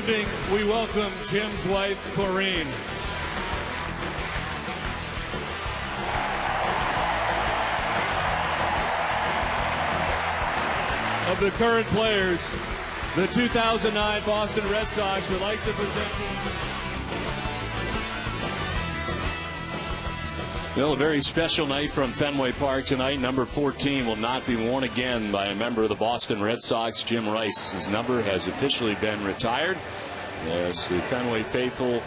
evening, we welcome Jim's wife, Corrine. Of the current players, the 2009 Boston Red Sox would like to present to you. Well, a very special night from Fenway Park tonight. Number 14 will not be worn again by a member of the Boston Red Sox, Jim Rice. His number has officially been retired. As the Fenway faithful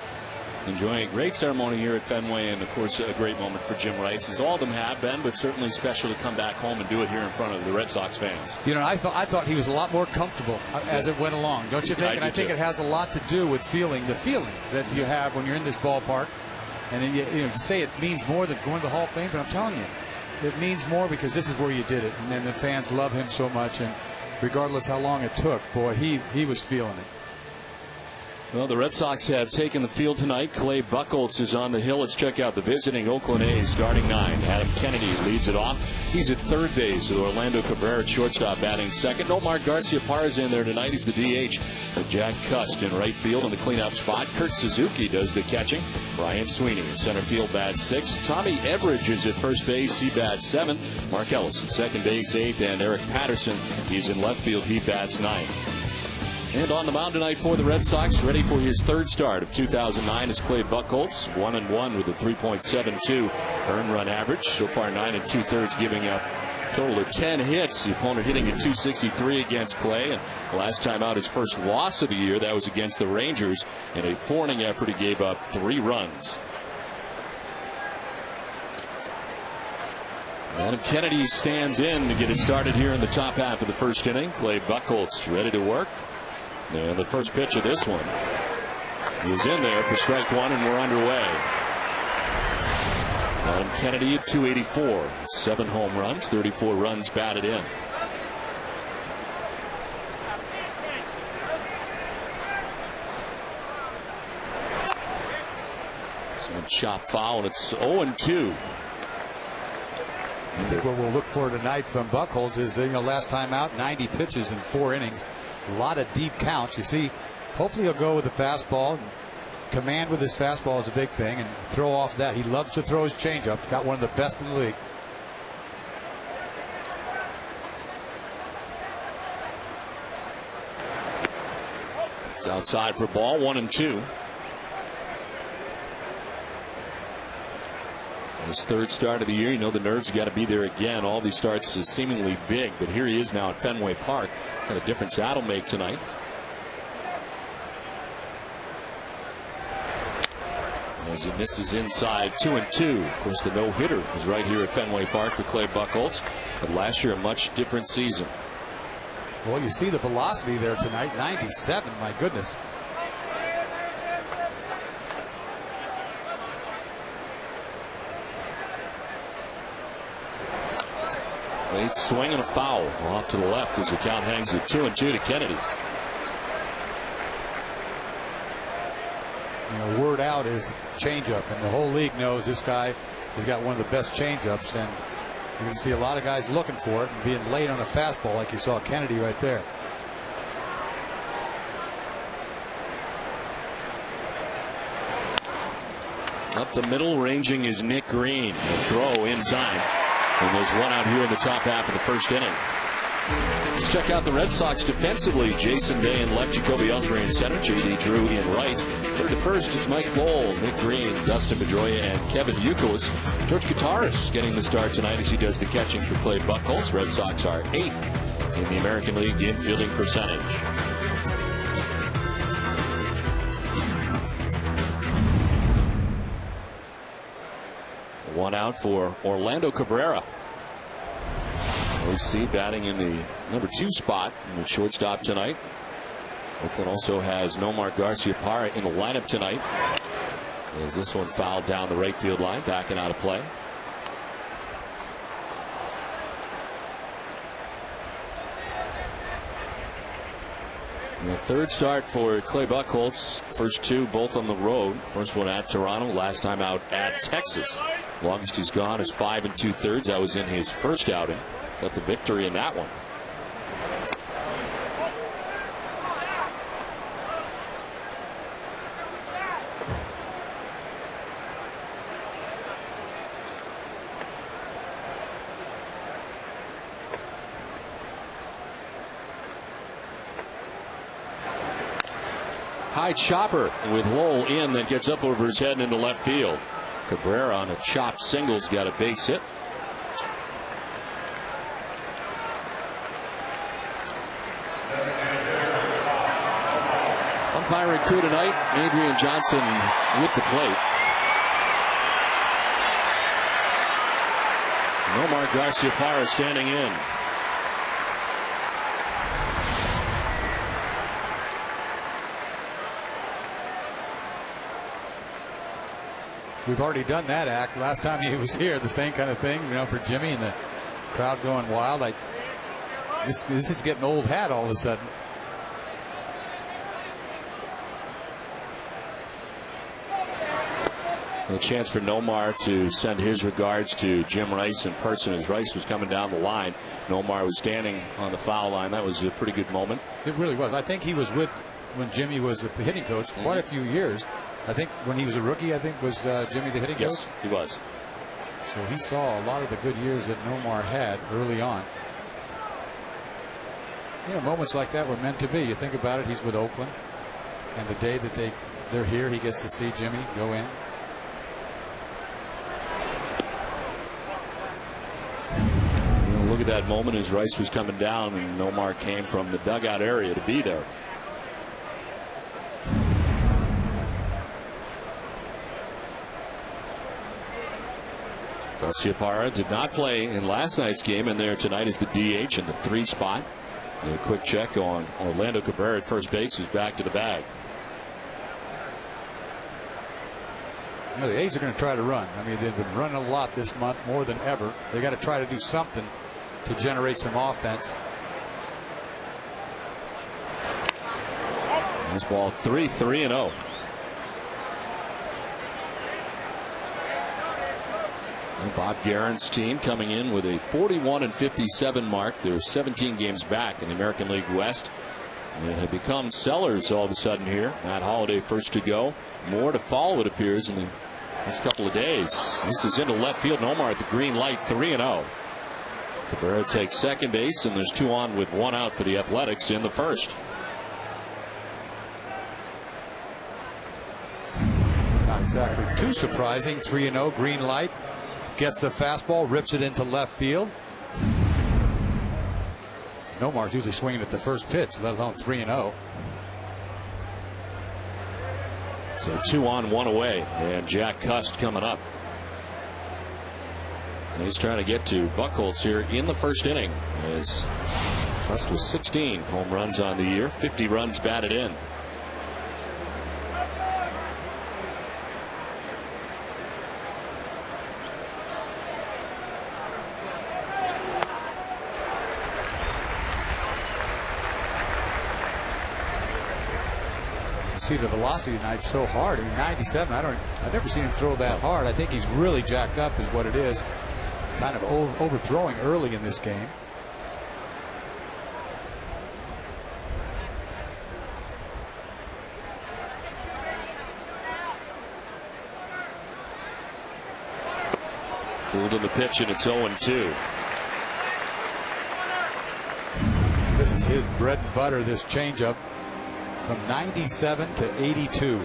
enjoying a great ceremony here at Fenway, and of course a great moment for Jim Rice, as all of them have been, but certainly special to come back home and do it here in front of the Red Sox fans. You know, I thought he was a lot more comfortable as it went along, don't you think? And I think it has a lot to do with the feeling that you have when you're in this ballpark. And then you say it means more than going to the Hall of Fame, but I'm telling you, it means more because this is where you did it, and then the fans love him so much, and regardless how long it took, boy, he was feeling it. Well, the Red Sox have taken the field tonight. Clay Buchholz is on the hill. Let's check out the visiting Oakland A's starting nine. Adam Kennedy leads it off. He's at third base with Orlando Cabrera at shortstop batting second. Omar Garcia-Parra in there tonight. He's the DH. With Jack Cust in right field in the cleanup spot. Kurt Suzuki does the catching. Brian Sweeney in center field bats sixth. Tommy Everidge is at first base. He bats seventh. Mark Ellis at second base eighth. And Eric Patterson, he's in left field. He bats ninth. And on the mound tonight for the Red Sox, ready for his third start of 2009 is Clay Buchholz, 1-1 with a 3.72 earned run average. So far 9 2/3, giving up a total of 10 hits. The opponent hitting at 263 against Clay. And last time out, his first loss of the year, that was against the Rangers. In a 4-inning effort, he gave up 3 runs. Adam Kennedy stands in to get it started here in the top half of the first inning. Clay Buchholz ready to work. And the first pitch of this one is in there for strike one, and we're underway. Adam Kennedy at 284, 7 home runs, 34 runs batted in. Some chop foul, and it's 0-2. I think what we'll look for tonight from Buchholz is, last time out, 90 pitches in 4 innings. A lot of deep counts. You see, hopefully he'll go with the fastball. Command with his fastball is a big thing, and throw off that. He loves to throw his changeup. Got one of the best in the league. It's outside for ball, 1-2. His third start of the year. The nerves got to be there again. All these starts is seemingly big, but here he is now at Fenway Park. Kind of difference that'll make tonight. As he misses inside, 2-2. Of course, the no-hitter is right here at Fenway Park for Clay Buchholz. But last year, a much different season. Well, you see the velocity there tonight, 97. My goodness. Late swing and a foul off to the left as the count hangs at 2-2 to Kennedy. Word out is changeup, and the whole league knows this guy has got one of the best changeups, and you're going to see a lot of guys looking for it and being late on a fastball like you saw Kennedy right there. Up the middle, ranging is Nick Green. The throw in time. And there's one out here in the top half of the first inning. Let's check out the Red Sox defensively. Jason Day in left, Jacoby Ellsbury in center, J.D. Drew in right. Third to first, it's Mike Lowell, Nick Green, Dustin Pedroia, and Kevin Youkilis. George Kataris getting the start tonight as he does the catching for Clay Buchholz. Red Sox are 8th in the American League in fielding percentage. One out for Orlando Cabrera. OC batting in the number 2 spot in the shortstop tonight. Oakland also has Nomar Garcia-Parra in the lineup tonight. As this one fouled down the right field line, backing out of play. And the third start for Clay Buchholz. First 2 both on the road. First one at Toronto, last time out at Texas. Longest he's gone is 5 2/3. That was in his first outing. Got the victory in that one. high chopper with Lowell in that gets up over his head and into left field. Cabrera on a chopped single's got a base hit. Umpiring crew tonight, Adrian Johnson with the plate. Nomar Garciaparra standing in. We've already done that act last time he was here. The same kind of thing, for Jimmy and the crowd going wild. Like this is getting old hat all of a sudden. A chance for Nomar to send his regards to Jim Rice in person as Rice was coming down the line. Nomar was standing on the foul line. That was a pretty good moment. It really was. I think he was with when Jimmy was a hitting coach quite a few years. I think when he was a rookie, was Jimmy the hitting coach? Yes, he was. So he saw a lot of the good years that Nomar had early on. Moments like that were meant to be. You think about it, he's with Oakland. And the day that they're here, he gets to see Jimmy go in. Look at that moment as Rice was coming down and Nomar came from the dugout area to be there. Garciaparra did not play in last night's game, and there tonight is the DH in the 3 spot. A quick check on Orlando Cabrera at first base, who's back to the bag. The A's are going to try to run. I mean, they've been running a lot this month, more than ever. They got to try to do something to generate some offense. This ball 3-0. Bob Guerin's team coming in with a 41-57 mark. They're 17 games back in the American League West and have become sellers all of a sudden here. Matt Holliday first to go. More to follow, it appears, in the next couple of days. This is into left field. Nomar at the green light, 3-0. Cabrera takes second base, and there's 2 on with 1 out for the Athletics in the first. Not exactly too surprising. 3-0, green light. Gets the fastball, rips it into left field. Nomar's usually swinging at the first pitch, let alone 3-0. So 2 on, 1 away, and Jack Cust coming up. And he's trying to get to Buchholz here in the first inning, as Cust was 16 home runs on the year, 50 runs batted in. See the velocity tonight so hard. I mean, 97. I've never seen him throw that hard. I think he's really jacked up, is what it is. Kind of overthrowing early in this game. Fooled in the pitch, and it's 0-2. This is his bread and butter, this changeup. From 97 to 82.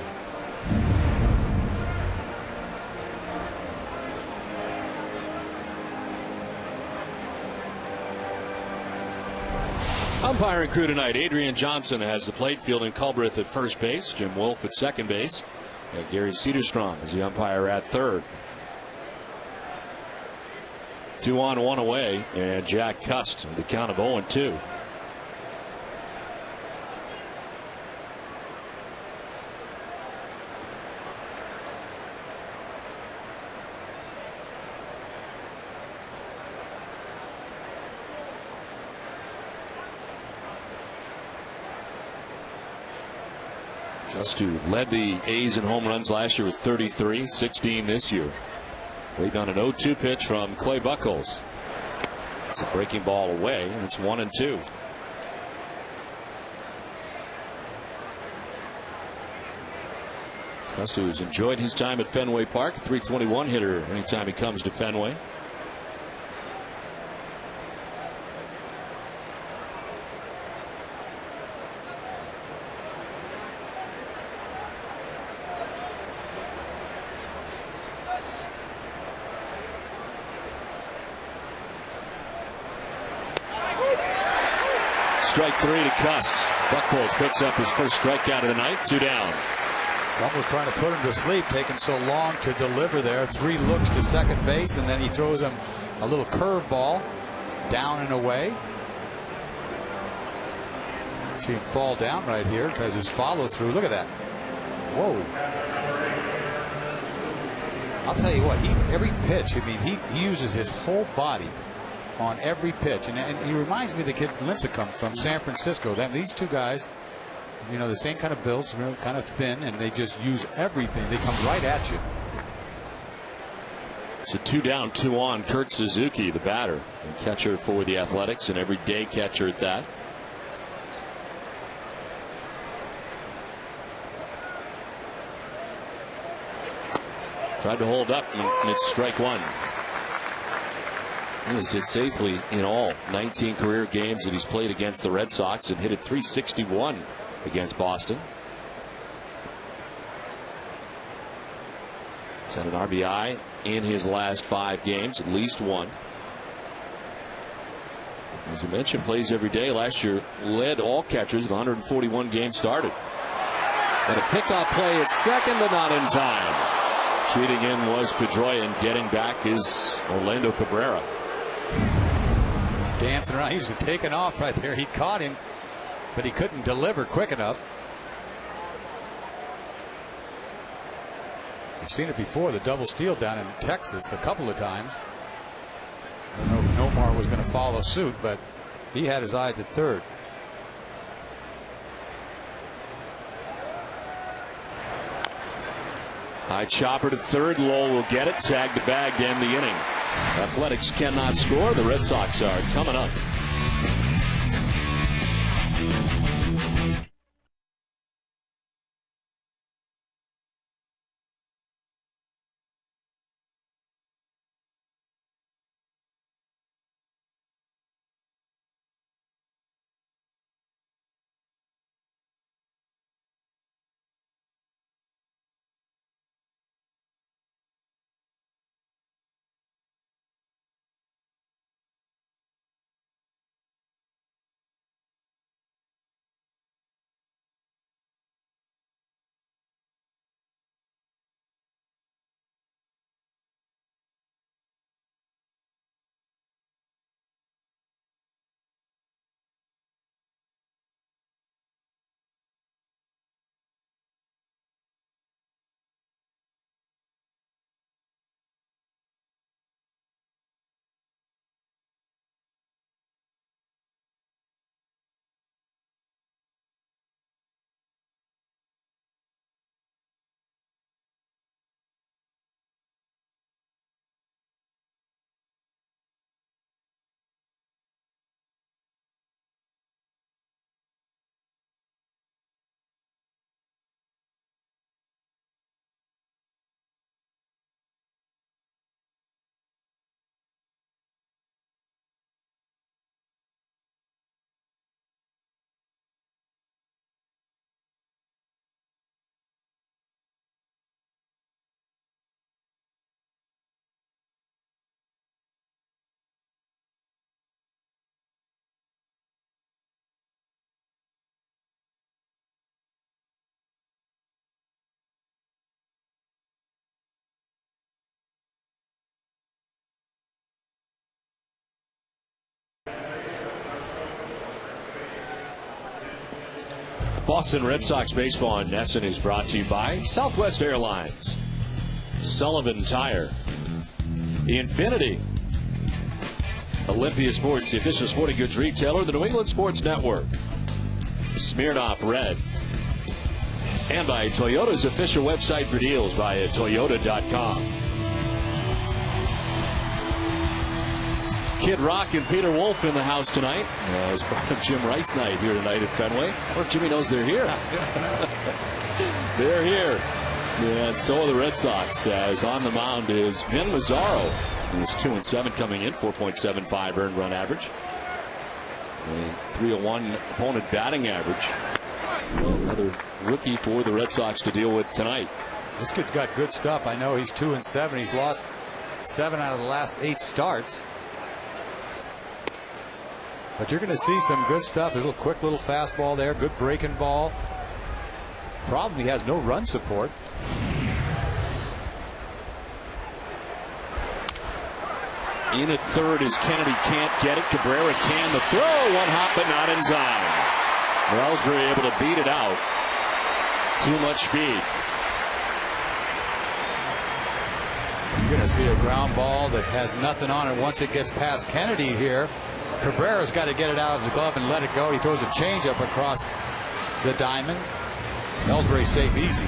Umpiring crew tonight, Adrian Johnson has the plate, fielding Culbreth at first base, Jim Wolf at second base, and Gary Cedarstrom is the umpire at third. 2 on, 1 away, and Jack Cust with the count of 0-2. Just who led the A's in home runs last year with 33, 16 this year. Waiting on an 0-2 pitch from Clay Buchholz. It's a breaking ball away, and it's 1-2. Custer has enjoyed his time at Fenway Park. 321 hitter anytime he comes to Fenway. strike 3 to Cust. Buchholz picks up his first strikeout of the night. 2 down. It's almost trying to put him to sleep, taking so long to deliver there. 3 looks to second base, and then he throws him a little curveball down and away. See him fall down right here because his follow through. Look at that. Whoa. I'll tell you what, every pitch, I mean, he uses his whole body on every pitch. And he reminds me of the kid Lincecum from San Francisco. These two guys, you know, the same kind of builds, really kind of thin, and they just use everything. They come right at you. So 2 down, 2 on. Kurt Suzuki, the batter, and catcher for the Athletics, an everyday catcher at that. Tried to hold up, and it's strike 1. He has hit safely in all 19 career games that he's played against the Red Sox and hit at .361 against Boston. He's had an RBI in his last 5 games, at least 1. As you mentioned, plays every day. Last year led all catchers with 141 games started. And a pickoff play at second, but not in time. Cheating in was Pedroia, getting back is Orlando Cabrera. He's dancing around. He was taking off right there. He caught him, but he couldn't deliver quick enough. We've seen it before, the double steal down in Texas a couple of times. I don't know if Nomar was going to follow suit, but he had his eyes at third. High chopper to third. Lowell will get it. Tag the bag to end the inning. Athletics cannot score. The Red Sox are coming up. Boston Red Sox baseball on NESN is brought to you by Southwest Airlines, Sullivan Tire, Infinity, Olympia Sports, the official sporting goods retailer, the New England Sports Network, Smirnoff Red, and by Toyota's official website for deals via Toyota.com. Kid Rock and Peter Wolf in the house tonight. As part of Jim Wright's night here tonight at Fenway. Or Jimmy knows they're here. They're here. And so are the Red Sox, as on the mound is Vin Mazzaro. He was 2-7 coming in, 4.75 earned run average. A 301 opponent batting average. Another rookie for the Red Sox to deal with tonight. This kid's got good stuff. I know he's 2-7. He's lost 7 out of the last 8 starts. But you're going to see some good stuff. A little quick little fastball there. Good breaking ball. Problem, he has no run support. In at third as Kennedy can't get it. Cabrera can. The throw. One hop, but not in time. Ellsbury able to beat it out. Too much speed. You're going to see a ground ball that has nothing on it once it gets past Kennedy here. Cabrera's got to get it out of his glove and let it go. He throws a changeup across the diamond. Ellsbury safe easy.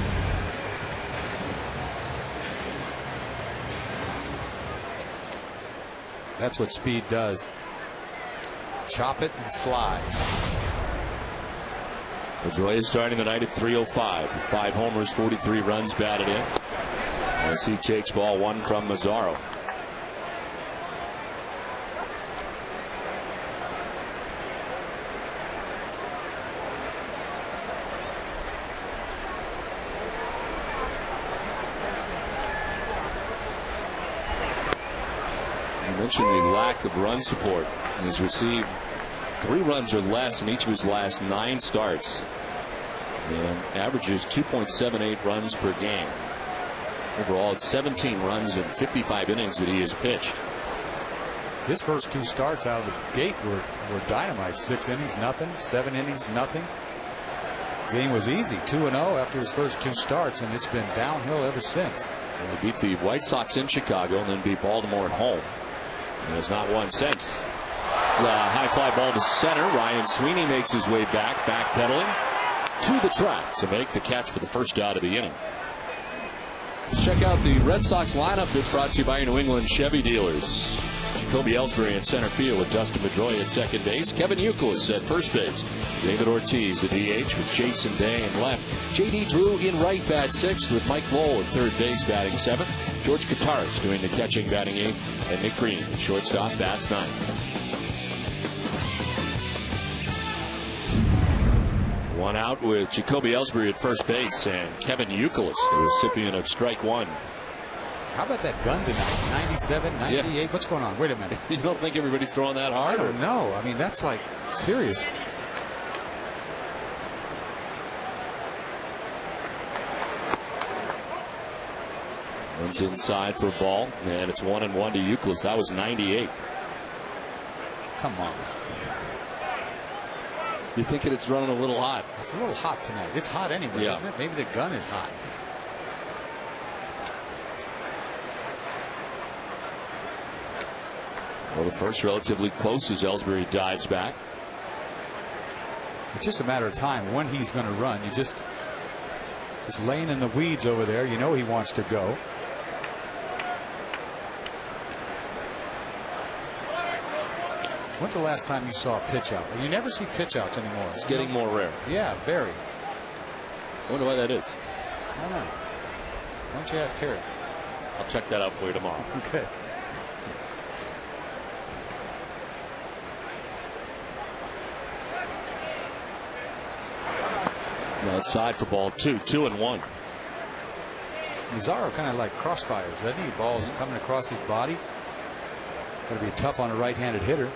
That's what speed does. Chop it and fly. Pedroia is starting the night at 305. 5 homers, 43 runs batted in. As he takes ball 1 from Mazzaro. You mentioned the lack of run support. He's received 3 runs or less in each of his last 9 starts, and averages 2.78 runs per game. Overall, it's 17 runs in 55 innings that he has pitched. His first 2 starts out of the gate were dynamite. 6 innings, nothing. 7 innings, nothing. Game was easy. 2-0 after his first 2 starts, and it's been downhill ever since. And he beat the White Sox in Chicago and then beat Baltimore at home. And has not won since. High fly ball to center. Ryan Sweeney makes his way back, backpedaling to the track to make the catch for the first out of the inning. Let's check out the Red Sox lineup that's brought to you by your New England Chevy dealers. Jacoby Ellsbury in center field with Dustin Pedroia at second base. Kevin Youkilis at first base. David Ortiz at DH with Jason Day in left. J.D. Drew in right, bat 6th with Mike Lowell at third base, batting 7th. George Kataris doing the catching, batting 8th. And Nick Green at shortstop, bats 9th. One out with Jacoby Ellsbury at first base and Kevin Youkilis, the recipient of strike 1. How about that gun tonight? 97, 98. Yeah. What's going on? Wait a minute. You don't think everybody's throwing that hard? I don't know. I mean, that's like serious. Runs inside for a ball, and it's 1-1 to Youkilis. That was 98. Come on. You thinking it's running a little hot? It's a little hot tonight. It's hot anyway, isn't it? Maybe the gun is hot. Well, the first relatively close as Ellsbury dives back. It's just a matter of time when he's going to run. You just laying in the weeds over there. You know he wants to go. When's the last time you saw a pitch out? You never see pitch outs anymore. It's getting more rare. Yeah, very. I wonder why that is. I don't know. Why don't you ask Terry? I'll check that out for you tomorrow. Okay. Outside for ball 2, 2-1. Mazzaro kind of like crossfires, doesn't he? Ball's coming across his body. Got to be tough on a right-handed hitter.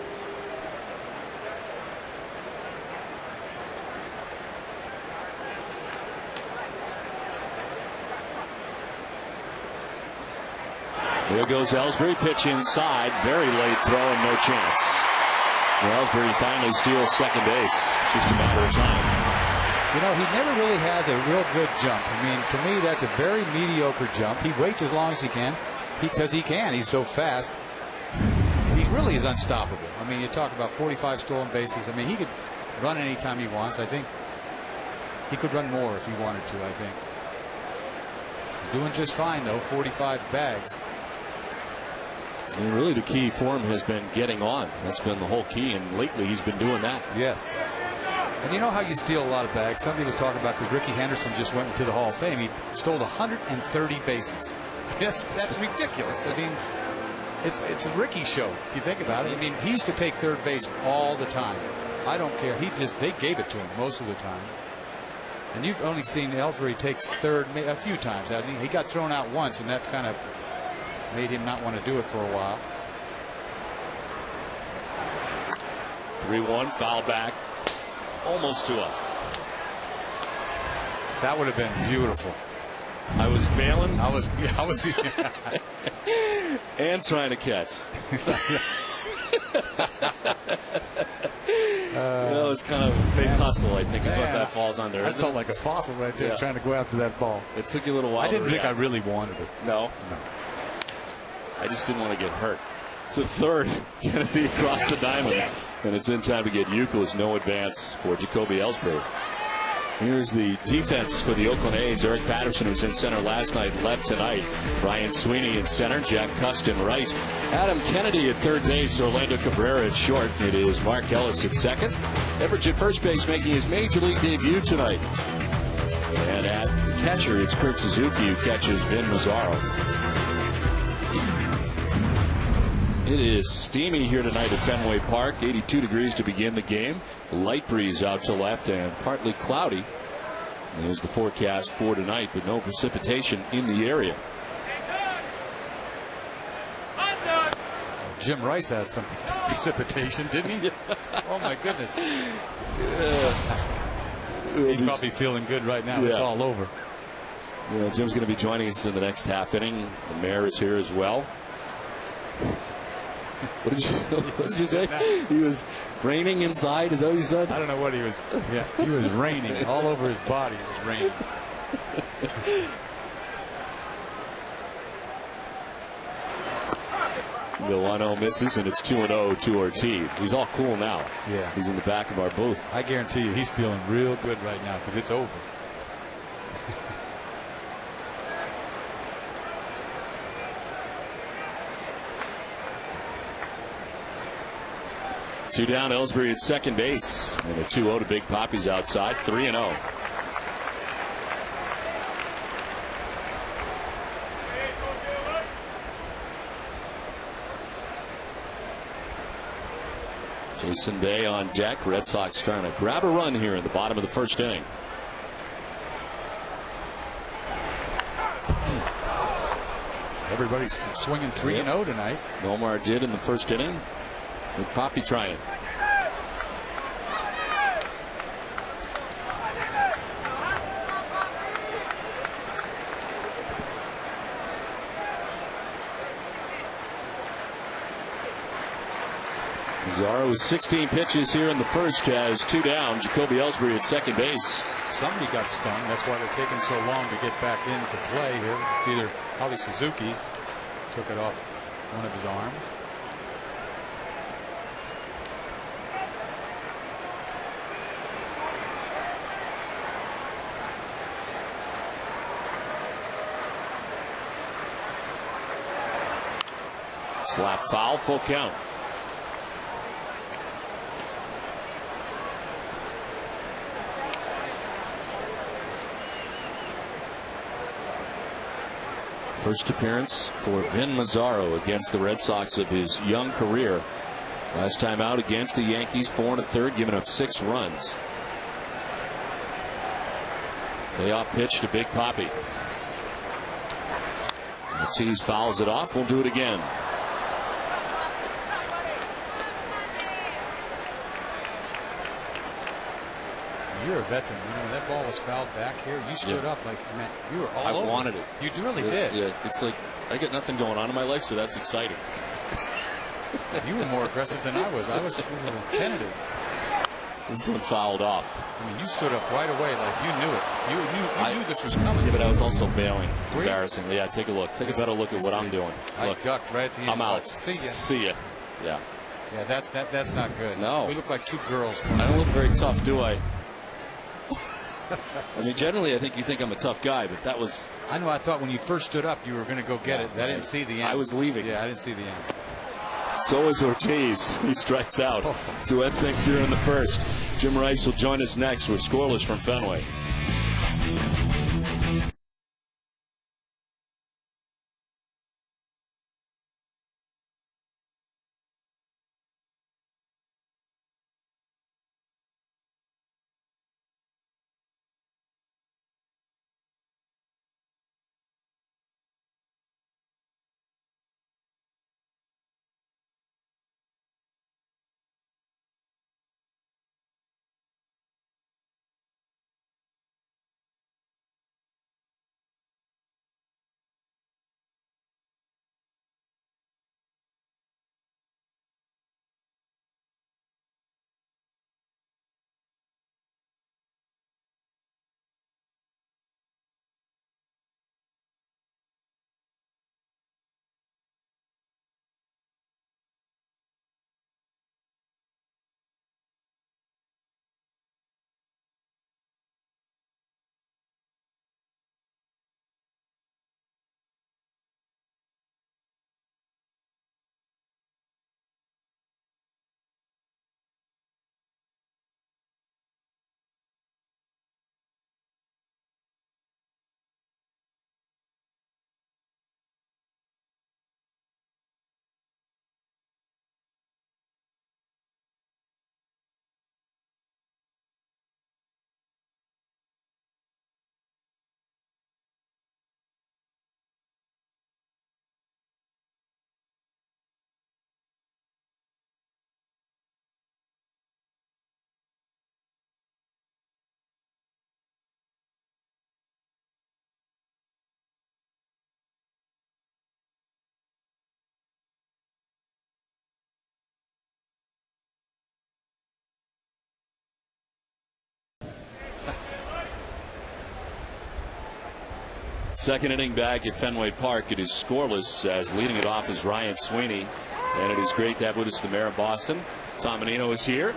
There goes Ellsbury, pitch inside, very late throw and no chance. Ellsbury finally steals second base. It's just a matter of time. You know, he never really has a real good jump. I mean, to me, that's a very mediocre jump. He waits as long as he can because he can. He's so fast. He really is unstoppable. I mean, you talk about 45 stolen bases. I mean, he could run anytime he wants. I think he could run more if he wanted to, I think. He's doing just fine, though. 45 bags. And really the key for him has been getting on. That's been the whole key, and lately he's been doing that. Yes. And you know how you steal a lot of bags? Somebody was talking about, because Ricky Henderson just went into the Hall of Fame. He stole 130 bases. That's ridiculous. I mean, it's a Ricky show if you think about it. I mean, he used to take third base all the time. I don't care. They gave it to him most of the time. And you've only seen Ellsbury takes third a few times, hasn't he? He got thrown out once, and that kind of made him not want to do it for a while. 3-1, foul back, almost to us. That would have been beautiful. I was bailing. I was and trying to catch. That was kind of a big hustle, I think, is what that falls under. That felt like a fossil right there, trying to go after that ball. It took you a little while. I didn't think I really wanted it. No. I just didn't want to get hurt. To third, Kennedy across the diamond, and it's in time to get Euclid. No advance for Jacoby Ellsbury. Here's the defense for the Oakland A's. Eric Patterson, who was in center last night, left tonight. Brian Sweeney in center. Jack Custon right. Adam Kennedy at third base. Orlando Cabrera at short. It is Mark Ellis at second. Everidge at first base, making his major league debut tonight. And at catcher, it's Kurt Suzuki who catches Vin Mazzaro. It is steamy here tonight at Fenway Park. 82 degrees to begin the game. Light breeze out to left and partly cloudy. There's the forecast for tonight, but no precipitation in the area. Jim Rice had some precipitation, didn't he? Oh my goodness. He's probably feeling good right now. It's all over. Yeah, Jim's going to be joining us in the next half inning. The mayor is here as well. What did you say? He was raining inside. Is that what you said? I don't know what he was. Yeah, he was raining all over his body. It was raining. The 1-0 misses, and it's 2-0 to Ortiz. He's all cool now. Yeah, he's in the back of our booth. I guarantee you, he's feeling real good right now because it's over. Two down, Ellsbury at second base. And a 2-0 to Big Poppy's outside. 3-0. Jason Bay on deck. Red Sox trying to grab a run here in the bottom of the first inning. Everybody's swinging 3-0 tonight. Nomar did in the first inning. With Poppy trying it. Mazzaro 16 pitches here in the first, has two down. Jacoby Ellsbury at second base. Somebody got stung. That's why they're taking so long to get back into play here. It's either probably Suzuki took it off one of his arms. Slap foul, full count. First appearance for Vin Mazzaro against the Red Sox of his young career. Last time out against the Yankees, 4 1/3, giving up 6 runs. Payoff pitch to Big Poppy. Ortiz fouls it off. We'll do it again. You're a veteran. You know, when that ball was fouled back here, you stood up like, man, you were all over. I wanted it. You really did. Yeah, it's like I got nothing going on in my life, so that's exciting. You were more aggressive than I was. I was tentative. This one fouled off. I mean, you stood up right away like you knew it. You knew this was coming. Yeah, but I was also bailing. Embarrassingly. Yeah, take a look. Take a better look at what I'm doing. Look, I ducked right at the end. I'm out. See ya. See ya. Yeah. Yeah, that's not good. No. We look like two girls. I don't look very tough, do I? I mean, generally, I think you think I'm a tough guy, but that was. I know. I thought when you first stood up, you were going to go get it. I didn't see the end. I was leaving. Yeah, I didn't see the end. So is Ortiz. He strikes out to end things here in the first. Jim Rice will join us next with Scoreless from Fenway. Second inning back at Fenway Park. It is scoreless as leading it off is Ryan Sweeney. And it is great to have with us the mayor of Boston. Tom Menino is here.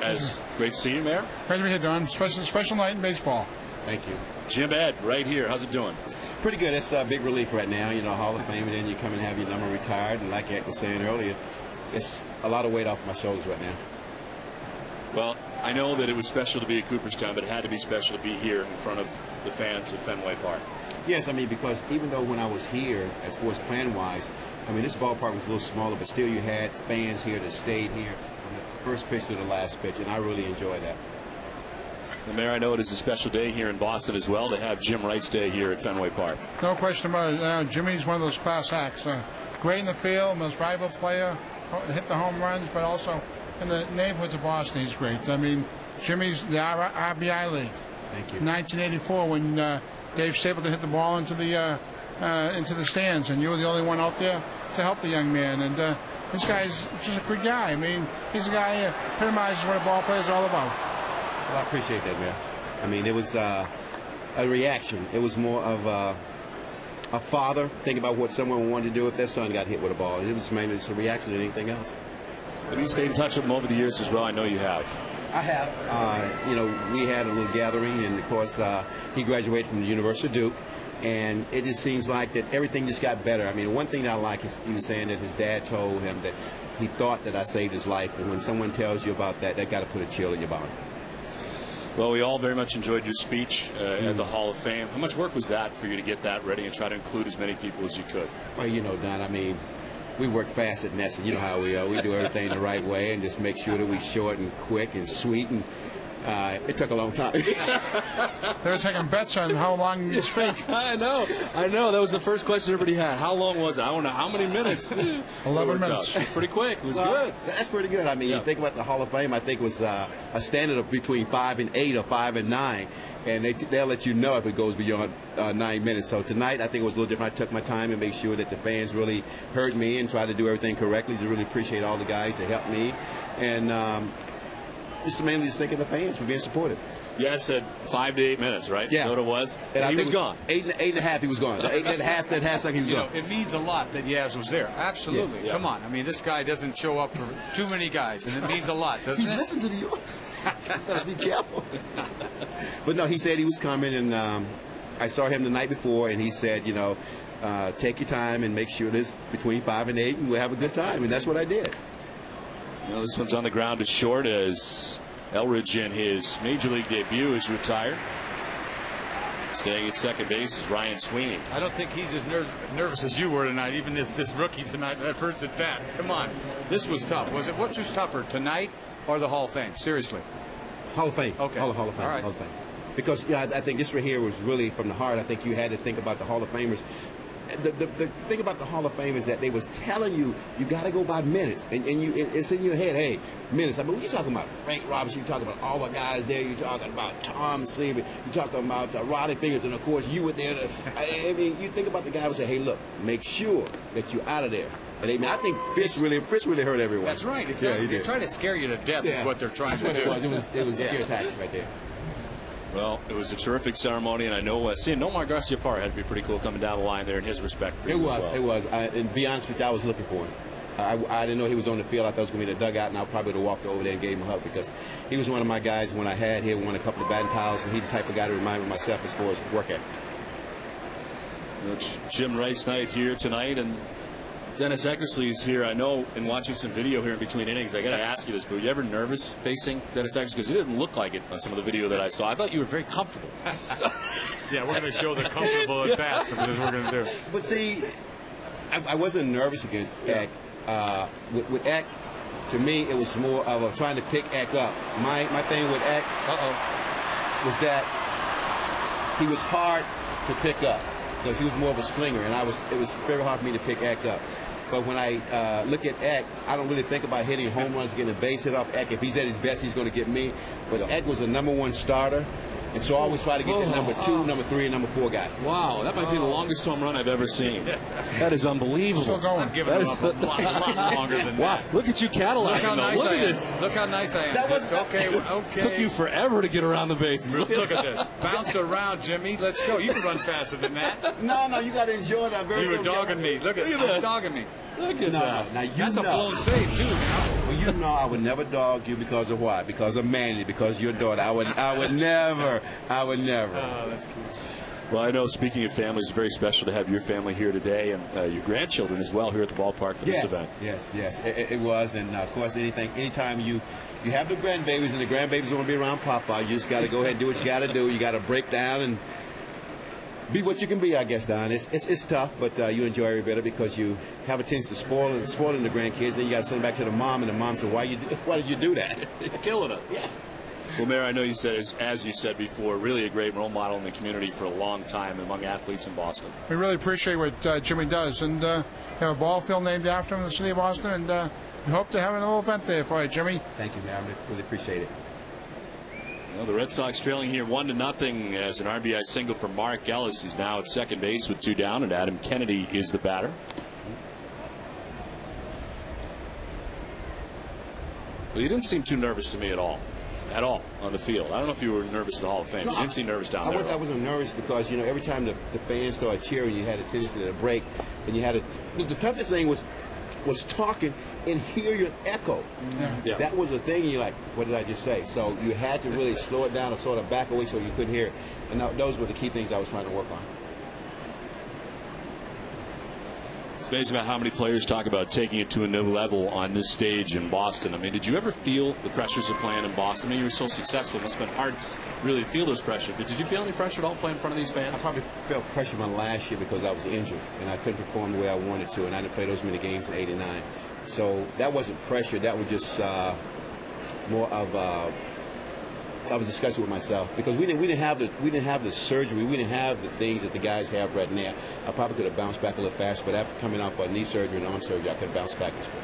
Great to see you, Mayor. Great to be here, Don. Special night in baseball. Thank you. Jim Ed right here. How's it doing? Pretty good. It's a big relief right now. You know, Hall of Fame, and then you come and have your number retired. And like Ed was saying earlier, it's a lot of weight off my shoulders right now. Well, I know that it was special to be at Cooperstown, but it had to be special to be here in front of the fans of Fenway Park. Yes, I mean, because even though when I was here, as far as plan-wise, I mean, this ballpark was a little smaller, but still you had fans here that stayed here from the first pitch to the last pitch, and I really enjoyed that. The Mayor, I know it is a special day here in Boston as well to have Jim Wright's Day here at Fenway Park. No question about it. Jimmy's one of those class acts. Great in the field, most valuable player, hit the home runs, but also in the neighborhoods of Boston, he's great. I mean, Jimmy's the RBI League. Thank you. 1984, when Dave Stapleton hit the ball into the stands, and you were the only one out there to help the young man. And this guy's just a good guy. I mean, he's a guy who epitomizes what a ball player is all about. Well, I appreciate that, man. I mean, it was a reaction. It was more of a father thinking about what someone wanted to do if their son got hit with a ball. It was mainly just a reaction to anything else. Have you stayed in touch with him over the years as well? I know you have. I have. You know, we had a little gathering, and of course, he graduated from the University of Duke, and it just seems like that everything just got better. I mean, one thing that I like is he was saying that his dad told him that he thought that I saved his life, and when someone tells you about that, that got to put a chill in your body. Well, we all very much enjoyed your speech at the Hall of Fame. How much work was that for you to get that ready and try to include as many people as you could? Well, you know, Don, I mean, we work fast at Nessa. You know how we are. We do everything the right way and just make sure that we short and quick and sweet. And it took a long time. They were taking bets on how long you speak. I know. That was the first question everybody had. How long was it? I don't know. How many minutes? 11 minutes. It was pretty quick. It was good. That's pretty good. I mean, you think about the Hall of Fame, I think it was a standard of between 5 and 8 or 5 and 9. And they'll let you know if it goes beyond 9 minutes. So tonight, I think it was a little different. I took my time and made sure that the fans really heard me and tried to do everything correctly. To really appreciate all the guys that helped me. And just mainly just thanking the fans for being supportive. Yeah, I said 5 to 8 minutes, right? Yeah. That's what it was. And he was gone. 8 and a half, he was gone. 8 and a half, that half second, he was gone. It means a lot that Yaz was there. Absolutely. Yeah. Come on. I mean, this guy doesn't show up for too many guys, and it means a lot, doesn't He's it? listening to you. Gotta be careful. But no, he said he was coming, and I saw him the night before, and he said, you know, take your time and make sure it's between 5 and 8, and we'll have a good time. And that's what I did. You know, this one's on the ground as short as Elridge in his major league debut is retired. Staying at second base is Ryan Sweeney. I don't think he's as nervous as you were tonight, even this rookie tonight, that first at bat. Come on. This was tough. Was it? What was tougher, tonight or the Hall of Fame? Seriously. Hall of Fame. Okay. Hall of Fame. All right. Hall of Fame. Because I think this right here was really from the heart. I think you had to think about the Hall of Famers. The thing about the Hall of Fame is that they was telling you got to go by minutes, and it's in your head. Hey, minutes. I mean, when you're talking about Frank Robinson, you're talking about all the guys there. You're talking about Tom Seaver. You're talking about Roddy Fingers, and of course you were there. I mean, you think about the guy who say, "Hey, look, make sure that you're out of there." And I think Fitz really hurt everyone. That's right. Exactly. Yeah, they're trying to scare you to death is what they're trying to do. It was scare tactics right there. Well, it was a terrific ceremony, and I know seeing Nomar Garcia Parra had to be pretty cool coming down the line there in his respect for you. It was. And to be honest with you, I was looking for him. I didn't know he was on the field. I thought it was going to be the dugout, and I probably would have walked over there and gave him a hug because he was one of my guys when I had him, won a couple of batting titles, and he's the type of guy to remind me of myself as far as work ethic. It's Jim Wright's night here tonight, and Dennis Eckersley's here. I know in watching some video here in between innings, I got to ask you this, but were you ever nervous facing Dennis Eckersley? Because it didn't look like it on some of the video that I saw. I thought you were very comfortable. Yeah, we're going to show the comfortable at bats. That's what we're going to do. But see, I wasn't nervous against Eck. With Eck, to me, it was more of trying to pick Eck up. My thing with Eck was that he was hard to pick up because he was more of a slinger, and it was very hard for me to pick Eck up. But when I look at Eck, I don't really think about hitting home runs, getting a base hit off Eck. If he's at his best, he's going to get me. But Eck was the #1 starter, And so I always try to get the number 2, number 3, and number 4 guy. Wow, that might be the longest home run I've ever seen. That is unbelievable. Still going. I'm giving him up a lot longer than that. Wow, look at you Cadillac. Look how nice look I at am. this. Look how nice I am. That was okay. Took you forever to get around the bases. Look at this. Bounce around, Jimmy. Let's go. You can run faster than that. No, you got to enjoy that. You were dogging me. Look at that. Dogging me. Look at that. Now you That's know. a blown save, too, now. Well, you know I would never dog you because of what? Because of Manny, because your daughter. I would never. Oh, that's cute. Well, I know, speaking of families, it's very special to have your family here today and your grandchildren as well here at the ballpark for this event. Yes. It was. And, of course, anytime you have the grandbabies and the grandbabies want to be around Papa, you just got to go ahead and do what you got to do. You got to break down and be what you can be, I guess, Don. It's tough, but you enjoy every bit of it because you have a tendency to spoiling the grandkids. Then you got to send them back to the mom, and the mom said, "Why did you do that?" You're killing it. Yeah. Well, Mayor, I know you said, as you said before, really a great role model in the community for a long time among athletes in Boston. We really appreciate what Jimmy does, and have a ball field named after him in the city of Boston, and we hope to have a little event there for you, Jimmy. Thank you, man. I really appreciate it. Well, the Red Sox trailing here 1-0 as an RBI single for Mark Ellis. He's now at second base with 2 down, and Adam Kennedy is the batter. Well, you didn't seem too nervous to me at all on the field. I don't know if you were nervous at the Hall of Fame. You didn't seem nervous down there. I wasn't nervous because, every time the fans started cheering, you had a tendency to break, and you had the toughest thing was talking and hear your echo. Yeah. That was the thing. You're like, what did I just say? So you had to really slow it down and sort of back away so you couldn't hear it. And those were the key things I was trying to work on. It's amazing about how many players talk about taking it to a new level on this stage in Boston. I mean, did you ever feel the pressures of playing in Boston? I mean, you were so successful. It must have been hard to really feel those pressures. But did you feel any pressure at all playing in front of these fans? I probably felt pressure my last year because I was injured and I couldn't perform the way I wanted to, and I didn't play those many games in '89. So that wasn't pressure. That was just more of I was discussing with myself because we didn't have the surgery. We didn't have the things that the guys have right now. I probably could have bounced back a little faster, but after coming off knee surgery and arm surgery, I could bounce back as quick.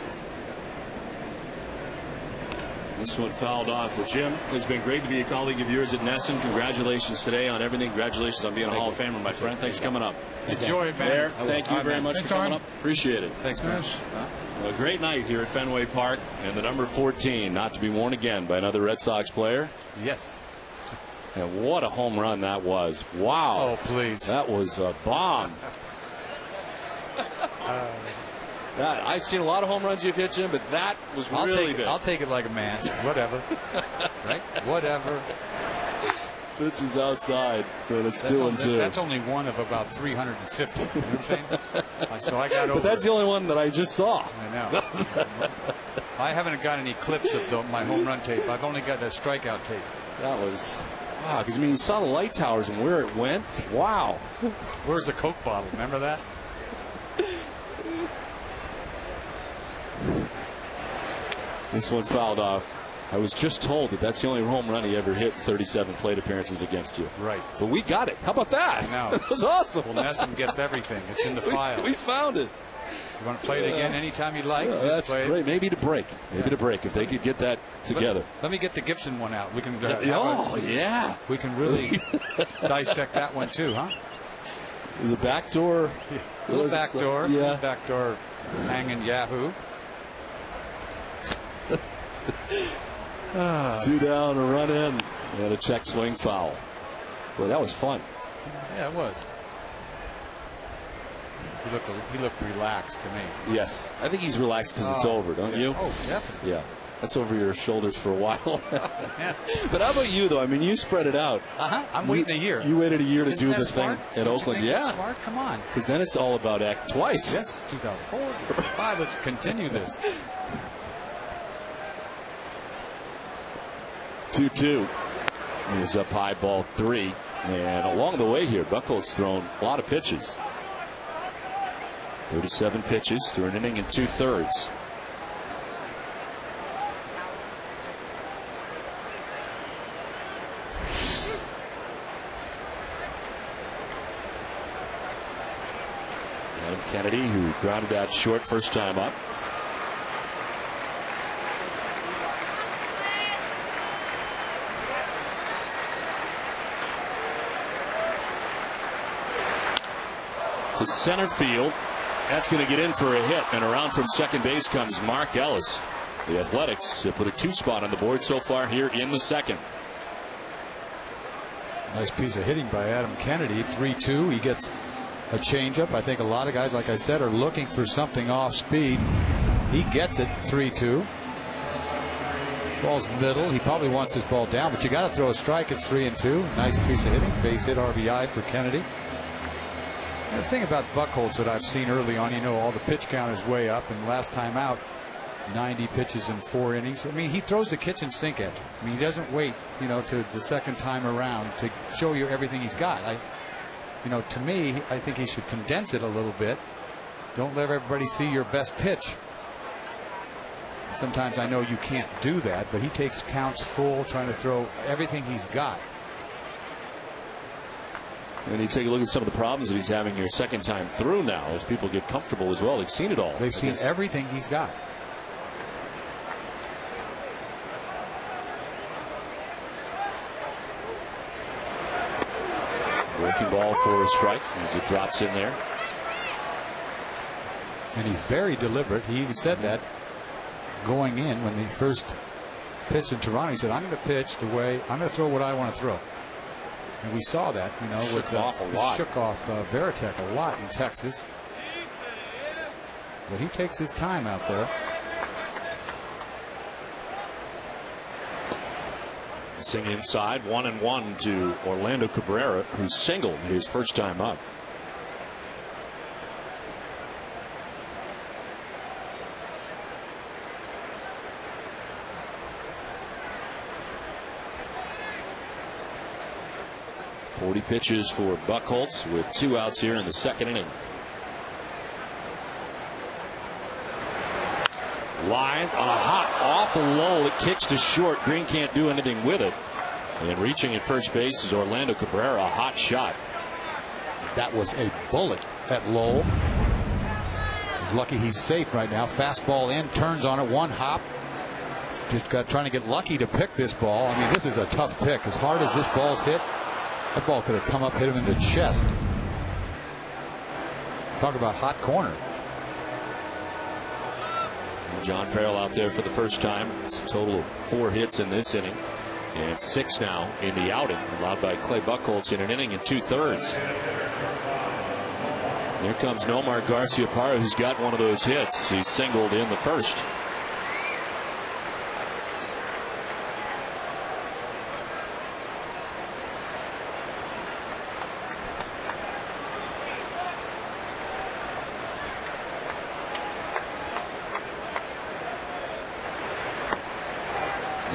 This one fouled off. Well, Jim, it's been great to be a colleague of yours at Nesson. Congratulations today on everything. Congratulations on being a Hall of Famer, my friend. Thanks for coming up. Enjoy it, man. Mayor, thank you very much for coming up. Appreciate it. Thanks, man. Yes. A great night here at Fenway Park, and the number 14 not to be worn again by another Red Sox player. Yes. And what a home run that was. Wow. Oh, please. That was a bomb. I've seen a lot of home runs you've hit, Jim, but that was really big. I'll take it like a man. Whatever. Right? Whatever. Pitch is outside, but it's 2-2. That's only one of about 350. You know what I'm saying? So I got over. But that's the only one that I just saw. I know. I haven't got any clips of my home run tape. I've only got the strikeout tape. That was wow. Because you saw the light towers and where it went. Wow. Where's the Coke bottle? Remember that? This one fouled off. I was just told that that's the only home run he ever hit in 37 plate appearances against you. Right. But we got it. How about that? I know. That was awesome. Well, Nesson gets everything. It's in the file. We found it. You want to play it again anytime you like? Just That's play great. it. Maybe to break. Maybe to break if they could get that together. Let me get the Gibson one out. We can. Yeah. We can really dissect that one too, huh? There's a backdoor. A little backdoor. Yeah. Backdoor hanging Yahoo. 2 down, a run in, and a check swing foul. Boy, that was fun. Yeah, it was. He looked relaxed to me. Yes. I think he's relaxed because it's over, don't you? Oh, definitely. Yeah. That's over your shoulders for a while. But how about you, though? I mean, you spread it out. I'm waiting a year. You waited a year to Isn't do that this smart? thing at Don't Oakland. you think Yeah. that's smart? Come on. Because then it's all about act twice. Yes, 2004, 2005. Let's continue this. 2-2. He's up high, ball 3. And along the way here, Buchholz thrown a lot of pitches. 37 pitches through an inning and 2/3. Adam Kennedy, who grounded out short first time up. to center field. That's going to get in for a hit, and around from second base comes Mark Ellis. The Athletics have put a 2 spot on the board so far here in the second. Nice piece of hitting by Adam Kennedy. 3-2. He gets a changeup. I think a lot of guys, like I said, are looking for something off speed. He gets it. 3-2. Ball's middle. He probably wants this ball down, but you got to throw a strike. It's 3-2. Nice piece of hitting. Base hit, RBI for Kennedy. And the thing about Buchholz that I've seen early on, all the pitch count is way up, and last time out, 90 pitches in 4 innings. I mean, he throws the kitchen sink at you. I mean, he doesn't wait, to the second time around to show you everything he's got. To me, I think he should condense it a little bit. Don't let everybody see your best pitch. Sometimes I know you can't do that, but he takes counts full, trying to throw everything he's got. And you take a look at some of the problems that he's having here second time through now as people get comfortable as well. They've seen it all. They've seen everything he's got. Breaking ball for a strike as it drops in there. And he's very deliberate. He even said that going in when he first pitched in Toronto. He said, I'm going to pitch the way I'm going to throw what I want to throw. And we saw that, shook off a lot. Shook off Veritek a lot in Texas. But he takes his time out there. Sing inside, 1-1 to Orlando Cabrera, who singled his first time up. .40 pitches for Buchholz with 2 outs here in the second inning. Line on a hot off the low. It kicks to short. Green can't do anything with it. And reaching at first base is Orlando Cabrera. A hot shot. That was a bullet at Lowell. He's lucky he's safe right now. Fastball in, turns on it, 1 hop. Just trying to get lucky to pick this ball. I mean, this is a tough pick. As hard as this ball's hit, that ball could have come up, hit him in the chest. Talk about hot corner. John Farrell out there for the first time. It's a total of 4 hits in this inning. And 6 now in the outing, allowed by Clay Buchholz in an inning and 2/3. Here comes Nomar Garciaparra, who's got one of those hits. He singled in the first.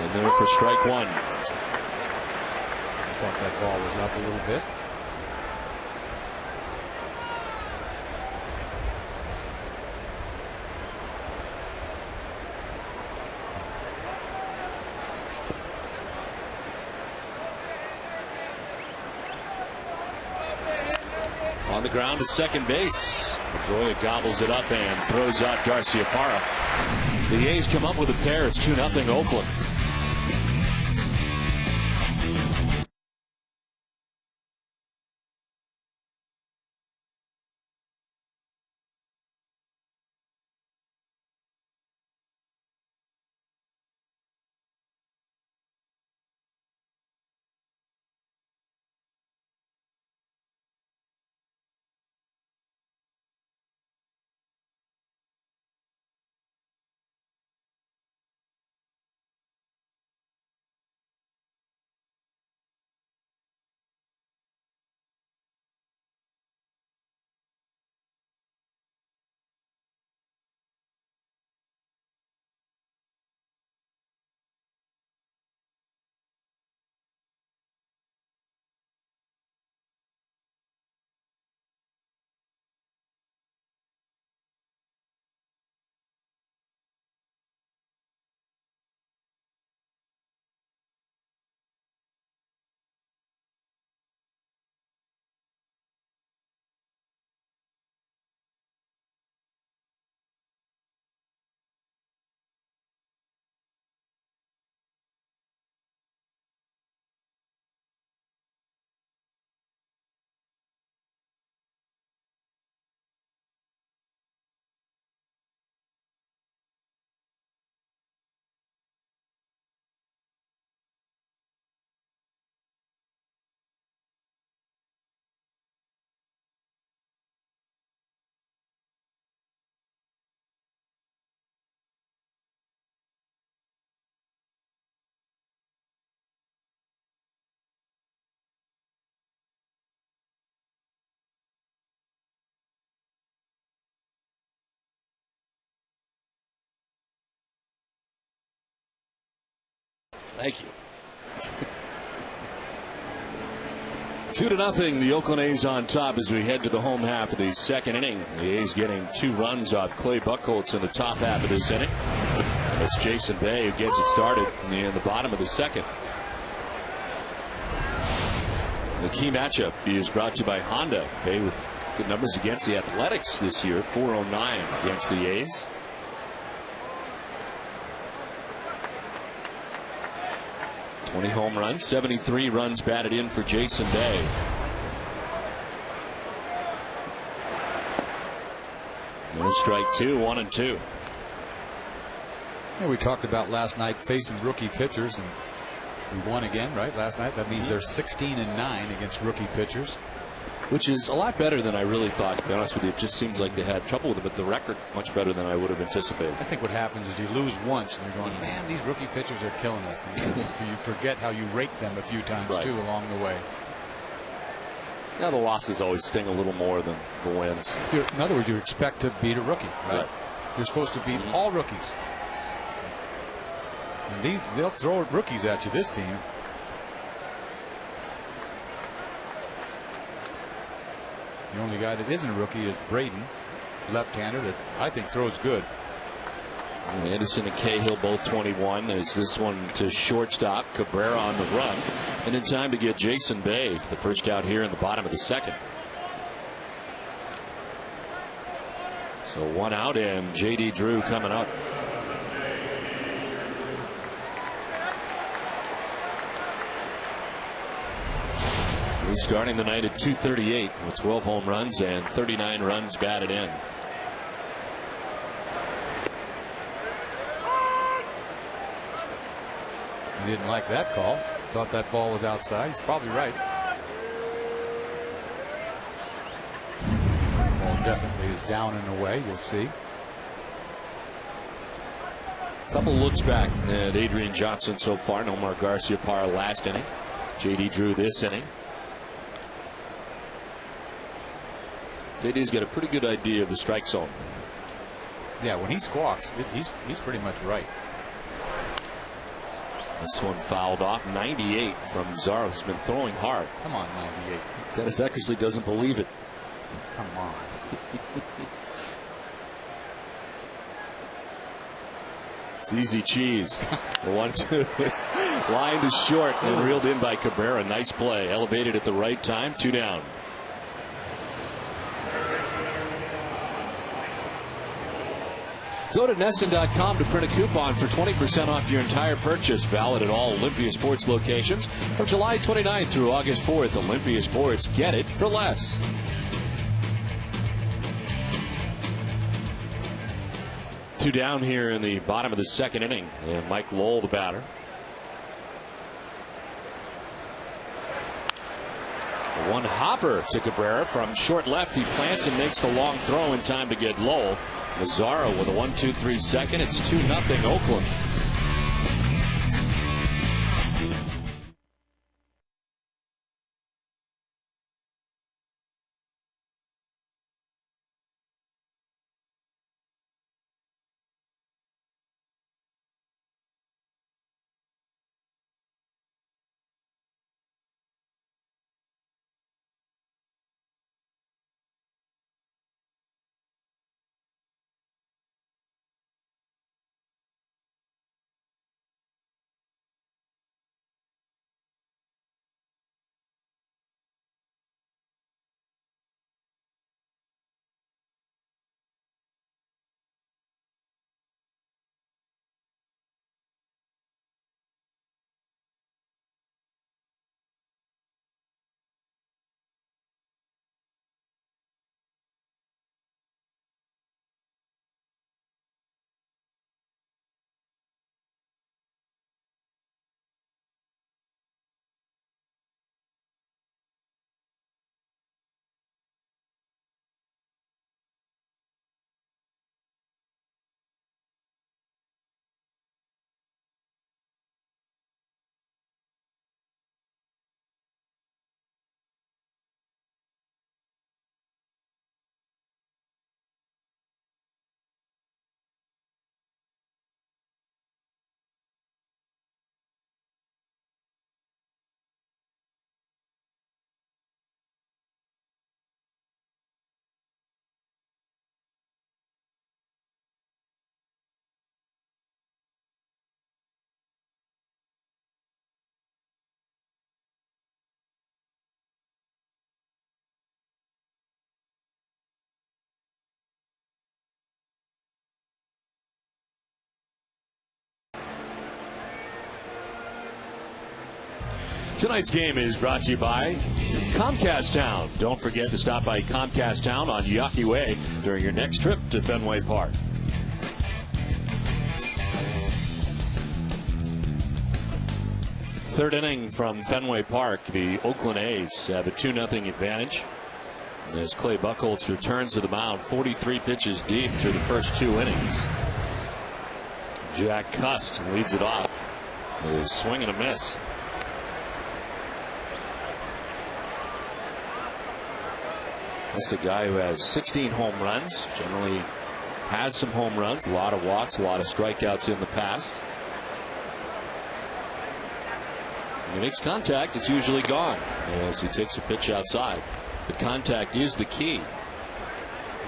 And there for strike 1. I thought that ball was up a little bit. On the ground to second base. Pedroia gobbles it up and throws out Garciaparra. The A's come up with a pair. It's 2-0 Oakland. Thank you. 2-0. The Oakland A's on top as we head to the home half of the second inning. The A's getting 2 runs off Clay Buchholz in the top half of this inning. It's Jason Bay who gets it started in the bottom of the second. The key matchup is brought to you by Honda. Bay with good numbers against the Athletics this year, 409 against the A's. .20 home runs, 73 runs batted in for Jason Bay. No strike 2, 1-2. Yeah, we talked about last night facing rookie pitchers, and we won again, right? Last night. That means they're 16-9 against rookie pitchers, which is a lot better than I really thought, to be honest with you. It just seems like they had trouble with it, but the record much better than I would have anticipated. I think what happens is you lose once and you're going, man, these rookie pitchers are killing us. And you forget how you rate them a few times too along the way. Now the losses always sting a little more than the wins. In other words, you expect to beat a rookie, right? You're supposed to beat all rookies. And they'll throw rookies at you, this team. The only guy that isn't a rookie is Braden, left-hander that I think throws good. Anderson and Cahill both 21. As this one to shortstop. Cabrera on the run. And in time to get Jason Bay for the first out here in the bottom of the second. So 1 out and J.D. Drew coming up. He's starting the night at .238 with 12 home runs and 39 runs batted in. He didn't like that call. Thought that ball was outside. He's probably right. This ball definitely is down and away. You'll see. Couple looks back at Adrian Johnson so far. Nomar Garciaparra last inning. J.D. Drew this inning. JD's got a pretty good idea of the strike zone. Yeah, when he squawks, he's pretty much right. This one fouled off. 98 from Zaro, who's been throwing hard. Come on, 98. Dennis Eckersley doesn't believe it. Come on. It's easy cheese. The 1-2 lined is short and reeled in by Cabrera. Nice play. Elevated at the right time. 2 down. Go to NESN.com to print a coupon for 20% off your entire purchase. Valid at all Olympia Sports locations from July 29th through August 4th. Olympia Sports, get it for less. 2 down here in the bottom of the second inning. And Mike Lowell, the batter. One hopper to Cabrera from short left. He plants and makes the long throw in time to get Lowell. Mazzaro with a 1-2-3 second. It's 2-0 Oakland. Tonight's game is brought to you by Comcast Town. Don't forget to stop by Comcast Town on Yawkey Way during your next trip to Fenway Park. Third inning from Fenway Park. The Oakland A's have a 2-0 advantage as Clay Buchholz returns to the mound, 43 pitches deep through the first 2 innings. Jack Cust leads it off with a swing and a miss. Just a guy who has 16 home runs, generally has some home runs, a lot of walks, a lot of strikeouts in the past. When he makes contact, it's usually gone as he takes a pitch outside. But contact is the key.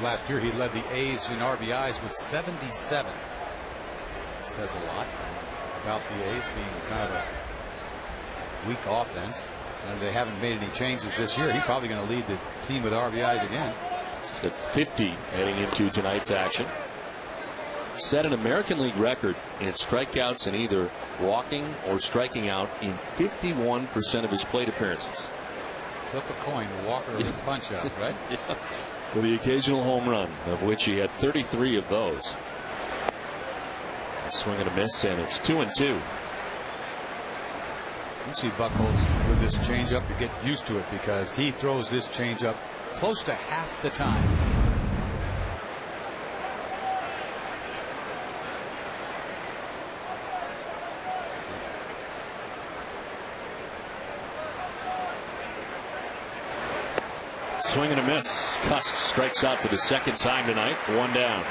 Last year he led the A's in RBIs with 77. Says a lot about the A's being kind of a weak offense. And they haven't made any changes this year. He's probably going to lead the team with RBIs again. He's got 50 heading into tonight's action. Set an American League record in strikeouts in either walking or striking out in 51% of his plate appearances. Flip a coin, Walker or punch out, right? Yeah. With the occasional home run, of which he had 33 of those. A swing and a miss, and it's 2-2. You see Buchholz with this changeup, you get used to it because he throws this changeup close to half the time. Swing and a miss. Cust strikes out for the second time tonight. 1 down.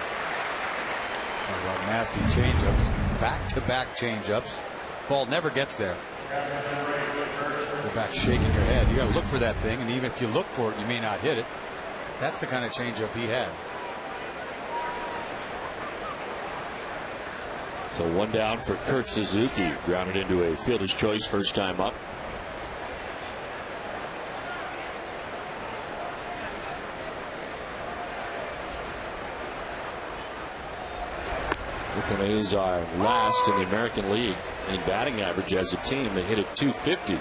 Talk about nasty changeups, back-to-back changeups. Ball never gets there. Go back shaking your head. You got to look for that thing, and even if you look for it, you may not hit it. That's the kind of changeup he has. So 1 down for Kurt Suzuki. Grounded into a fielder's choice first time up. The A's are last in the American League in batting average as a team. They hit at .250.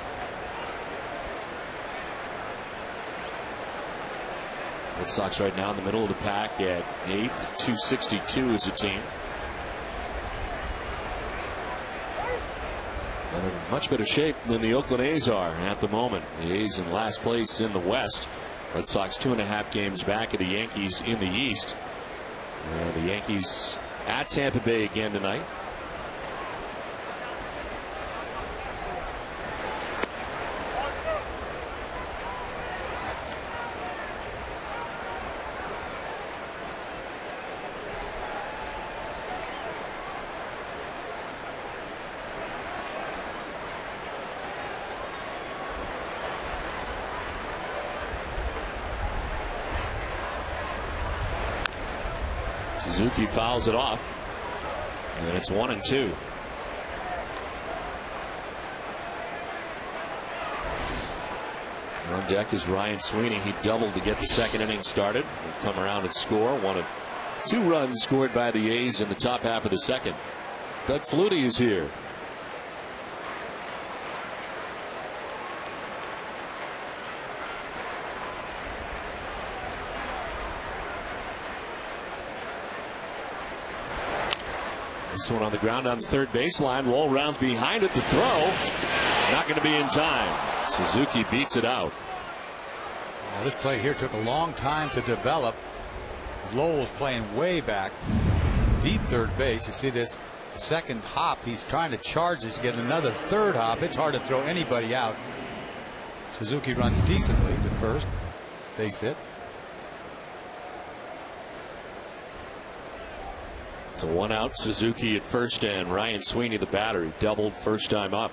Red Sox right now in the middle of the pack at 8th, .262 as a team. And in much better shape than the Oakland A's are at the moment. The A's in last place in the West. Red Sox 2.5 games back of the Yankees in the East. And the Yankees at Tampa Bay again tonight. Suzuki fouls it off, and it's 1-2. On deck is Ryan Sweeney. He doubled to get the second inning started. He'll come around and score. One of 2 runs scored by the A's in the top half of the second. Doug Flutie is here. This one on the ground on the third baseline. Wall rounds behind it. The throw not going to be in time. Suzuki beats it out. Now this play here took a long time to develop. Lowell was playing way back, deep third base. You see this second hop. He's trying to charge this to get another third hop. It's hard to throw anybody out. Suzuki runs decently to first. Base hit. So 1 out. Suzuki at first, and Ryan Sweeney, the batter, he doubled first time up.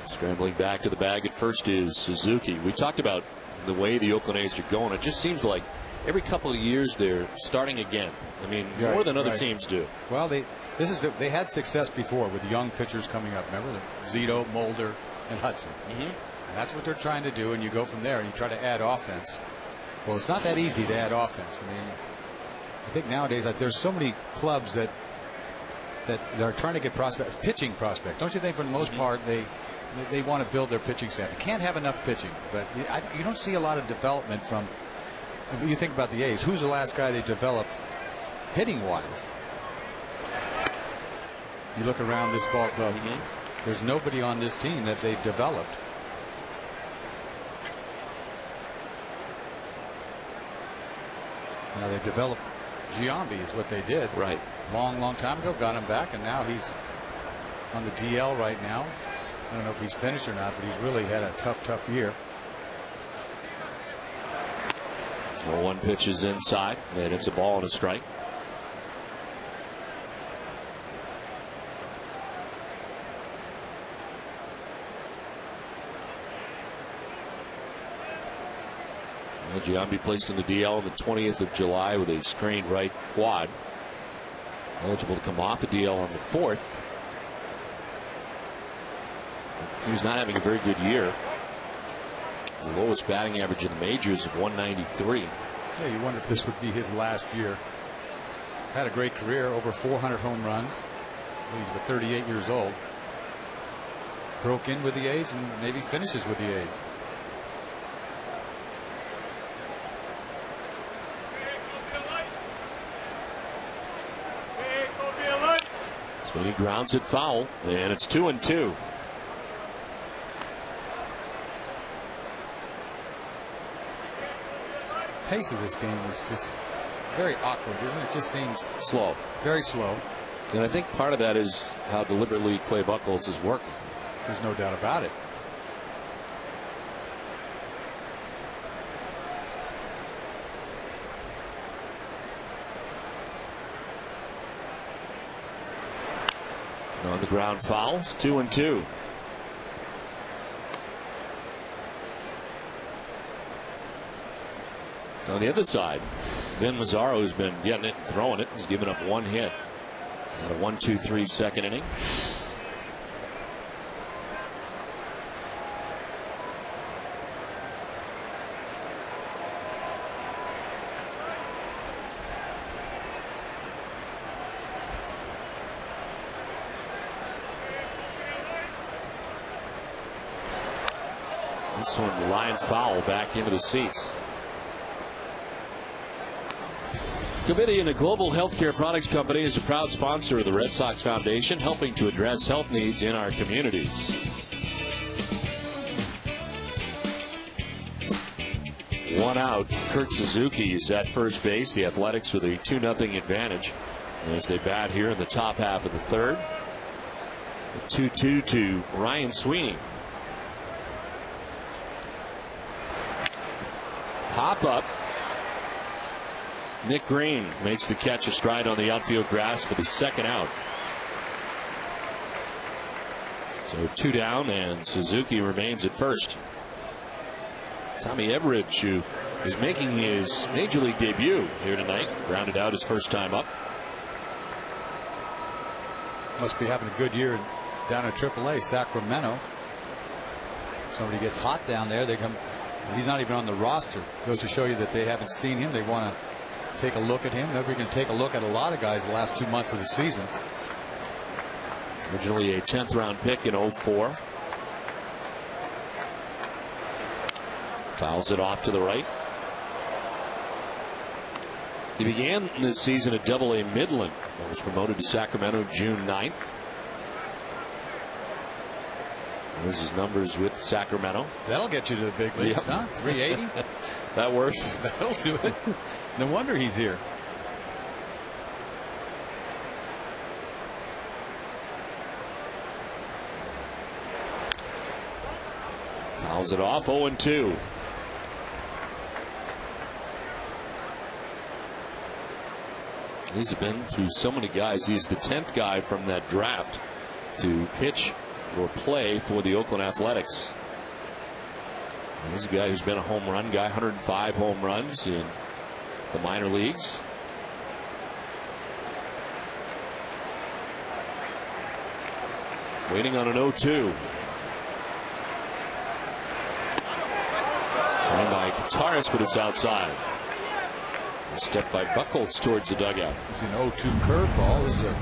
Scrambling back to the bag at first is Suzuki. We talked about the way the Oakland A's are going. It just seems like every couple of years they're starting again. I mean, more than other teams do. Well, they had success before with young pitchers coming up. Remember Zito, Mulder, and Hudson. And that's what they're trying to do, and you go from there and you try to add offense. Well, it's not that easy to add offense. I mean, I think nowadays there's so many clubs that are trying to get pitching prospects. Don't you think, for the most part, they want to build their pitching staff? They can't have enough pitching, but you don't see a lot of development from. If you think about the A's, who's the last guy they developed hitting wise? You look around this ball club, there's nobody on this team that they've developed. Now they developed Giambi is what they did. Right. Long time ago. Got him back, and now he's on the DL right now. I don't know if he's finished or not, but he's really had a tough year. 1 pitch is inside, and it's a ball and a strike. Well, Giambi placed in the DL on the 20th of July with a strained right quad. Eligible to come off the DL on the 4th. He was not having a very good year. The lowest batting average in the majors of 193. Yeah, you wonder if this would be his last year. Had a great career, over 400 home runs. He's about 38 years old. Broke in with the A's and maybe finishes with the A's. So he grounds it foul, and it's 2-2. Pace of this game is just very awkward, isn't it? It just seems slow, very slow. And I think part of that is how deliberately Clay Buchholz is working. There's no doubt about it. On the ground foul, 2-2. On the other side, Ben Mazzaro has been getting it and throwing it. He's given up 1 hit. Got a 1-2-3 second inning. This one line foul back into the seats. Covidien, a global healthcare products company, is a proud sponsor of the Red Sox Foundation, helping to address health needs in our communities. One out. Kurt Suzuki is at first base. The Athletics with a 2-0 advantage as they bat here in the top half of the third. 2-2 to Ryan Sweeney. Pop up. Nick Green makes the catch astride on the outfield grass for the second out. So 2 down, and Suzuki remains at first. Tommy Everidge, who is making his major league debut here tonight, rounded out his first time up. Must be having a good year down at AAA, Sacramento. Somebody gets hot down there, they come. He's not even on the roster. Goes to show you that they haven't seen him. They want to take a look at him. Nobody can take a look at a lot of guys the last 2 months of the season. Originally a 10th round pick in 04. Fouls it off to the right. He began this season at Double-A Midland and was promoted to Sacramento June 9th. There's his numbers with Sacramento. That'll get you to the big leagues, huh? 380? That works. That'll do it. No wonder he's here. Fouls it off, 0-2. He's been through so many guys. He's the 10th guy from that draft to pitch or play for the Oakland Athletics. And he's a guy who's been a home run guy, 105 home runs in the minor leagues. Waiting on an 0-2. And by Kataris, but it's outside. A step by Buchholz towards the dugout. It's an 0-2 curveball. This is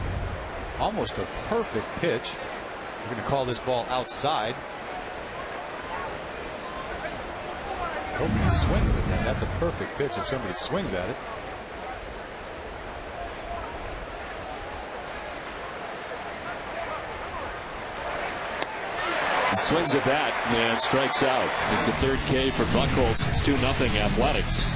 almost a perfect pitch. We're going to call this ball outside. Hope he swings at that. That's a perfect pitch if somebody swings at it. He swings at that and strikes out. It's the third K for Buchholz. It's 2-0 Athletics.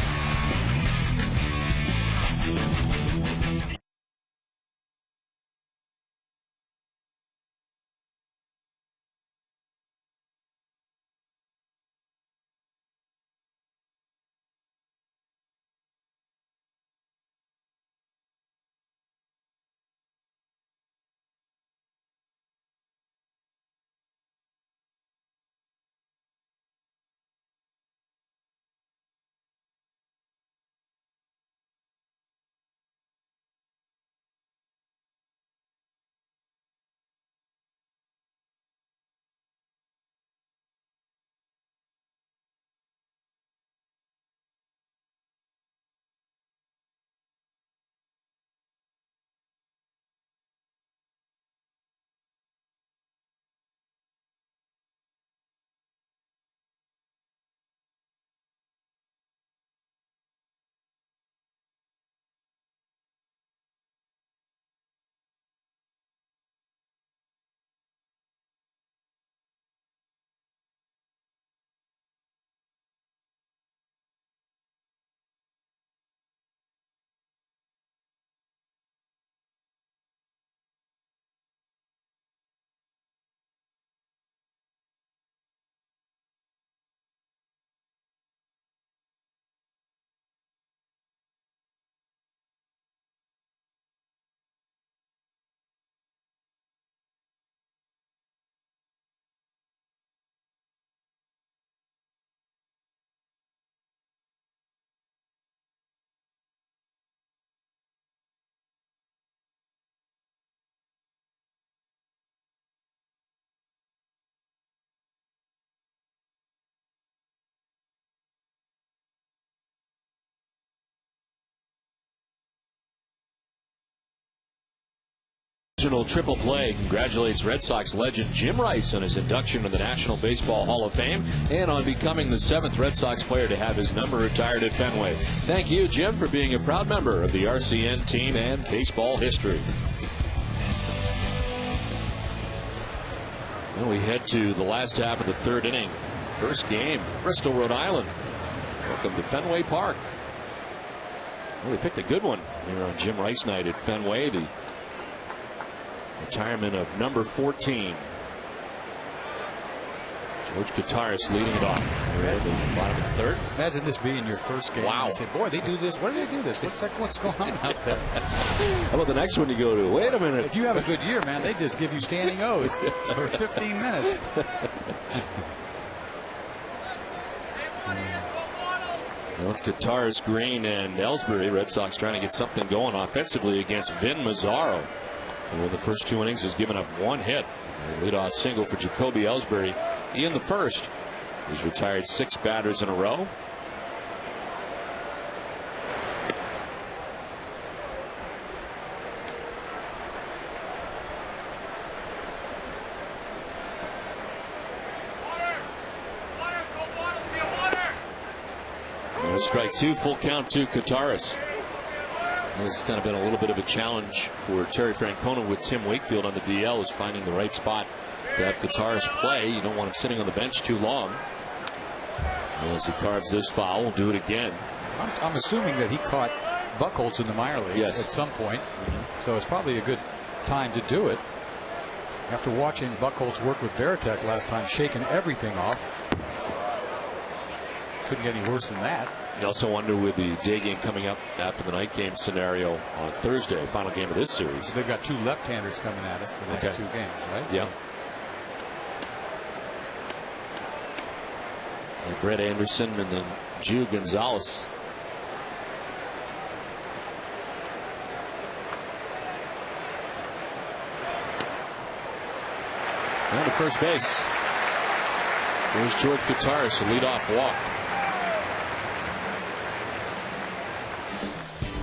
Triple play congratulates Red Sox legend Jim Rice on his induction to the National Baseball Hall of Fame and on becoming the 7th Red Sox player to have his number retired at Fenway. Thank you, Jim, for being a proud member of the RCN team and baseball history. And we head to the last half of the third inning. First game, Bristol, Rhode Island. Welcome to Fenway Park. Well, they picked a good one here on Jim Rice night at Fenway. The retirement of number 14. George Kataris leading it off. We're at the bottom of the third. Imagine this being your first game. Wow. You say, boy, they do this. Why do they do this? What's going on out there? How about the next one you go to? Wait a minute. If you have a good year, man, they just give you standing O's for 15 minutes. Now it's Kataris, Green, and Ellsbury. Red Sox trying to get something going offensively against Vin Mazzaro, who in the first 2 innings has given up 1 hit. A leadoff single for Jacoby Ellsbury in the first. He's retired 6 batters in a row. And strike 2, full count to Kataris. It's kind of been a little bit of a challenge for Terry Francona with Tim Wakefield on the DL, is finding the right spot to have Kataris play. You don't want him sitting on the bench too long. As he carves this foul, we'll do it again. I'm assuming that he caught Buchholz in the minor leagues at some point. So it's probably a good time to do it. After watching Buchholz work with Veritek last time, shaking everything off. Couldn't get any worse than that. You also wonder with the day game coming up after the night game scenario on Thursday, final game of this series. So they've got 2 left-handers coming at us the next 2 games, right? Yeah. And Brett Anderson and then Ju Gonzalez. And to first base. There's George Kataris, a leadoff walk.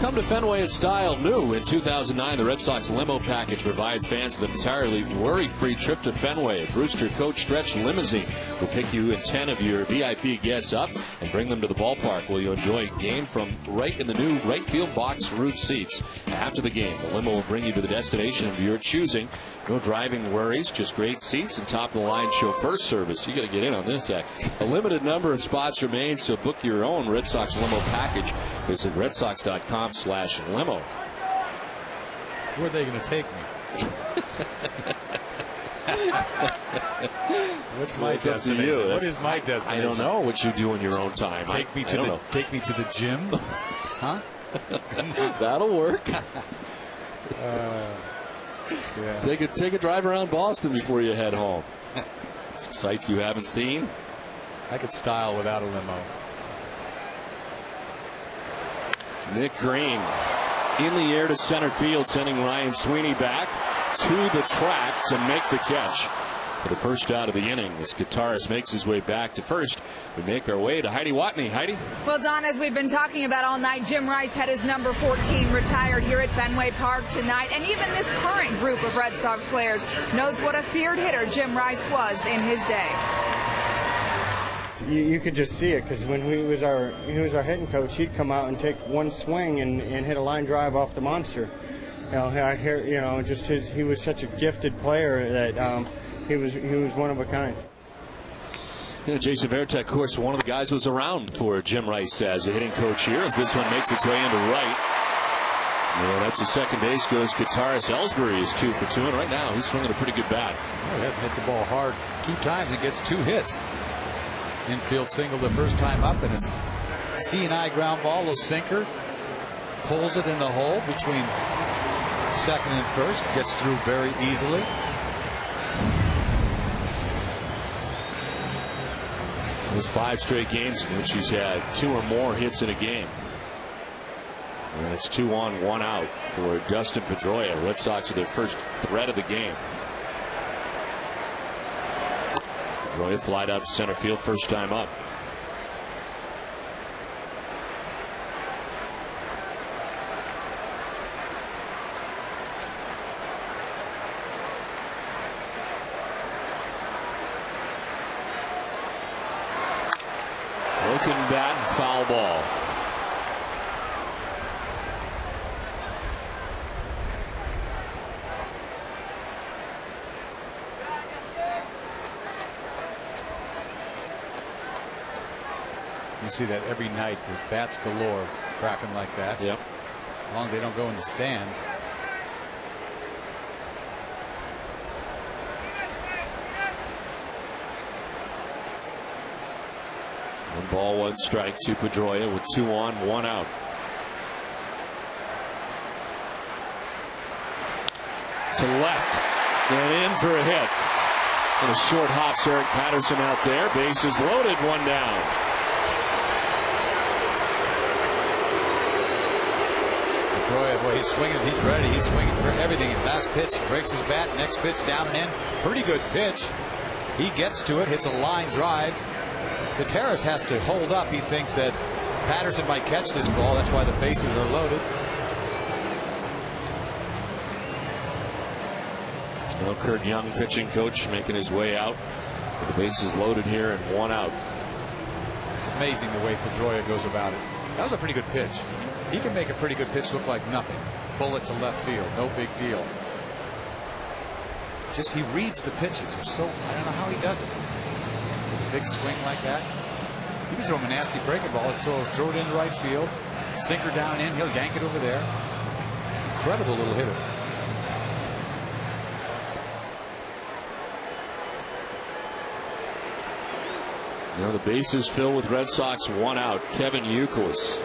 Come to Fenway in style. New in 2009, the Red Sox limo package provides fans with an entirely worry-free trip to Fenway. A Brewster Coach Stretch limousine will pick you and 10 of your VIP guests up and bring them to the ballpark, where you'll enjoy a game from right in the new right field box roof seats. After the game, the limo will bring you to the destination of your choosing. No driving worries, just great seats and top-of-the-line chauffeur service. You got to get in on this act. A limited number of spots remain, so book your own Red Sox limo package. Visit redsox.com/limo. Where are they going to take me? What's my destination? What is my destination? I don't know what you do in your own time. Take me to the gym? Huh? That'll work. Yeah. Take a drive around Boston before you head home. Some sights you haven't seen. I could style without a limo. Nick Green in the air to center field, sending Ryan Sweeney back to the track to make the catch for the first out of the inning. As Gutierrez makes his way back to first, we make our way to Heidi Watney. Heidi? Well, Don, as we've been talking about all night, Jim Rice had his number 14 retired here at Fenway Park tonight. And even this current group of Red Sox players knows what a feared hitter Jim Rice was in his day. You could just see it, because when he was our hitting coach, he'd come out and take one swing and hit a line drive off the monster. I hear, he was such a gifted player that he was one of a kind. Yeah, Jason Varitek, of course, one of the guys who was around for Jim Rice as a hitting coach here, as this one makes its way into right. And up to second base goes Gutierrez. Ellsbury is 2 for 2, and right now he's swinging a pretty good bat. He hasn't hit the ball hard 2 times and gets 2 hits. Infield single the first time up, and a C&I ground ball, a little sinker. Pulls it in the hole between second and first. Gets through very easily. There's 5 straight games in which he's had 2 or more hits in a game. And it's 2 on, 1 out for Dustin Pedroia. Red Sox are their first threat of the game. Pedroia flied out to center field first time up. Broken bat, foul ball. You see that every night. There's bats galore cracking like that. Yep. As long as they don't go in the stands. One ball, 1 strike to Pedroia with 2 on, 1 out. To left and in for a hit. And a short hops Eric Patterson out there. Bases loaded, 1 down. Pedroia, boy, he's swinging. He's ready. He's swinging for everything. Last pitch, breaks his bat. Next pitch, down and in. Pretty good pitch. He gets to it, hits a line drive. Gutierrez has to hold up. He thinks that Patterson might catch this ball. That's why the bases are loaded. Well, Kurt Young, pitching coach, making his way out. The bases loaded here and 1 out. It's amazing the way Pedroia goes about it. That was a pretty good pitch. He can make a pretty good pitch look like nothing. Bullet to left field, no big deal. Just he reads the pitches. I don't know how he does it. With a big swing like that. You can throw him a nasty breaking ball, throw it in right field, sinker down in, he'll yank it over there. Incredible little hitter. Now the bases filled with Red Sox, 1 out. Kevin Youkilis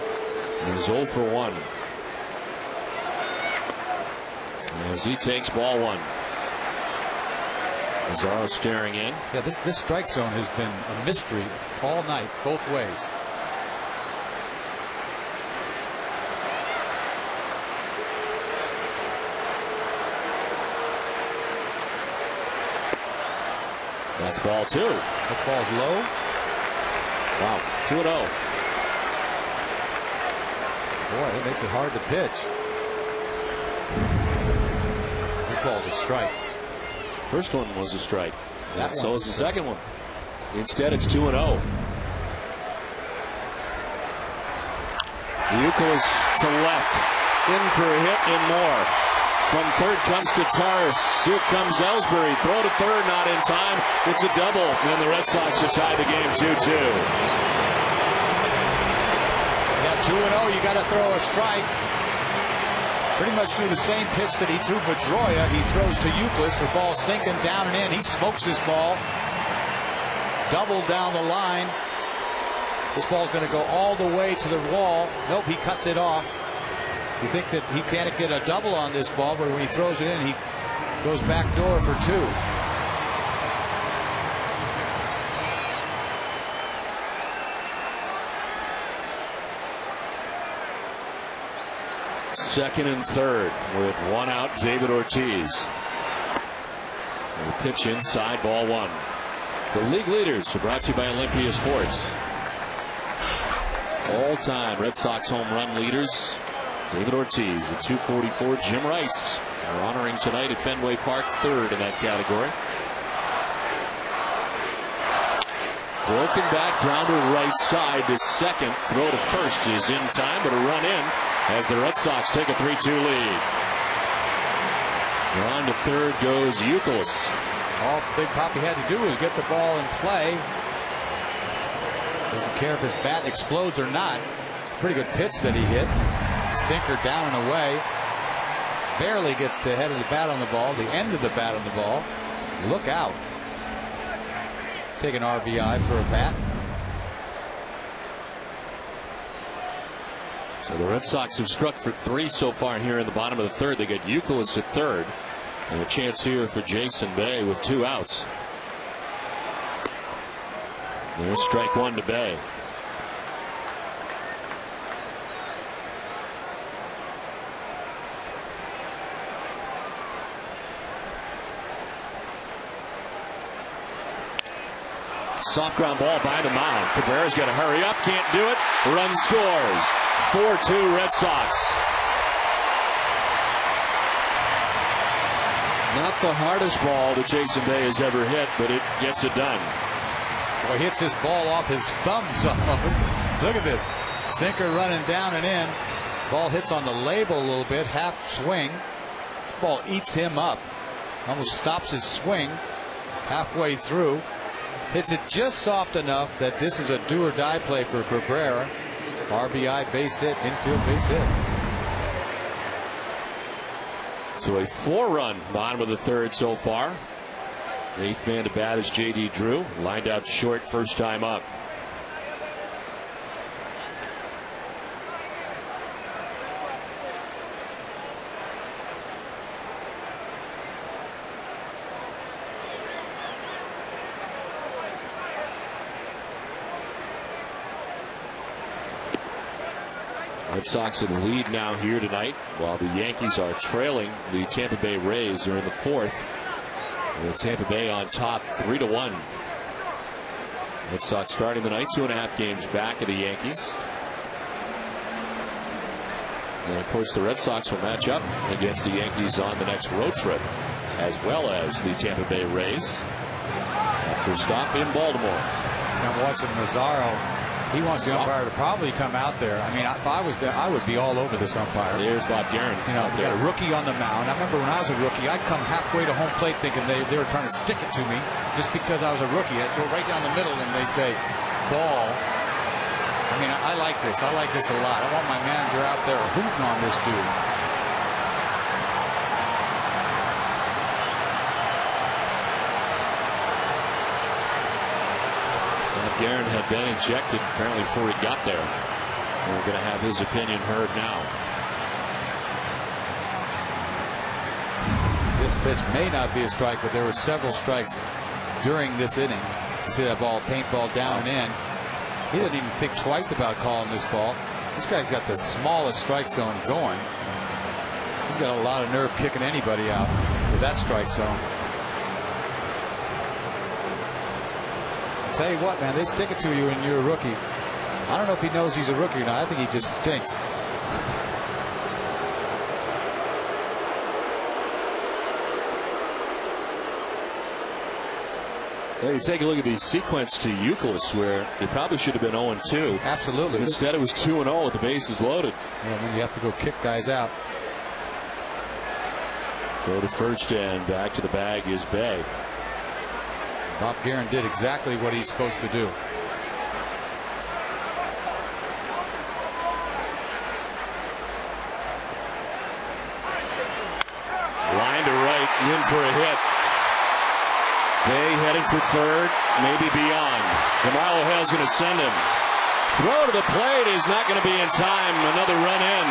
is 0 for 1. As he takes ball 1. Mazzaro staring in. Yeah, this strike zone has been a mystery all night, both ways. That's ball 2. That ball's low. Wow, 2-0. Boy, that makes it hard to pitch. This ball's a strike. First one was a strike. That So is the second one. Instead, it's 2-0. Youkilis to left. In for a hit and more. From third comes Kotaris. Here comes Ellsbury. Throw to third, not in time. It's a double. And the Red Sox have tied the game 2-2. Yeah, 2-0. You got to throw a strike. Pretty much threw the same pitch that he threw Pedroia. He throws to Youkilis. The ball sinking down and in. He smokes this ball. Double down the line. This ball's going to go all the way to the wall. Nope, he cuts it off. You think that he can't get a double on this ball, but when he throws it in, he goes back door for 2. Second and third with one out, David Ortiz. And the pitch inside, ball 1. The league leaders are brought to you by Olympia Sports. All-time Red Sox home run leaders. David Ortiz at 244. Jim Rice are honoring tonight at Fenway Park, third in that category. Broken back grounder right side to second. Throw to first is in time, but a run in as the Red Sox take a 3-2 lead. On to third goes Youkilis. All Big Papi had to do was get the ball in play. Doesn't care if his bat explodes or not. It's a pretty good pitch that he hit. Sinker down and away. Barely gets the head of the bat on the ball, the end of the bat on the ball. Look out. Take an RBI for a bat. So the Red Sox have struck for 3 so far here in the bottom of the third. They get Youkilis at third. And a chance here for Jason Bay with 2 outs. There's strike 1 to Bay. Soft ground ball by the mound. Cabrera's got to hurry up. Can't do it. Run scores. 4-2 Red Sox. Not the hardest ball that Jason Bay has ever hit, but it gets it done. Boy, hits this ball off his thumbs almost. Look at this. Sinker running down and in. Ball hits on the label a little bit. Half swing. This ball eats him up. Almost stops his swing halfway through. Hits it just soft enough that this is a do or die play for Cabrera. RBI base hit, infield base hit. So a 4-run bottom of the third so far. The 8th man to bat is J.D. Drew. Lined out short first time up. Red Sox in the lead now here tonight, while the Yankees are trailing the Tampa Bay Rays. Are in the 4th. With Tampa Bay on top 3-1. Red Sox starting the night 2.5 games back of the Yankees. And of course the Red Sox will match up against the Yankees on the next road trip, as well as the Tampa Bay Rays after a stop in Baltimore. I'm watching Mazzaro. He wants the umpire to probably come out there. I mean, if I was there, I would be all over this umpire. There's Bob Guerin. You know, got a rookie on the mound. I remember when I was a rookie, I'd come halfway to home plate thinking they were trying to stick it to me just because I was a rookie. I'd throw right down the middle and they say, ball. I mean, I like this. I like this a lot. I want my manager out there hooting on this dude. Guerin had been ejected apparently before he got there. We're going to have his opinion heard now. This pitch may not be a strike, but there were several strikes during this inning. You see that ball, paintball down and in. He didn't even think twice about calling this ball. This guy's got the smallest strike zone going. He's got a lot of nerve kicking anybody out with that strike zone. Tell you what, man, they stick it to you when you're a rookie. I don't know if he knows he's a rookie or not. I think he just stinks. Well, you take a look at the sequence to Euclid, where it probably should have been 0-2. Absolutely. Instead, it was 2-0 with the bases loaded. Yeah, then you have to go kick guys out. Throw to first and back to the bag is Bay. Bob Guerin did exactly what he's supposed to do. Line to right, in for a hit. Bay heading for third, maybe beyond. DeMarlo Hale's going to send him. Throw to the plate is not going to be in time. Another run in.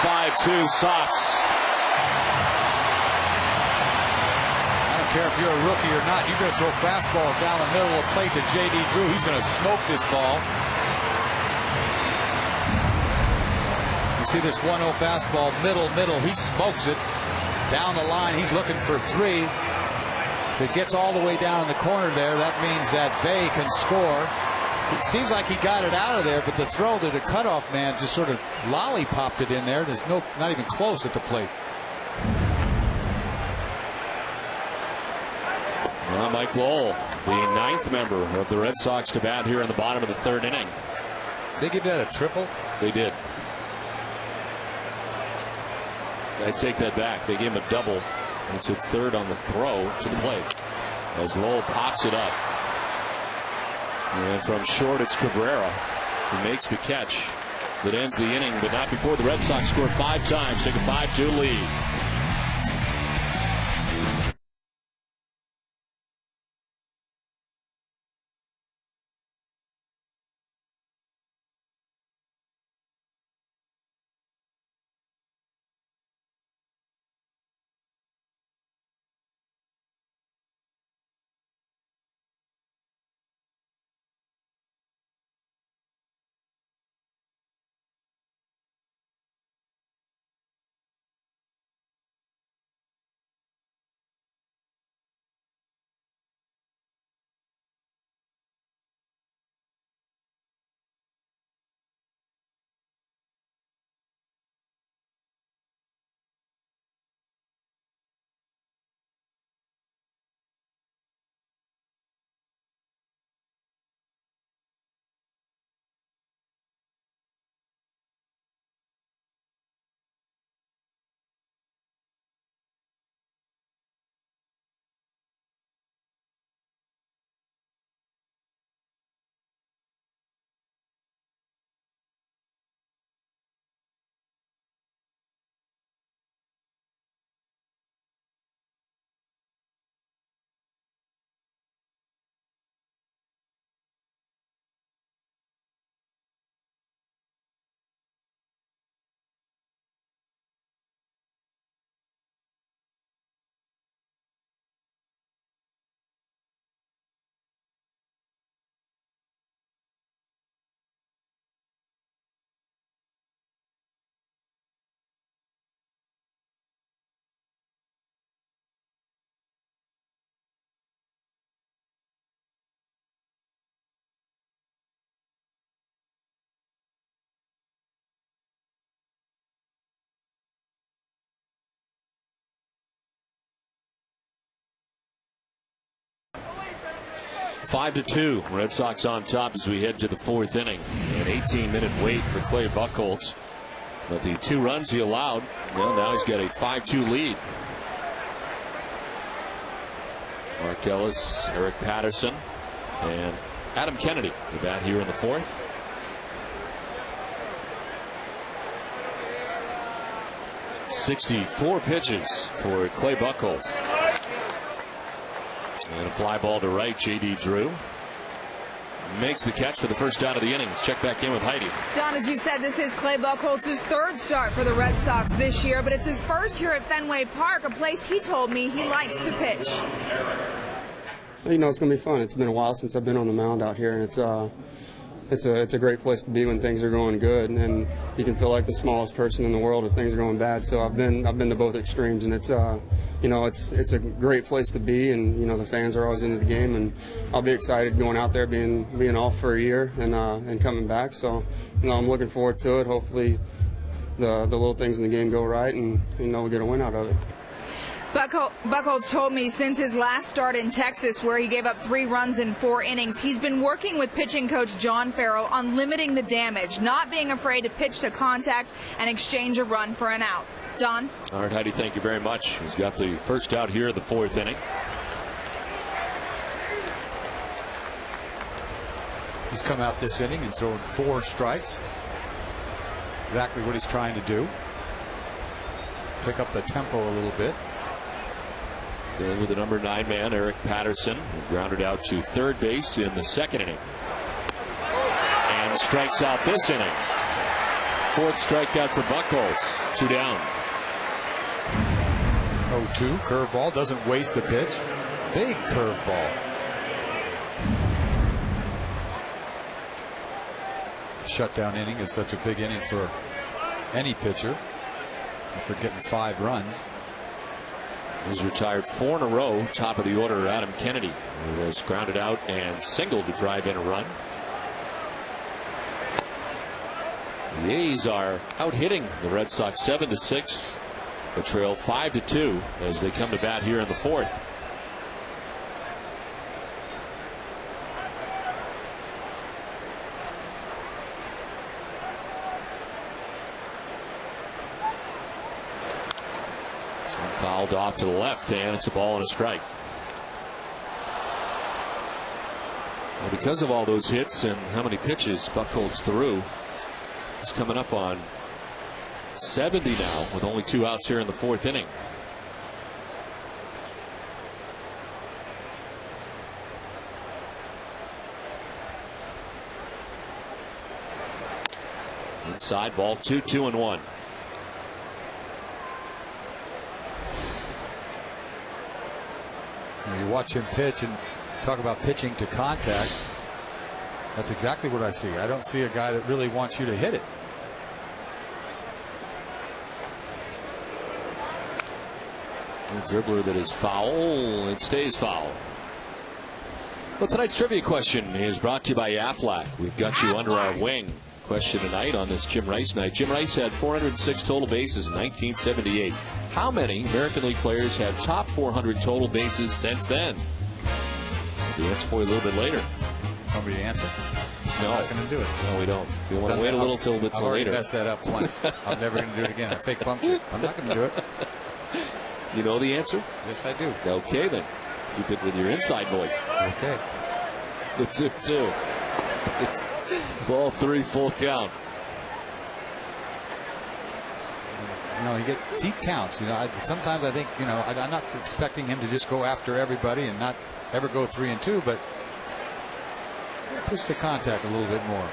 5-2 Sox. I don't care if you're a rookie or not. You're going to throw fastballs down the middle of the plate to J.D. Drew. He's going to smoke this ball. You see this 1-0 fastball, middle. He smokes it. Down the line, he's looking for 3. If it gets all the way down in the corner there, that means that Bay can score. It seems like he got it out of there, but the throw to the cutoff man just sort of lollipopped it in there. There's not even close at the plate. Well, Mike Lowell, the 9th member of the Red Sox to bat here in the bottom of the 3rd inning. They give that a triple? They did. I take that back. They gave him a double. It's at third on the throw to the plate as Lowell pops it up. And from short, it's Cabrera who makes the catch that ends the inning, but not before the Red Sox scored 5 times, take a 5-2 lead. Five to 2, Red Sox on top as we head to the 4th inning. An 18-minute wait for Clay Buchholz. But the 2 runs he allowed, well, now he's got a 5-2 lead. Mark Ellis, Eric Patterson, and Adam Kennedy the bat here in the 4th. .64 pitches for Clay Buchholz. And a fly ball to right. J.D. Drew makes the catch for the first out of the inning. Check back in with Heidi. Don, as you said, this is Clay Buchholz's 3rd start for the Red Sox this year, but it's his first here at Fenway Park, a place he told me he likes to pitch. You know, it's going to be fun. It's been a while since I've been on the mound out here, and it's a great place to be when things are going good, and you can feel like the smallest person in the world if things are going bad. So I've been to both extremes, and it's a great place to be, and you know the fans are always into the game, and I'll be excited going out there, being off for a year and coming back. So you know I'm looking forward to it. Hopefully the little things in the game go right, and you know we get a win out of it. Buchholz told me since his last start in Texas, where he gave up 3 runs in 4 innings, he's been working with pitching coach John Farrell on limiting the damage, not being afraid to pitch to contact and exchange a run for an out. Don? All right, Heidi, thank you very much. He's got the first out here in the 4th inning. He's come out this inning and thrown 4 strikes. Exactly what he's trying to do. Pick up the tempo a little bit. Dealing with the number 9 man, Eric Patterson, who grounded out to third base in the 2nd inning. And strikes out this inning. 4th strikeout for Buchholz. 2 down. 0-2. Curveball. Doesn't waste a pitch. Big curveball. Shutdown inning is such a big inning for any pitcher after getting 5 runs. He's retired 4 in a row. Top of the order, Adam Kennedy, who has grounded out and singled to drive in a run. The A's are out hitting the Red Sox 7-6. The trail 5-2 as they come to bat here in the 4th. Fouled off to the left, and it's a ball and a strike. Well, because of all those hits and how many pitches Buchholz threw, he's coming up on 70 now with only 2 outs here in the 4th inning. Inside ball 2, 2-1. You watch him pitch and talk about pitching to contact. That's exactly what I see. I don't see a guy that really wants you to hit it. A dribbler that is foul. It stays foul. Well, tonight's trivia question is brought to you by Aflac. We've got you under our wing. Question tonight on this Jim Rice night. Jim Rice had 406 total bases in 1978. How many American League players have topped 400 total bases since then? The answer for you a little bit later. Want me to answer? No. I'm not going to do it. No, we don't. We want to wait a little till I've already later. messed that up once. I'm never going to do it again. I fake puncture. I'm not going to do it. You know the answer? Yes, I do. Okay, then. Keep it with your inside voice. Okay. The 2-2. It's ball 3, full count. You know, you get deep counts. You know, sometimes I think, you know, I'm not expecting him to just go after everybody and not ever go 3-2, but push the contact a little bit more.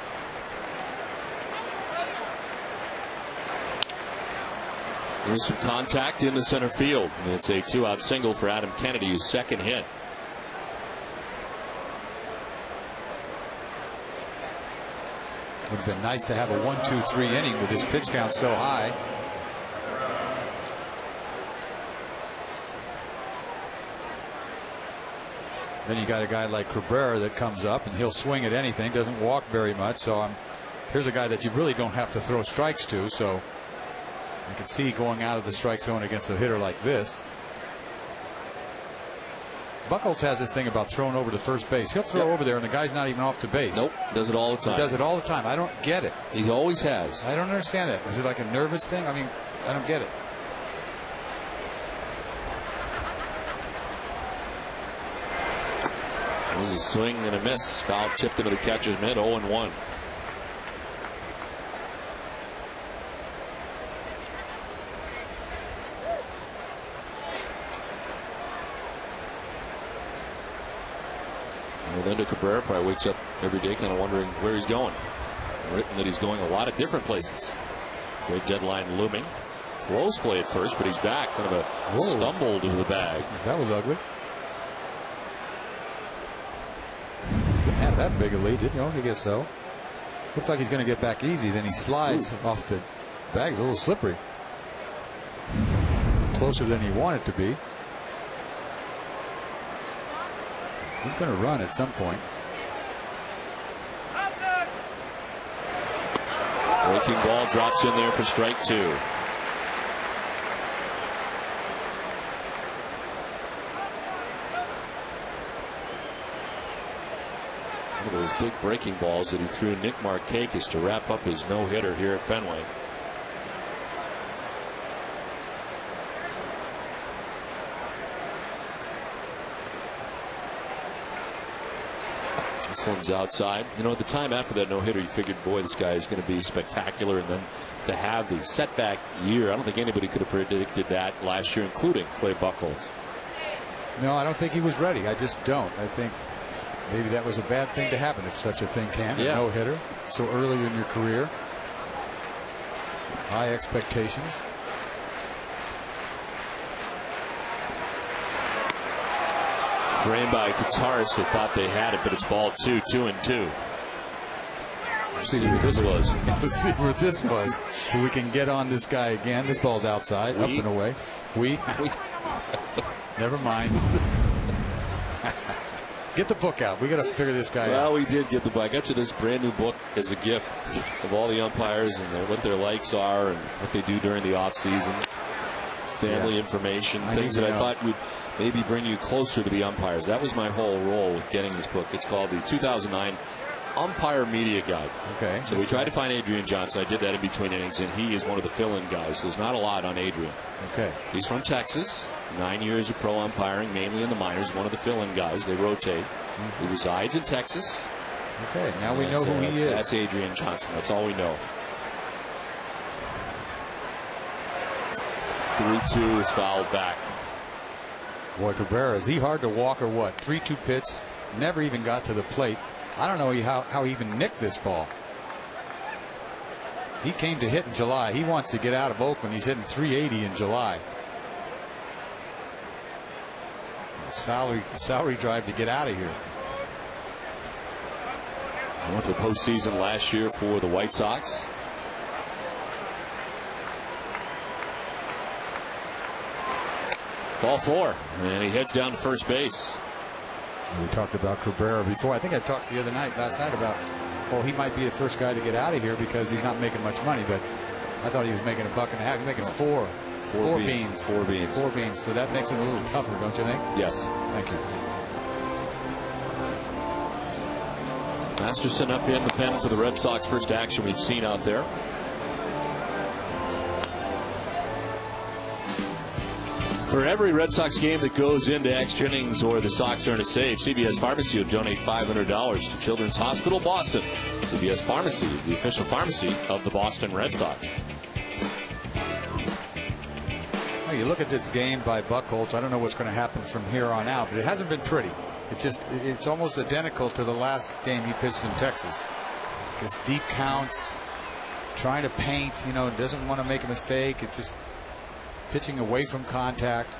There's some contact in the center field. It's a 2-out single for Adam Kennedy, his 2nd hit. Would have been nice to have a 1-2-3 inning with his pitch count so high. Then you got a guy like Cabrera that comes up and he'll swing at anything, doesn't walk very much. So here's a guy that you really don't have to throw strikes to. So I can see going out of the strike zone against a hitter like this. Buchholz has this thing about throwing over to first base. He'll throw over there and the guy's not even off to base. Nope, does it all the time. He does it all the time. I don't get it. He always has. I don't understand that. Is it like a nervous thing? I mean, I don't get it. It was a swing and a miss. Foul tipped into the catcher's mitt. 0-1. Linda Cabrera probably wakes up every day kind of wondering where he's going. Written that he's going a lot of different places. Trade deadline looming. Close play at first, but he's back. Kind of a stumble to the bag. That was ugly. Didn't have that big a lead, didn't you? I guess so. Looked like he's going to get back easy. Then he slides off the bag's a little slippery. Closer than he wanted to be. He's going to run at some point. Breaking ball drops in there for strike 2. One of those big breaking balls that he threw Nick Markakis to wrap up his no-hitter here at Fenway. This one's outside. You know, at the time after that no-hitter, you figured, boy, this guy is going to be spectacular. And then to have the setback year, I don't think anybody could have predicted that last year, including Clay Buchholz. No, I don't think he was ready. I just don't. I think maybe that was a bad thing to happen, if such a thing can. Yeah. A no-hitter so early in your career. High expectations. Framed by a guitarist that thought they had it, but it's ball 2, 2-2. Let's see what this was. Let's see where this was. So we can get on this guy again. This ball's outside, up and away. We. Never mind. Get the book out. We got to figure this guy out. Well, we did get the book. I got you this brand new book as a gift of all the umpires and what their likes are and what they do during the off season. Family information, things that I thought would maybe bring you closer to the umpires. That was my whole role with getting this book. It's called the 2009 Umpire Media Guide. Okay. So we tried to find Adrian Johnson. I did that in between innings, and he is one of the fill-in guys. There's not a lot on Adrian. Okay. He's from Texas. 9 years of pro umpiring, mainly in the minors. One of the fill-in guys. They rotate. He resides in Texas. Okay. Now we know who he is. That's Adrian Johnson. That's all we know. 3-2 is fouled back. Boy, Cabrera, is he hard to walk or what? 3-2 pitch. Never even got to the plate. I don't know how he even nicked this ball. He came to hit in July. He wants to get out of Oakland. He's hitting 380 in July. Salary drive to get out of here. I went to the postseason last year for the White Sox. Ball 4, and he heads down to first base. We talked about Cabrera before. I think I talked last night about, well, he might be the first guy to get out of here because he's not making much money, but I thought he was making $1.50. He's making four beans. Four beans. So that makes it a little tougher, don't you think? Yes. Thank you. Masterson up in the pen for the Red Sox. First action we've seen out there. For every Red Sox game that goes into extra innings or the Sox earn a save, CVS Pharmacy will donate $500 to Children's Hospital Boston. CVS Pharmacy is the official pharmacy of the Boston Red Sox. Well, you look at this game by Buchholz. I don't know what's going to happen from here on out, but it hasn't been pretty. It's almost identical to the last game he pitched in Texas. Just deep counts, trying to paint, doesn't want to make a mistake. It's just pitching away from contact.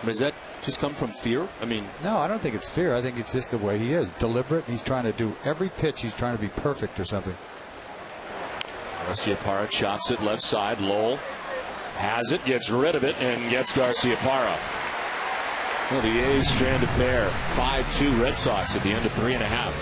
Does that just come from fear? No, I don't think it's fear. I think it's just the way he is. Deliberate. He's trying to do every pitch. He's trying to be perfect or something. Garciaparra chops it left side. Lowell has it, gets rid of it, and gets Garciaparra. Well, the A's stranded pair. 5-2 Red Sox at the end of 3.5.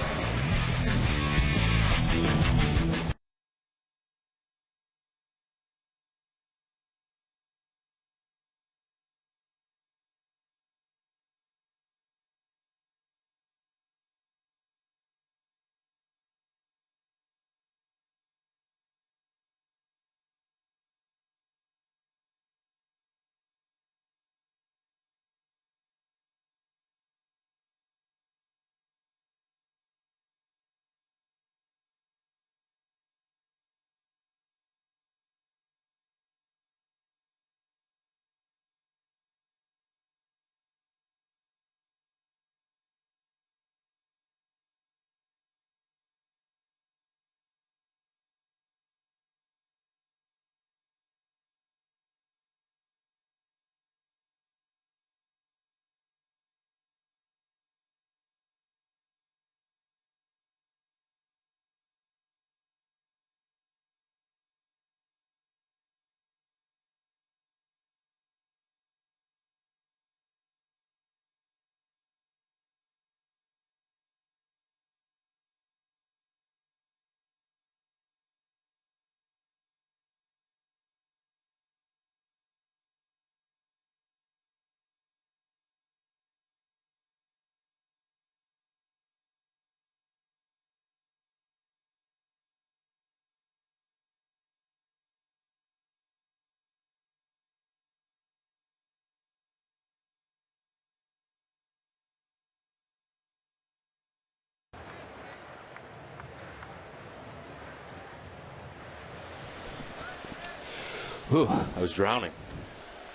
Whew, I was drowning.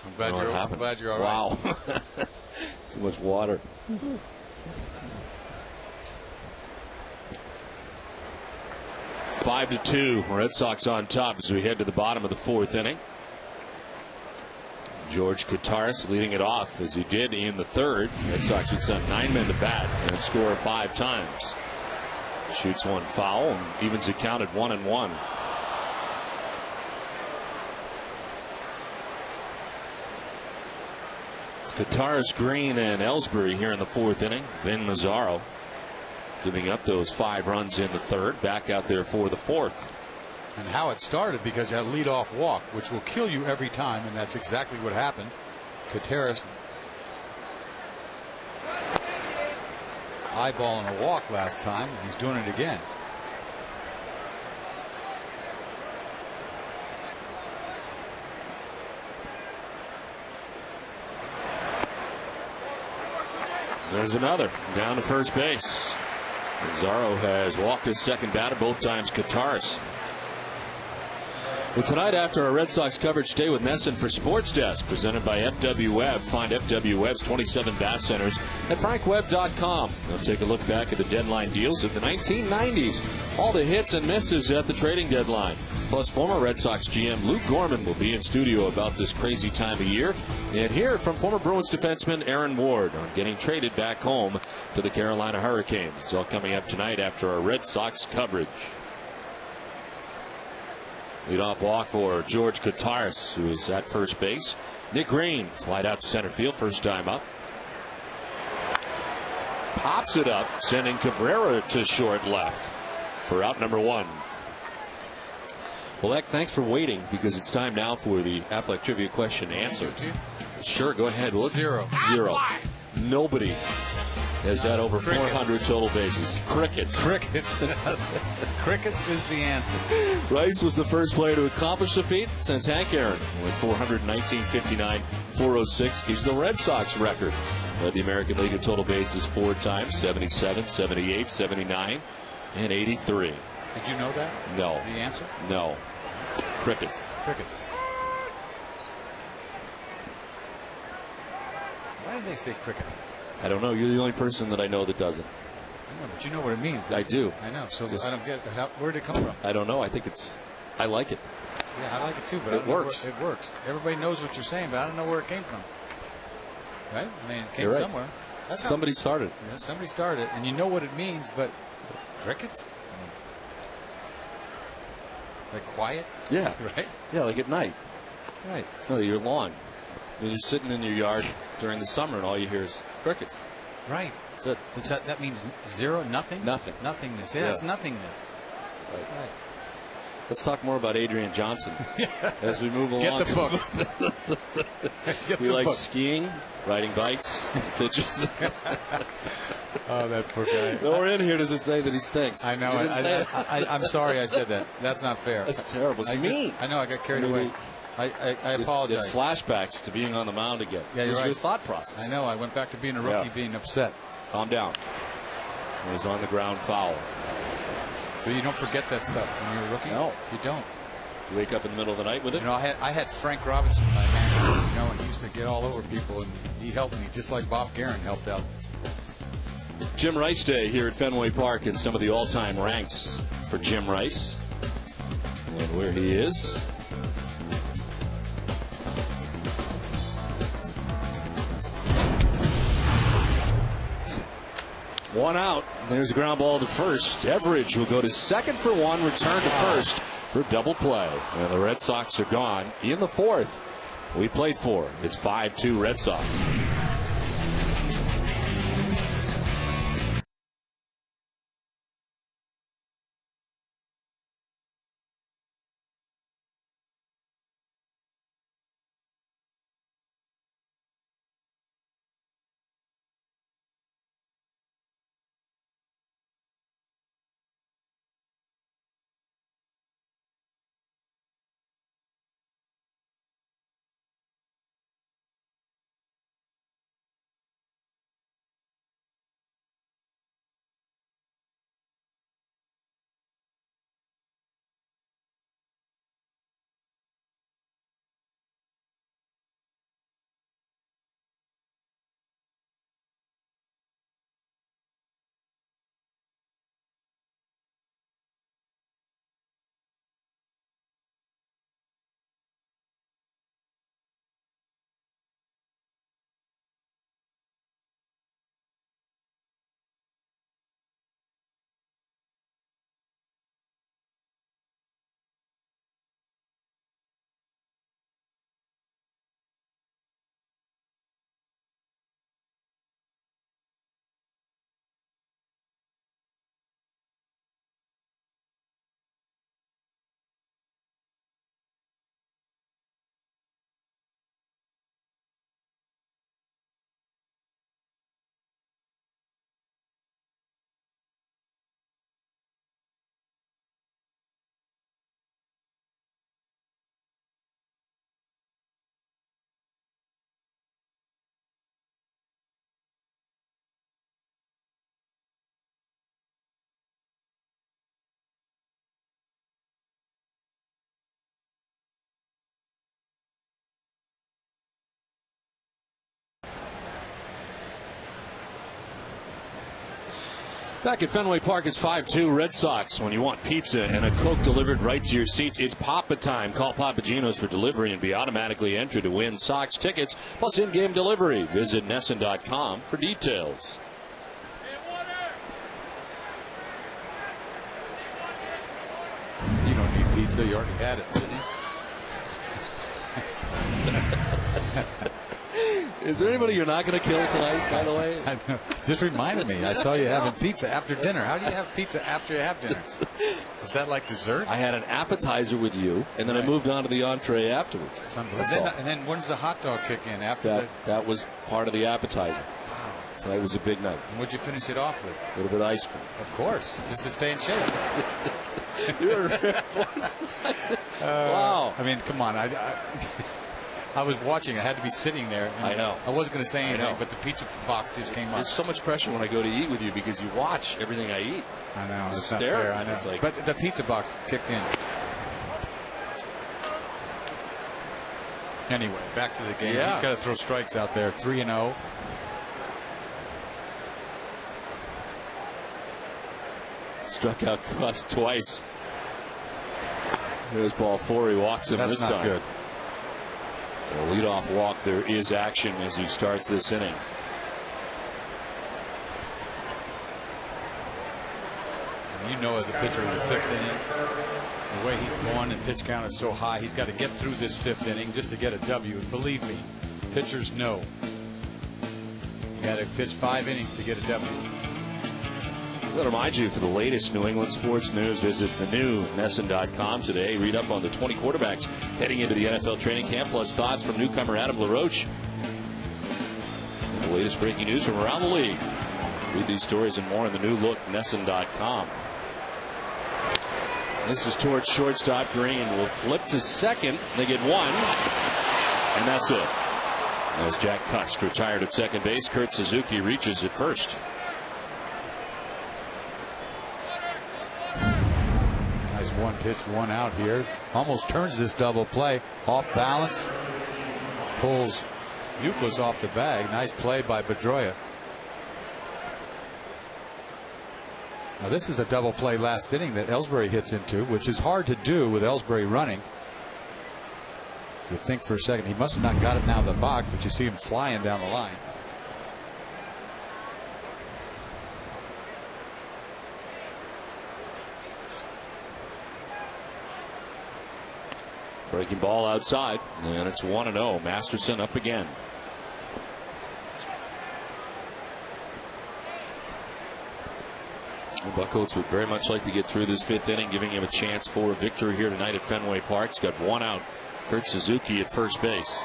I'm glad you're all right. Wow. Too much water. 5-2. Red Sox on top as we head to the bottom of the 4th inning. George Kotaris leading it off as he did in the 3rd. Red Sox would send 9 men to bat and score 5 times. Shoots one foul and evens it count at 1-1. It's Kotaris, Green, and Ellsbury here in the 4th inning. Vin Mazzaro giving up those 5 runs in the 3rd. Back out there for the 4th. And how it started, because you had a leadoff walk, which will kill you every time, and that's exactly what happened. Kotaris eyeballing a walk last time, and he's doing it again. There's another down to first base. Mazzaro has walked his second batter, both times Kotaris. Well, tonight after our Red Sox coverage, stay with Nesson for Sports Desk, presented by FW Webb. Find FW Webb's 27 bass centers at frankwebb.com. They'll take a look back at the deadline deals of the 1990s. All the hits and misses at the trading deadline. Plus, former Red Sox GM Luke Gorman will be in studio about this crazy time of year. And hear from former Bruins defenseman Aaron Ward on getting traded back home to the Carolina Hurricanes. It's all coming up tonight after our Red Sox coverage. Leadoff walk for George Kotaris, who is at first base. Nick Green flied out to center field, first time up. Pops it up, sending Cabrera to short left for out number 1. Well, thanks for waiting, because it's time now for the Affleck Trivia question answer. Sure, go ahead. Look. Zero. Nobody has had over 400 total bases. Crickets. Crickets. Crickets is the answer. Rice was the first player to accomplish the feat since Hank Aaron with 400 in 1959, 406. He's the Red Sox record. Led the American League in total bases 4 times, 77, 78, 79, and 83. Did you know that? No. The answer? No. Crickets. Crickets. Why did they say crickets? I don't know. You're the only person that I know that doesn't. I know, but you know what it means. I do. I know. So I don't get where did it come from? I don't know. I think I like it. Yeah, I like it too, but it works. It works. Everybody knows what you're saying, but I don't know where it came from. Right? I mean, it came right. somewhere. Somebody started. Yeah, somebody started it, and you know what it means, but crickets? Like quiet? Yeah. Right? Yeah, like at night. Right. So your lawn. You're sitting in your yard during the summer, and all you hear is crickets. Right. That's it. That means zero, nothing? Nothing. Nothingness. Yeah, it's nothingness. Right. Let's talk more about Adrian Johnson as we move along. Get the book. We like skiing, riding bikes, pitches. Oh, that poor guy. Nowhere in here does it say that he stinks. I know. I'm sorry I said that. That's not fair. That's terrible. It's mean. I know. I got carried away. I apologize. It's flashbacks to being on the mound again. Yeah, you're right. Your thought process. I know. I went back to being a rookie, being upset. Calm down. So he's on the ground foul. So you don't forget that stuff when you're a rookie? No. You don't. You wake up in the middle of the night with it? You know, I had Frank Robinson, my manager, and he used to get all over people, and he helped me, just like Bob Guerin helped out. Jim Rice Day here at Fenway Park, and some of the all-time ranks for Jim Rice. And where he is. One out. There's a ground ball to first. Everidge will go to second for one, return to first for double play. And the Red Sox are gone in the 4th. We played 4. It's 5-2 Red Sox. Back at Fenway Park, it's 5-2 Red Sox. When you want pizza and a Coke delivered right to your seats, it's Papa time. Call Papa Gino's for delivery and be automatically entered to win Sox tickets plus in-game delivery. Visit Nesson.com for details. You don't need pizza. You already had it, didn't you? Is there anybody you're not going to kill tonight, by the way? Just reminded me. I saw you having pizza after dinner. How do you have pizza after you have dinner? Is that like dessert? I had an appetizer with you, and then I moved on to the entree afterwards. And then when's the hot dog kick in after that was part of the appetizer. Wow. Tonight was a big night. And what'd you finish it off with? A little bit of ice cream. Of course, just to stay in shape. Wow. I mean, come on. I was watching. I had to be sitting there. I know. I wasn't going to say anything, but the pizza box just came up. There's so much pressure when I go to eat with you because you watch everything I eat. I know. It's not fair. I know. It's like, but the pizza box kicked in. Anyway, back to the game. Yeah. He's got to throw strikes out there. 3-0. Struck out Cuss twice. There's ball 4. He walks him this time. That's not good. So a leadoff walk. There is action as he starts this inning. And you know, as a pitcher in the 5th inning, the way he's going and pitch count is so high, he's got to get through this 5th inning just to get a W. And believe me, pitchers know. You got to pitch 5 innings to get a W. I'll remind you, for the latest New England sports news, visit the new Nesson.com today. Read up on the 20 quarterbacks heading into the NFL training camp, plus thoughts from newcomer Adam LaRoche. And the latest breaking news from around the league. Read these stories and more in the new look, Nesson.com. This is towards shortstop. Green will flip to second. They get 1, and that's it. As Jack Cust retired at second base, Kurt Suzuki reaches at first. Nice 1 pitch, 1 out here. Almost turns this double play. Off balance. Pulls Euclid off the bag. Nice play by Pedroia. Now this is a double play last inning that Ellsbury hits into, which is hard to do with Ellsbury running. You'd think for a second he must have not got it now in the box, but you see him flying down the line. Breaking ball outside, and it's 1-0. Masterson up again. Buchholz would very much like to get through this 5th inning, giving him a chance for a victory here tonight at Fenway Park. He's got 1 out. Kurt Suzuki at first base.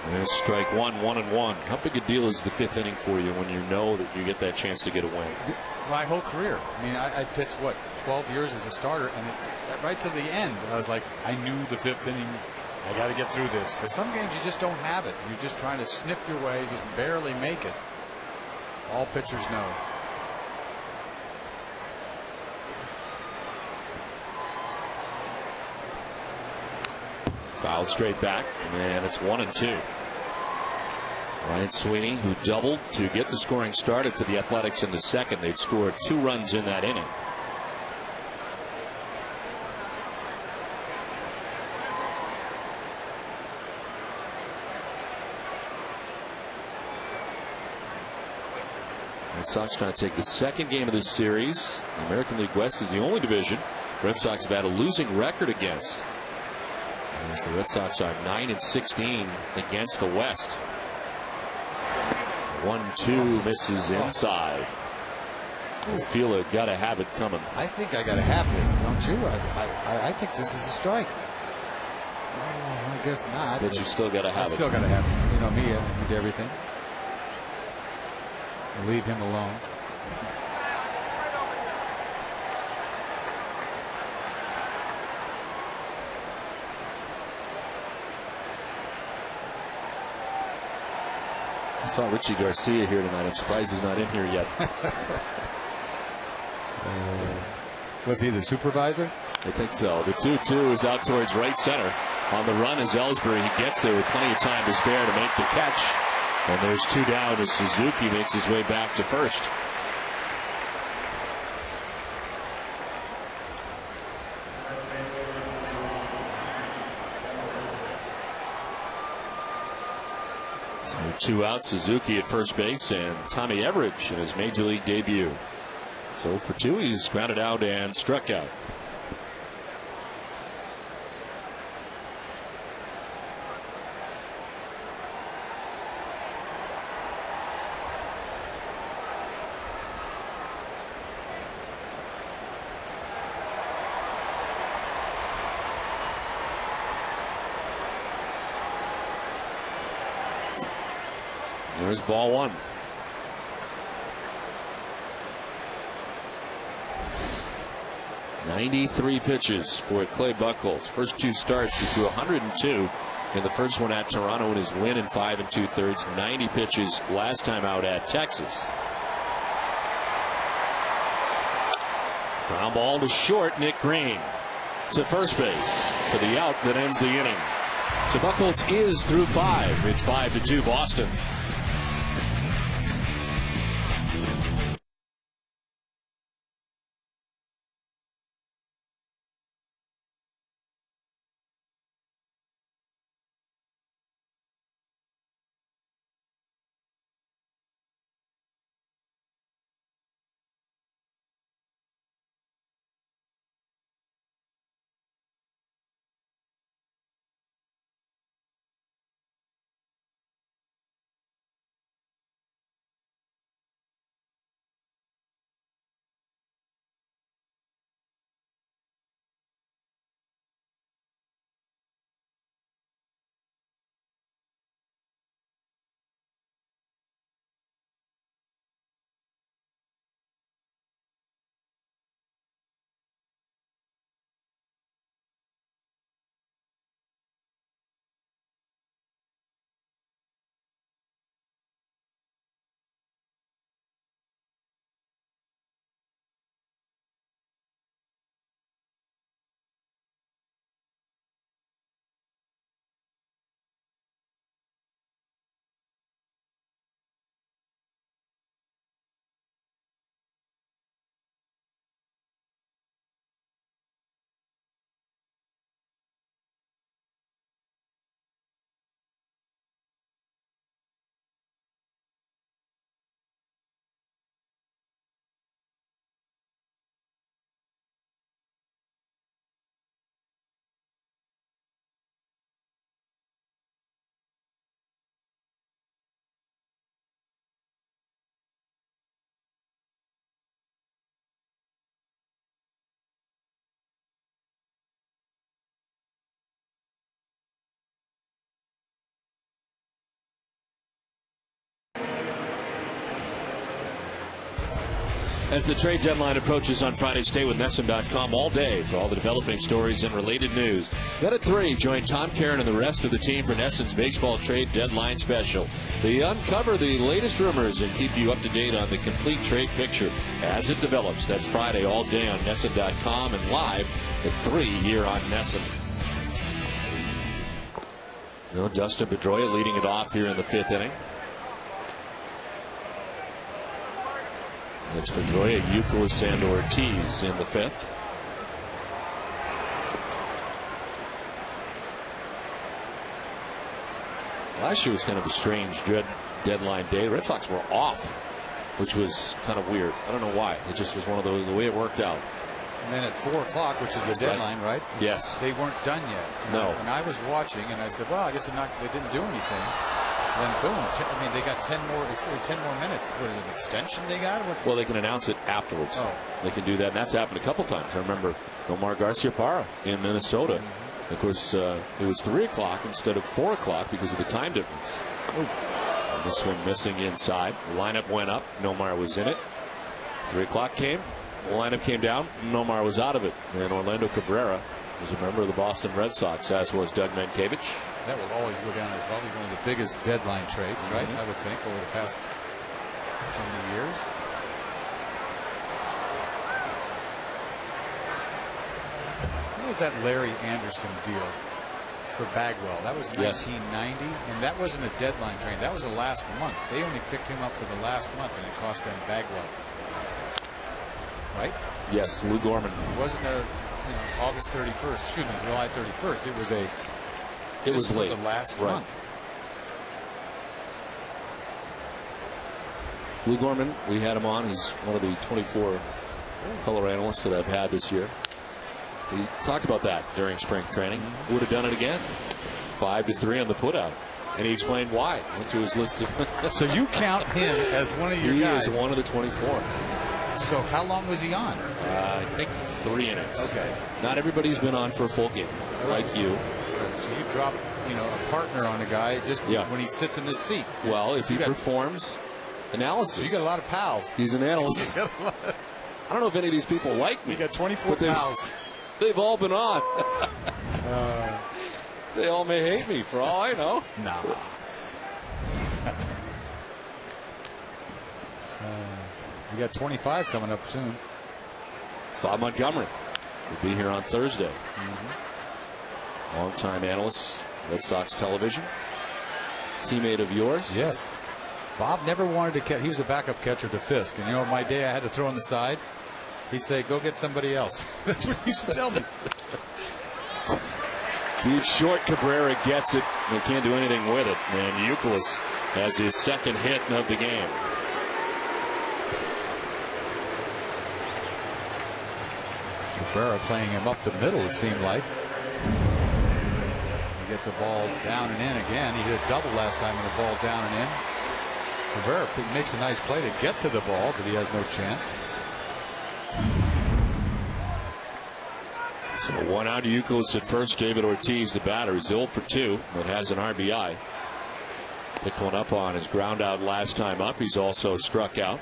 There's strike 1, 1-1. How big a deal is the 5th inning for you when you know that you get that chance to get a win? My whole career. I mean, I pitched, 12 years as a starter, and right to the end, I was like, I knew the 5th inning, I got to get through this. Because some games you just don't have it. You're just trying to sniff your way, just barely make it. All pitchers know. Fouled straight back, and it's 1-2. Ryan Sweeney, who doubled to get the scoring started for the Athletics in the second. They'd scored 2 runs in that inning. Red Sox trying to take the second game of this series. The American League West is the only division Red Sox have had a losing record against. As the Red Sox are 9-16 against the West. 1-2 misses inside. I feel it. Got to have it coming. I think I got to have this, don't you? I think this is a strike. Oh, I guess not. But you still got to have it. Still got to have it. You know me, I need everything. Leave him alone. I saw Richie Garcia here tonight. I'm surprised he's not in here yet. Was he the supervisor? I think so. The 2-2 is out towards right center. On the run is Ellsbury. He gets there with plenty of time to spare to make the catch. And there's 2 down as Suzuki makes his way back to first. So 2 outs, Suzuki at first base, and Tommy Everidge in his major league debut. So for 2, he's grounded out and struck out. There's ball 1. "93 pitches for Clay Buchholz. First 2 starts, he threw 102 in the first one at Toronto in his win in 5 2/3. 90 pitches last time out at Texas. Ground ball to short. Nick Green to first base for the out that ends the inning. So Buchholz is through 5. It's 5-2 Boston. As the trade deadline approaches on Friday, stay with NESN.com all day for all the developing stories and related news. Then at 3, join Tom Caron and the rest of the team for NESN's baseball trade deadline special. They uncover the latest rumors and keep you up to date on the complete trade picture as it develops. That's Friday all day on NESN.com and live at 3 here on NESN. No, Dustin Pedroia leading it off here in the 5th inning. It's Pedroia, Youkilis, and Ortiz in the 5th. Last year was kind of a strange deadline day. The Red Sox were off, which was kind of weird. I don't know why. It just was one of those, the way it worked out. And then at 4 o'clock, which is the deadline, right? Yes. They weren't done yet. No. And I was watching, and I said, well, I guess they didn't do anything. Then boom, they got 10 more minutes. What is it, an extension they got? Well, they can announce it afterwards. Oh. They can do that, and that's happened a couple times. I remember Nomar Garciaparra in Minnesota. Mm-hmm. Of course, it was 3 o'clock instead of 4 o'clock because of the time difference. This one missing inside. The lineup went up. Nomar was in it. 3 o'clock came. The lineup came down. Nomar was out of it. And Orlando Cabrera was a member of the Boston Red Sox, as was Doug Mankiewicz. That will always go down as probably one of the biggest deadline trades, right? Mm-hmm. I would think over the past so many years. What was that Larry Anderson deal? for Bagwell. That was Yes. 1990, and that wasn't a deadline trade. That was the last month. They only picked him up for the last month, and it cost them Bagwell. Right? Yes, Lou Gorman. It wasn't August 31st. Excuse me, July 31st. It was a. It was late. The last Right. month. Lou Gorman, we had him on. He's one of the 24 color analysts that I've had this year. We talked about that during spring training. Would have done it again. 5-3 on the putout. And he explained why. Went through his list of. So you count him as one of your guys. He is one of the 24. So how long was he on? I think 3 innings. Okay. Not everybody's been on for a full game, like you. So you drop, a partner on a guy just when he sits in his seat. Well, if he performs analysis. So you got a lot of pals. He's an analyst. I don't know if any of these people like me. You got 24 pals. They've all been on. They all may hate me for all I know. Nah. We got 25 coming up soon. Bob Montgomery will be here on Thursday. Longtime analyst, Red Sox television. Teammate of yours. Yes. Bob never wanted to catch. He was a backup catcher to Fisk. And my day I had to throw on the side. He'd say, go get somebody else. That's what he used to tell me. Deep short, Cabrera gets it. They can't do anything with it. And Youkilis has his second hit of the game. Cabrera playing him up the middle, it seemed like. He gets a ball down and in again. He hit a double last time with a ball down and in. Cabrera makes a nice play to get to the ball, but he has no chance. So 1 out to Youkilis at first. David Ortiz, the batter, is 0 for 2, but has an RBI. Picked one up on his ground out last time up. He's also struck out.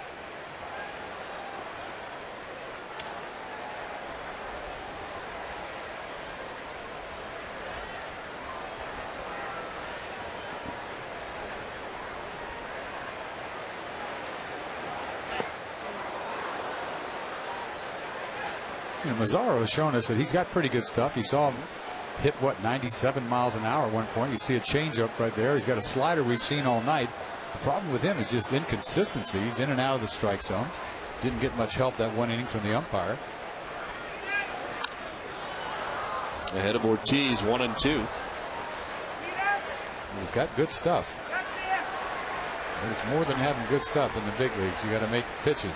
Mazzaro has shown us that he's got pretty good stuff. You saw him hit 97 miles an hour at one point. You see a changeup right there. He's got a slider we've seen all night. The problem with him is just inconsistency. He's in and out of the strike zone. Didn't get much help that one inning from the umpire. Ahead of Ortiz, 1-2. He's got good stuff. But it's more than having good stuff in the big leagues. You got to make pitches.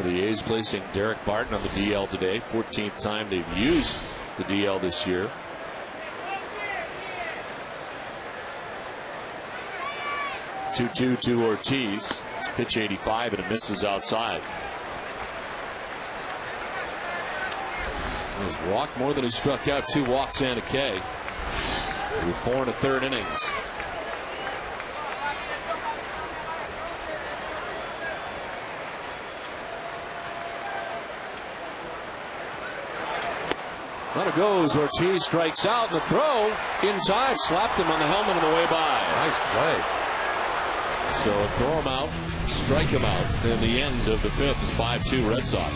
The A's placing Derek Barton on the DL today. 14th time they've used the DL this year. Two-two to Ortiz. It's pitch 85 and it misses outside. He's walked more than he struck out. 2 walks and a K. With 4 1/3 innings. Runner goes. Ortiz strikes out, and the throw in time slapped him on the helmet on the way by. Nice play. So throw him out, strike him out. And the end of the 5th is 5-2 Red Sox.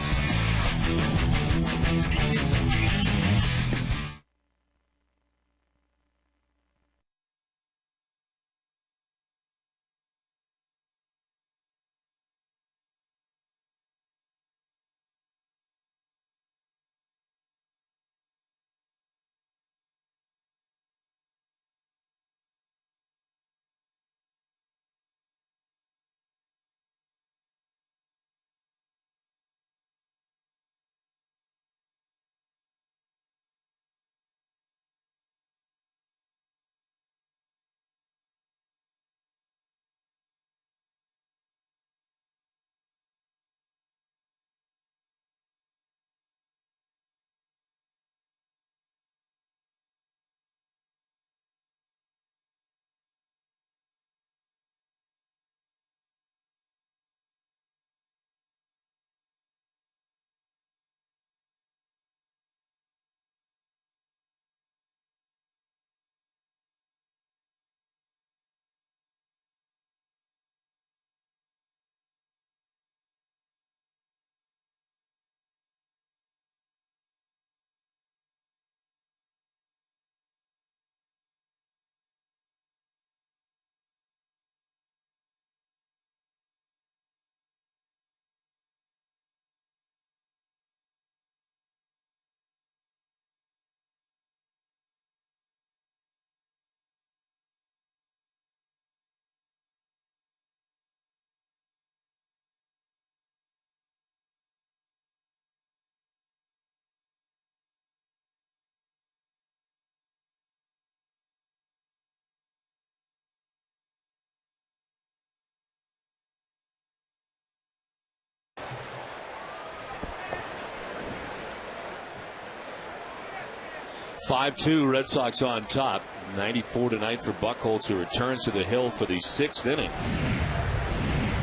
5-2 Red Sox on top. 94 tonight for Buchholz, who returns to the hill for the 6th inning.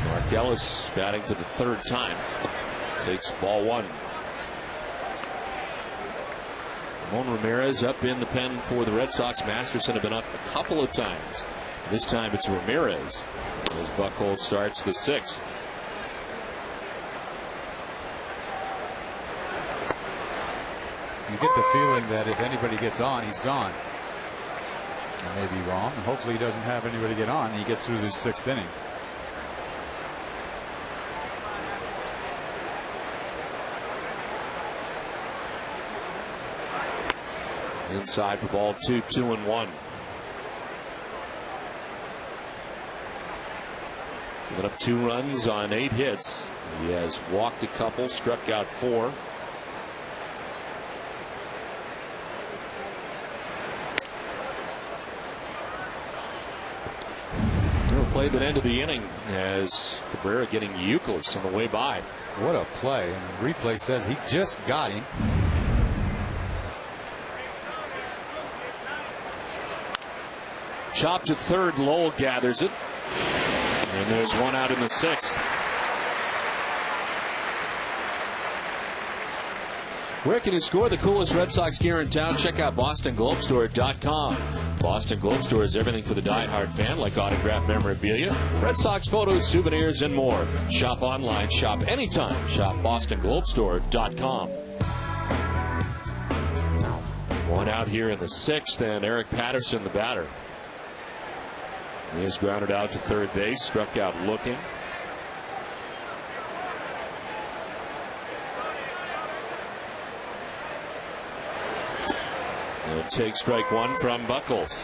Mark Ellis batting for the 3rd time. Takes ball 1. Ramon Ramirez up in the pen for the Red Sox. Masterson have been up a couple of times. This time it's Ramirez as Buchholz starts the 6th. You get the feeling that if anybody gets on, he's gone. I may be wrong. Hopefully he doesn't have anybody get on and he gets through this 6th inning. Inside for ball 2, 2-1. Giving up 2 runs on 8 hits. He has walked a couple, struck out 4. Played the end of the inning as Cabrera getting Euclid on the way by. What a play. And the replay says he just got him. Chop to third. Lowell gathers it. And there's 1 out in the 6th. Where can you score the coolest Red Sox gear in town? Check out BostonGlobeStore.com. Boston Globe Store is everything for the diehard fan, like autographed memorabilia, Red Sox photos, souvenirs, and more. Shop online, shop anytime. Shop BostonGlobeStore.com. 1 out here in the 6th, and Eric Patterson, the batter. He is grounded out to third base, struck out looking. He'll take strike 1 from Buchholz.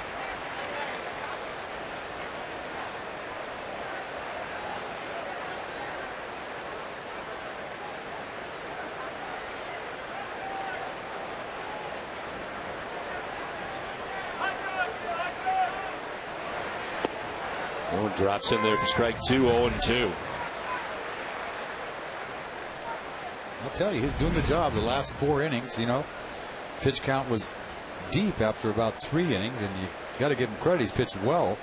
Oh, drops in there for strike 2, 0-2. I'll tell you, he's doing the job the last 4 innings. You know, pitch count was deep after about 3 innings, and you got to give him credit. He's pitched well.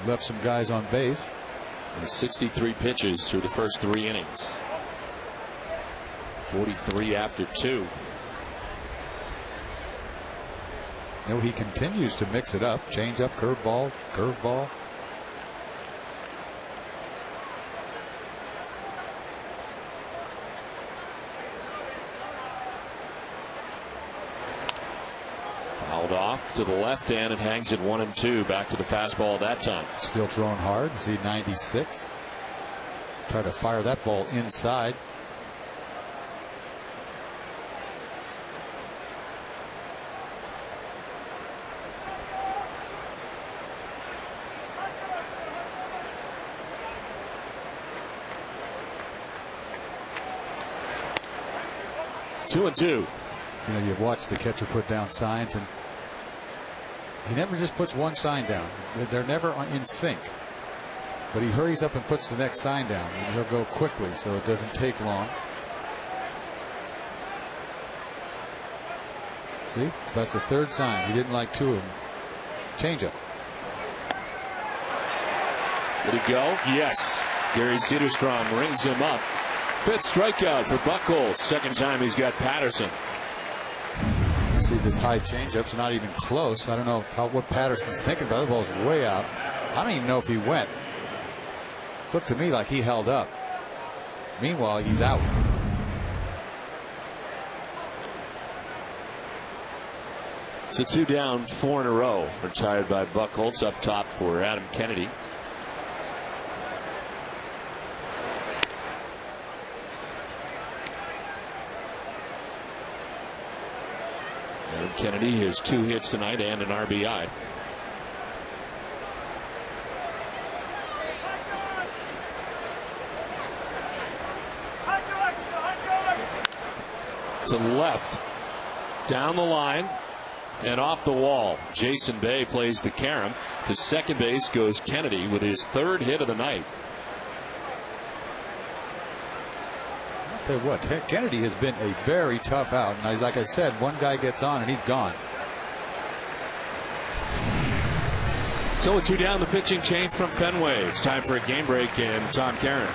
Left some guys on base. 63 pitches through the first 3 innings. 43 after 2. You know, he continues to mix it up. Change up, curveball, curveball. Fouled off to the left hand and hangs it 1-2. Back to the fastball that time. Still throwing hard. See 96. Try to fire that ball inside. Two and two. You know, you watch the catcher put down signs, and he never just puts one sign down. They're never in sync. But he hurries up and puts the next sign down, and he'll go quickly so it doesn't take long. See, that's a third sign. He didn't like 2 of them. Change up. Did it go? Yes. Gary Cederstrom rings him up. 5th strikeout for Buchholz. 2nd time he's got Patterson. You see this high changeup's not even close. I don't know what Patterson's thinking about. The ball's way out. I don't even know if he went. Looked to me like he held up. Meanwhile, he's out. So 2 down, 4 in a row. Retired by Buchholz. Up top for Adam Kennedy. Adam Kennedy has 2 hits tonight and an RBI. To left, down the line, and off the wall. Jason Bay plays the carom. To second base goes Kennedy with his 3rd hit of the night. I'll Tell you what, Kennedy has been a very tough out. And like I said, one guy gets on and he's gone. So 2 down the pitching change from Fenway. It's time for a game break, and Tom Caron.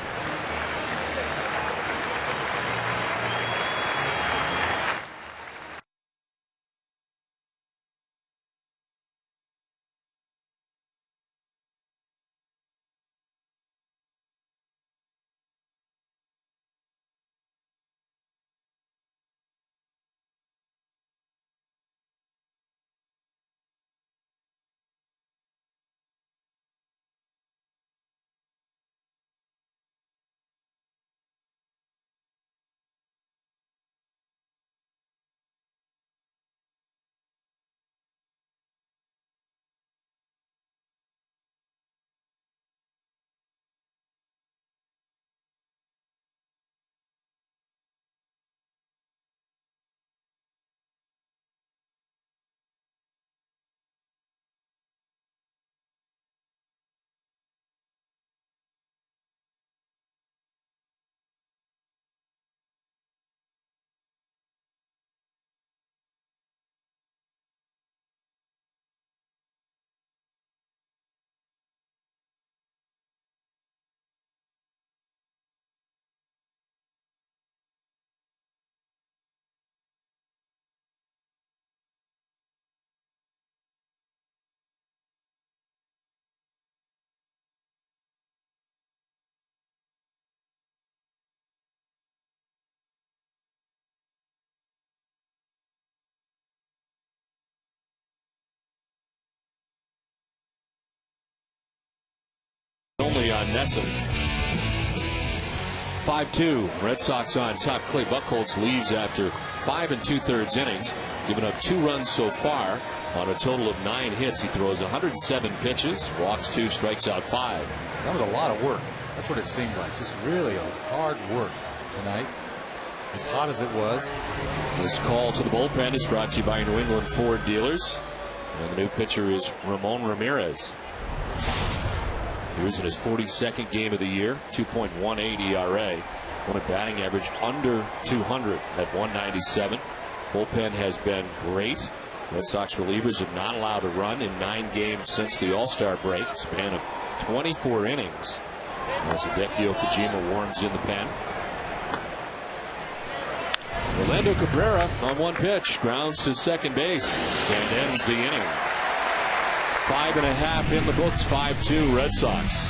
Only on Nesson. 5-2. Red Sox on top. Clay Buchholz leaves after 5 2/3 innings, giving up 2 runs so far on a total of 9 hits. He throws 107 pitches, walks 2, strikes out 5. That was a lot of work. That's what it seemed like. Just really hard work tonight. As hot as it was. This call to the bullpen is brought to you by New England Ford dealers. And the new pitcher is Ramon Ramirez. He was in his 42nd game of the year, 2.18 ERA. Won a batting average under 200 at 197. Bullpen has been great. Red Sox relievers have not allowed a run in 9 games since the All-Star break, span of 24 innings. As Hideki Kojima warms in the pen. Orlando Cabrera on 1 pitch, grounds to second base and ends the inning. 5.5 in the books, 5-2 Red Sox.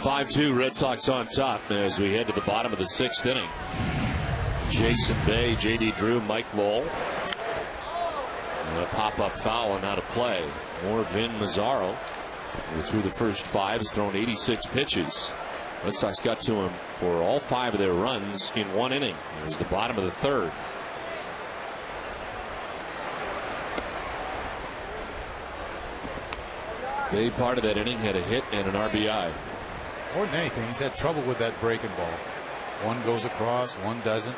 5-2 Red Sox on top as we head to the bottom of the 6th inning. Jason Bay, J.D. Drew, Mike Lowell. And a pop-up foul and out of play. More Vin Mazzaro, who through the first 5 has thrown 86 pitches. Red Sox got to him for all 5 of their runs in 1 inning. It was the bottom of the 3rd. Bay, part of that inning, had a hit and an RBI. More than anything, he's had trouble with that breaking ball. One goes across, one doesn't.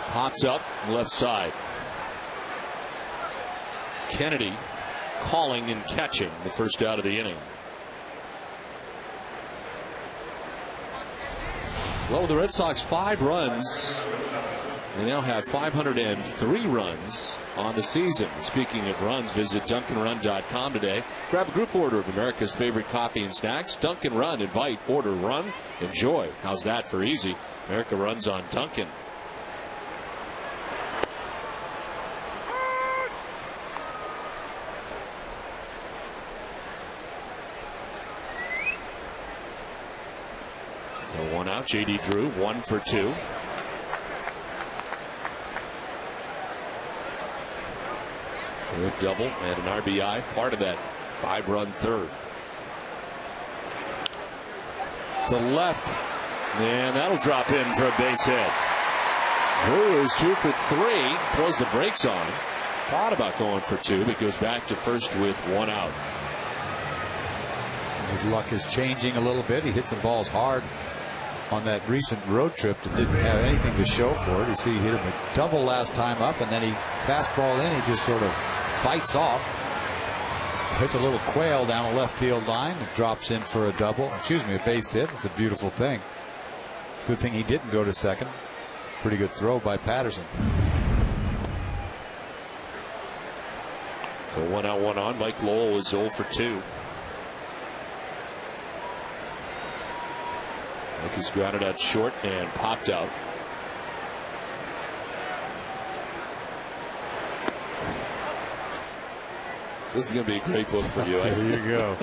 Popped up left side. Kennedy calling and catching the first out of the inning. Well, the Red Sox 5 runs. They now have 503 runs on the season. Speaking of runs, visit DunkinRun.com today. Grab a group order of America's favorite coffee and snacks. Dunkin' Run. Invite, order, run, enjoy. How's that for easy? America runs on Dunkin'. So 1 out. J.D. Drew 1 for 2. A double and an RBI, part of that 5-run 3rd. To left, and that'll drop in for a base hit. Drew is 2 for 3, throws the brakes on. Thought about going for 2, but goes back to first with 1 out. His luck is changing a little bit. He hit some balls hard on that recent road trip that didn't have anything to show for it. You see, he hit him a double last time up, and then he fastball in. He just sort of fights off, hits a little quail down the left field line, and drops in for a double. Excuse me, a base hit. It's a beautiful thing. Good thing he didn't go to second. Pretty good throw by Patterson. So 1 out, 1 on. Mike Lowell is 0 for 2. He's grounded out short and popped out. This is going to be a great book for you. There you go.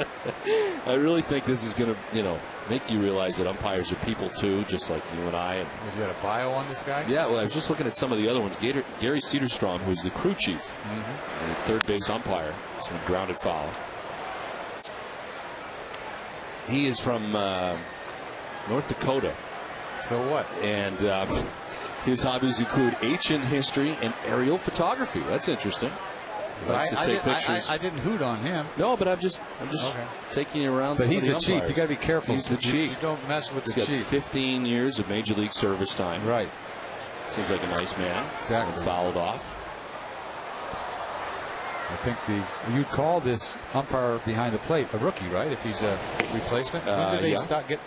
I really think this is going to, make you realize that umpires are people too, just like you and I. And you got a bio on this guy? Yeah, well, I was just looking at some of the other ones. Gary Cedarstrom, who's the crew chief, and the third base umpire, has been grounded foul. He is from North Dakota. So what? And his hobbies include ancient history and aerial photography. That's interesting. But I didn't hoot on him. No, but I'm just okay. Taking you around. But some he's of the chief. You got to be careful. He's the chief. You don't mess with the chief. chief. 15 years of major league service time. Right. Seems like a nice man. Exactly. Fouled off. I think you'd call this umpire behind the plate a rookie, right? If he's a replacement. When did they get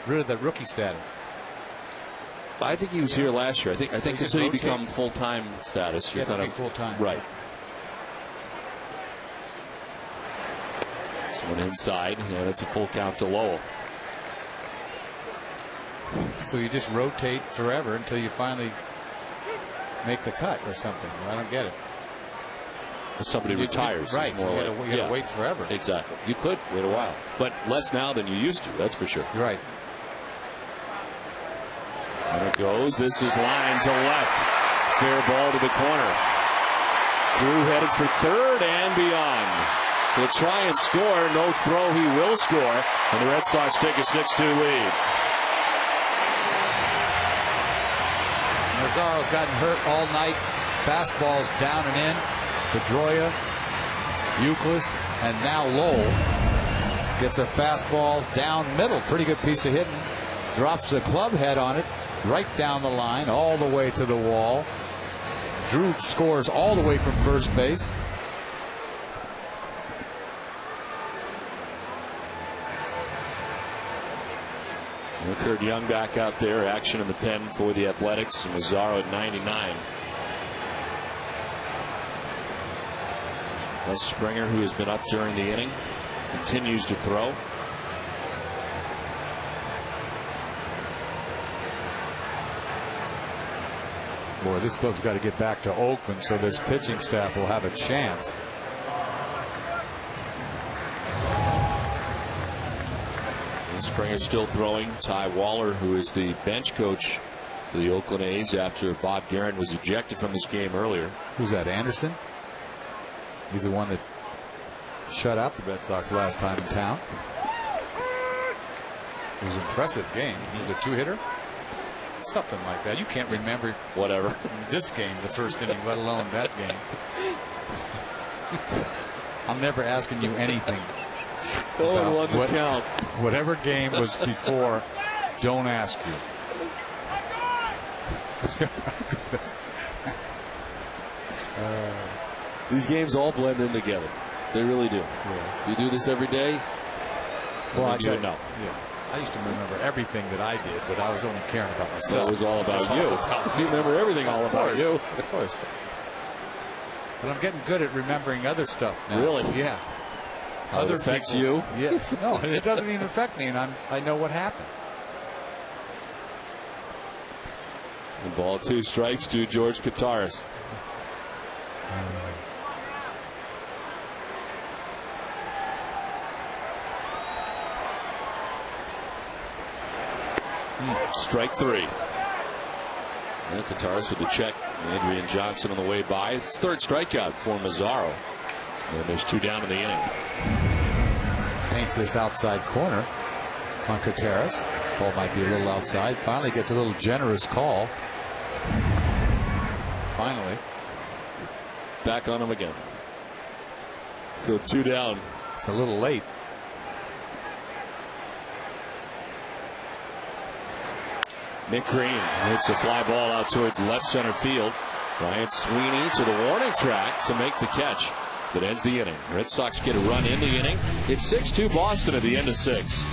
rid of that rookie status? I think he was here last year. I think until you become full-time status, you're kind of full-time. Right. This one inside. Yeah, that's a full count to Lowell. So you just rotate forever until you finally make the cut or something. I don't get it. If somebody retires, right? You got to wait forever. Exactly. You could wait a while, but less now than you used to. That's for sure. You're right. And it goes. This is line to left. Fair ball to the corner. Drew headed for third and beyond. He'll try and score. No throw. He will score. And the Red Sox take a 6-2 lead. Mazzaro's gotten hurt all night. Fastballs down and in. Pedroia, Euclid, and now Lowell gets a fastball down middle. Pretty good piece of hitting. Drops the club head on it. Right down the line, all the way to the wall. Drew scores all the way from first base. Kurt Young back out there. Action in the pen for the Athletics. Mazzaro at 99. Les Springer, who has been up during the inning, continues to throw. Boy, this club's got to get back to Oakland so this pitching staff will have a chance. Springer still throwing. Ty Waller, who is the bench coach for the Oakland A's after Bob Guerin was ejected from this game earlier. Who's that, Anderson? He's the one that shut out the Red Sox last time in town. It was an impressive game. He was a two-hitter. Something like that. You can't remember whatever this game, the first inning, let alone that game. I'm never asking you anything. About what count. Whatever game was before, don't ask you. These games all blend in together. They really do. Yes. You do this every day. Well, I you know. Yeah. I used to remember everything that I did, but I was only caring about myself. So it was all about you. You remember everything all about you. Of course. But I'm getting good at remembering other stuff now. Really? Yeah. How it affects you? Yeah. No, it doesn't even affect me, and I know what happened. And ball 2 strikes to George Kataris. Strike 3. And Kataris with the check. Adrian Johnson on the way by. It's third strikeout for Mazzaro. And there's 2 down in the inning. Paints this outside corner on Kataris. Ball might be a little outside. Finally gets a little generous call. Finally. Back on him again. So 2 down. It's a little late. Nick Green hits a fly ball out towards left center field. Ryan Sweeney to the warning track to make the catch that ends the inning. Red Sox get a run in the inning. It's 6-2 Boston at the end of 6.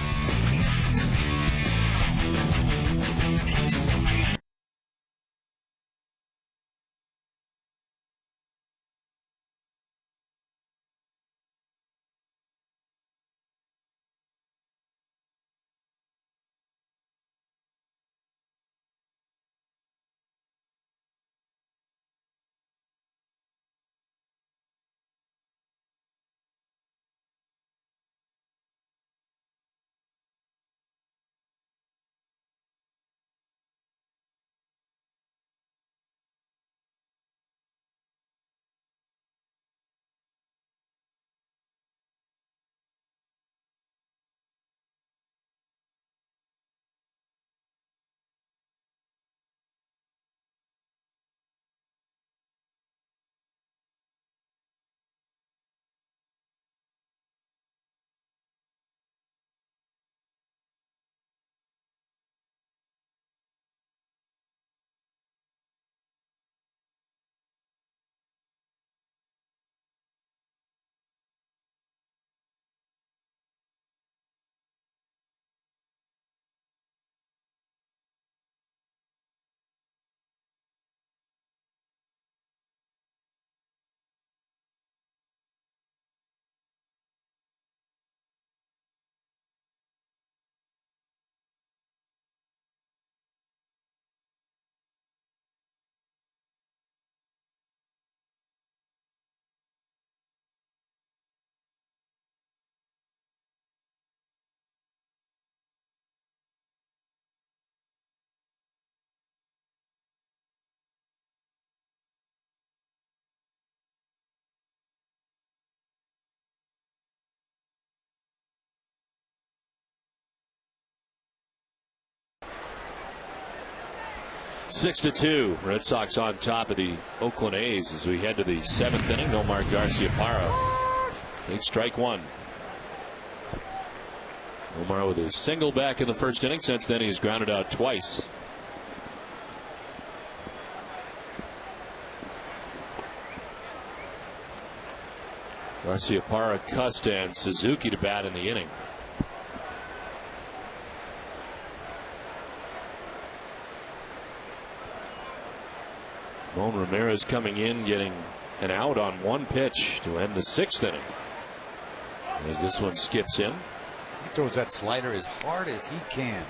Six to 2. Red Sox on top of the Oakland A's as we head to the 7th inning. Nomar Garciaparra takes strike 1. Nomar with a single back in the first inning. Since then he's grounded out twice. Garciaparra, Cust, and Suzuki to bat in the inning. Ramon Ramirez coming in, getting and out on one pitch to end the 6th inning. As this one skips in. He throws that slider as hard as he can.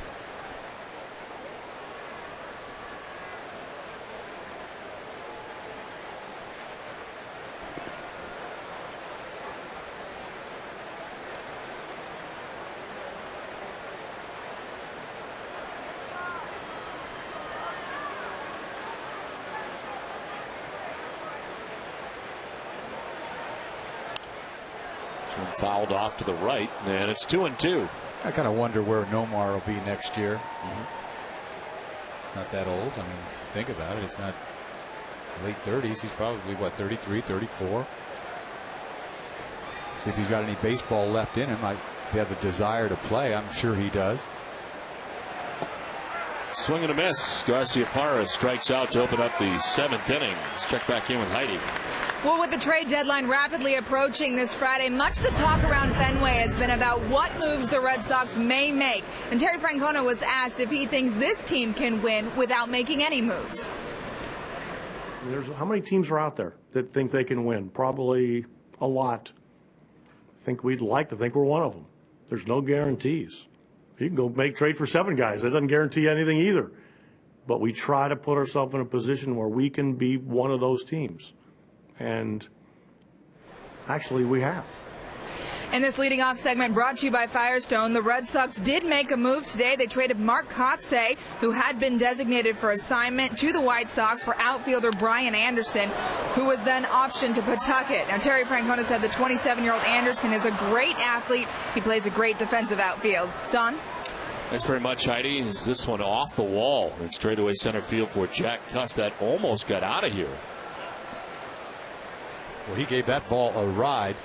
Fouled off to the right, and it's 2-2. I kind of wonder where Nomar will be next year. It's not that old. I mean, if you think about it, it's not late 30s. He's probably, what, 33, 34? See if he's got any baseball left in him. He had the desire to play. I'm sure he does. Swing and a miss. Garciaparra strikes out to open up the 7th inning. Let's check back in with Heidi. Well, with the trade deadline rapidly approaching this Friday, much of the talk around Fenway has been about what moves the Red Sox may make. And Terry Francona was asked if he thinks this team can win without making any moves. How many teams are out there that think they can win? Probably a lot. I think we'd like to think we're one of them. There's no guarantees. You can go make trade for 7 guys. That doesn't guarantee anything either. But we try to put ourselves in a position where we can be one of those teams. And actually, we have. In this leading off segment brought to you by Firestone, the Red Sox did make a move today. They traded Mark Kotsay, who had been designated for assignment to the White Sox, for outfielder Brian Anderson, who was then optioned to Pawtucket. Now, Terry Francona said the 27-year-old Anderson is a great athlete. He plays a great defensive outfield. Don? Thanks very much, Heidi. Is this one off the wall in straightaway center field for Jack Cuss? That almost got out of here. Well, he gave that ball a ride.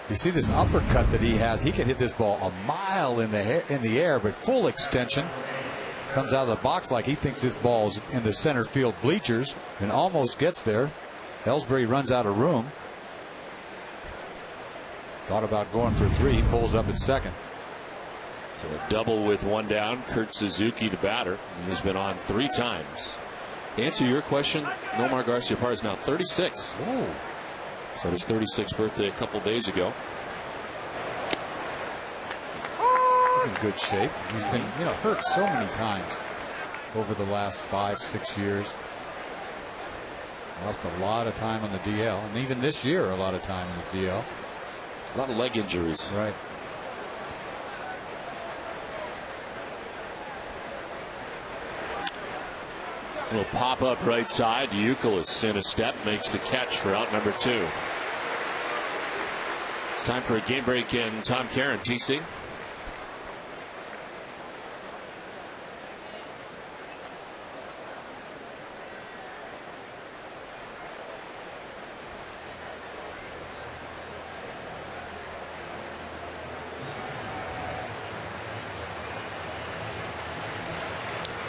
You see this uppercut that he has. He can hit this ball a mile in the air, but full extension. Comes out of the box like he thinks this ball's in the center field bleachers and almost gets there. Ellsbury runs out of room. Thought about going for 3. He pulls up at second. So a double with 1 down. Kurt Suzuki, the batter. He's been on 3 times. To answer your question, Nomar Garciaparra is now 36. Ooh. So his 36th birthday a couple days ago. He's in good shape. He's been, hurt so many times over the last 5-6 years. Lost a lot of time on the DL, and even this year a lot of time on the DL. A lot of leg injuries. Right. Little pop up right side. Youkilis in a step makes the catch for out number 2. It's time for a game break in Tom Caron, TC.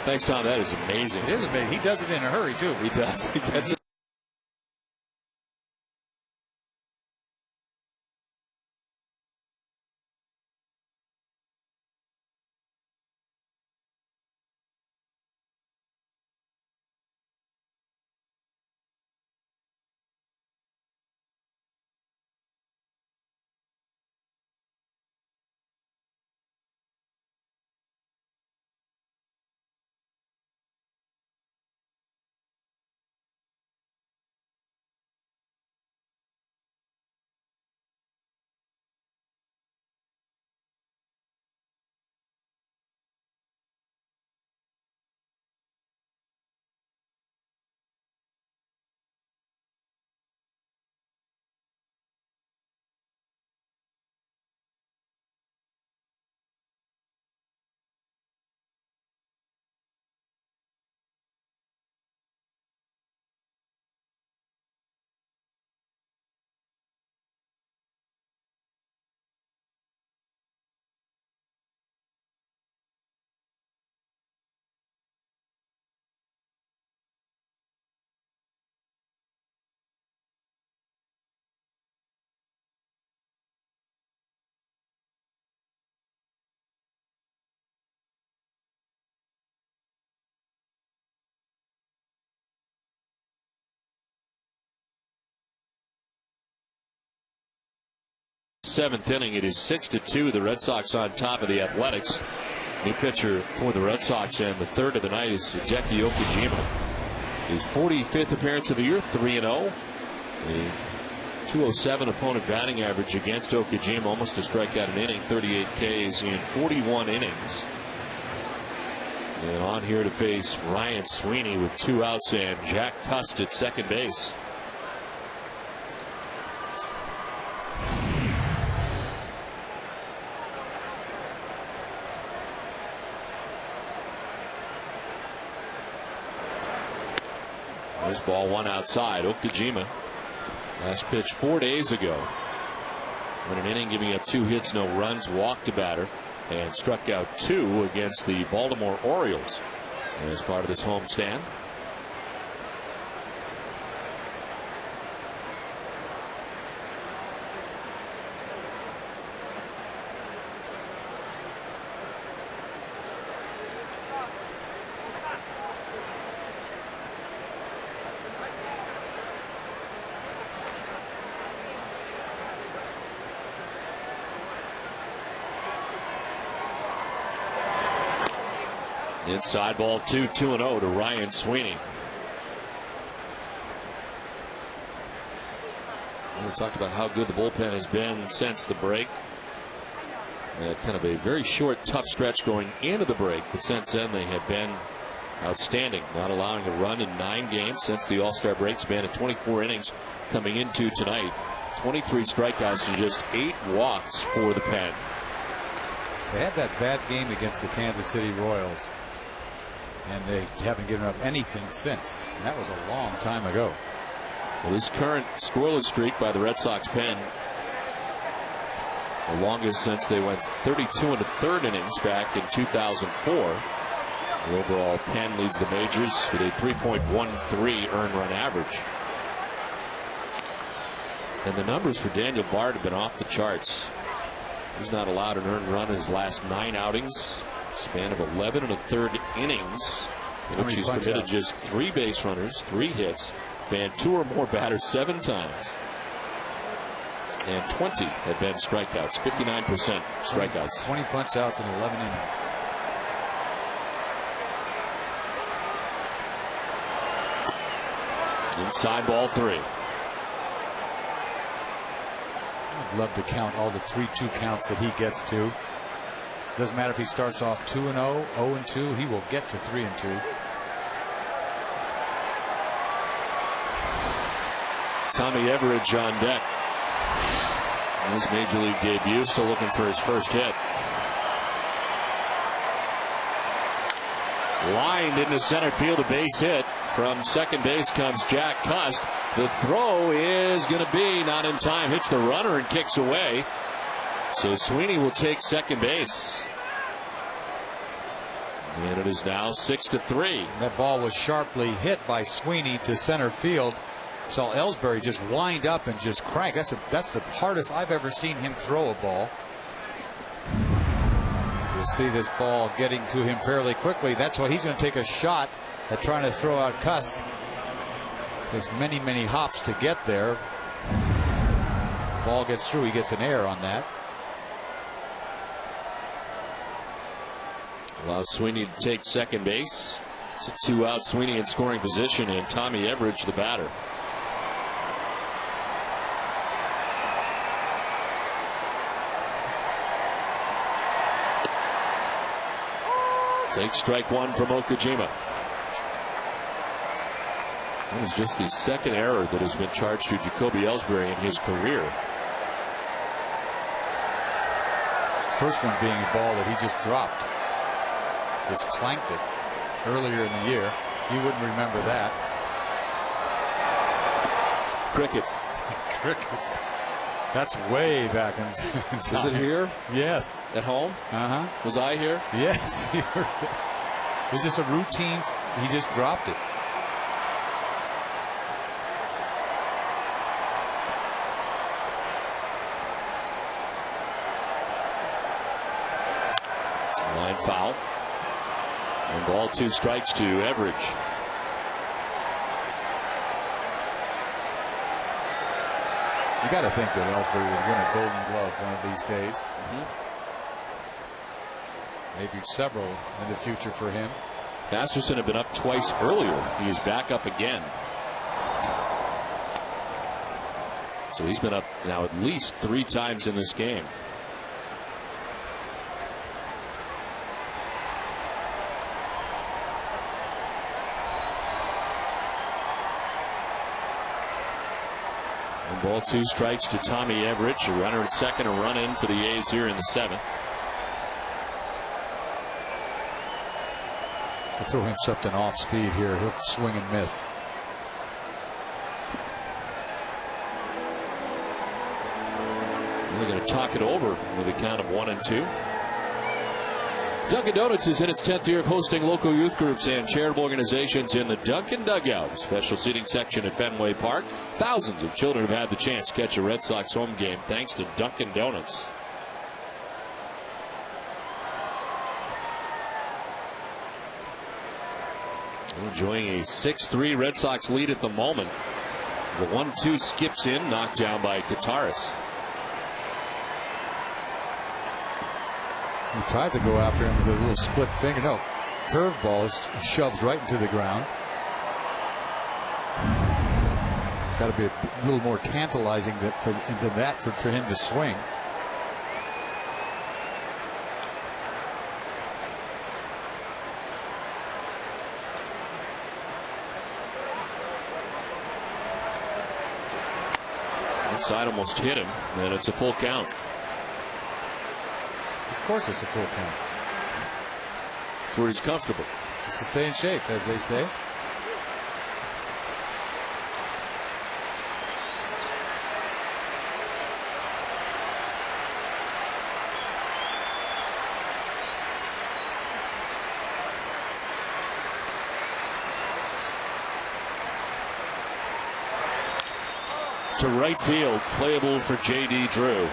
Thanks, Tom. That is amazing. It is amazing. He does it in a hurry, too. He does. He gets it. 7th inning. It is 6-2. The Red Sox on top of the Athletics. New pitcher for the Red Sox, and the third of the night is Hideki Okajima. His 45th appearance of the year, 3-0. A 207 opponent batting average against Okajima, almost a strikeout an inning, 38 Ks in 41 innings. And on here to face Ryan Sweeney with 2 outs and Jack Cust at second base. There's ball 1 outside. Okajima, last pitch 4 days ago. In an inning, giving up 2 hits, no runs, walked a batter, and struck out 2 against the Baltimore Orioles as part of this homestand. Inside ball 2-0 to Ryan Sweeney. We talked about how good the bullpen has been since the break. Kind of a very short, tough stretch going into the break, but since then they have been outstanding, not allowing a run in 9 games since the All-Star break span of 24 innings coming into tonight. 23 strikeouts and just 8 walks for the pen. They had that bad game against the Kansas City Royals, and they haven't given up anything since. And that was a long time ago. Well, this current scoreless streak by the Red Sox pen, the longest since they went 32 into third innings back in 2004. The overall pen leads the majors with a 3.13 earned run average. And the numbers for Daniel Bard have been off the charts. He's not allowed an earned run in his last 9 outings. Span of 11 1/3 innings, in which he's permitted just 3 base runners, 3 hits, fanned 2 or more batters 7 times, and 20 have been strikeouts. 59% strikeouts. 20 punch outs in 11 innings. Inside ball 3. I'd love to count all the 3-2 counts that he gets to. Doesn't matter if he starts off 2-0, 0-2, he will get to 3-2. Tommy Everidge on deck. His major league debut, still looking for his first hit. Lined into center field, a base hit. From second base comes Jack Cust. The throw is going to be not in time. Hits the runner and kicks away. So Sweeney will take second base. And it is now 6-3. That ball was sharply hit by Sweeney to center field. Saw Ellsbury just wind up and just crank. That's the hardest I've ever seen him throw a ball. You'll see this ball getting to him fairly quickly. That's why he's going to take a shot at trying to throw out Cust. Takes many, many hops to get there. Ball gets through. He gets an error on that. Allows Sweeney to take second base. It's a 2-out. Sweeney in scoring position, and Tommy Everidge the batter. Takes strike 1 from Okajima. That is just the second error that has been charged to Jacoby Ellsbury in his career. First one being a ball that he just dropped. Just clanked it earlier in the year. You wouldn't remember that. Crickets. Crickets. That's way back in time. Is it here? Yes. At home? Uh-huh. Was I here? Yes. It was just a routine. He just dropped it. Line foul. And ball 2 strikes to Everidge. You got to think that Ellsbury would win a Golden Glove one of these days. Maybe several in the future for him. Masterson had been up twice earlier. He is back up again. So he's been up now at least 3 times in this game. And ball 2 strikes to Tommy Everidge. A runner at second, a run in for the A's here in the 7th. I'll throw him something off speed here. He'll swing and miss. They're going to talk it over with a count of 1-2. Dunkin' Donuts is in its 10th year of hosting local youth groups and charitable organizations in the Dunkin' Dugout, a special seating section at Fenway Park. Thousands of children have had the chance to catch a Red Sox home game thanks to Dunkin' Donuts. Enjoying a 6-3 Red Sox lead at the moment. The 1-2 skips in, knocked down by Kataris. He tried to go after him with a little split finger. No, curveball shoves right into the ground. Got to be a little more tantalizing than that for him to swing. Inside almost hit him, and it's a full count. Of course it's a full count. That's where he's comfortable. Just to stay in shape, as they say. To right field, playable for J.D. Drew.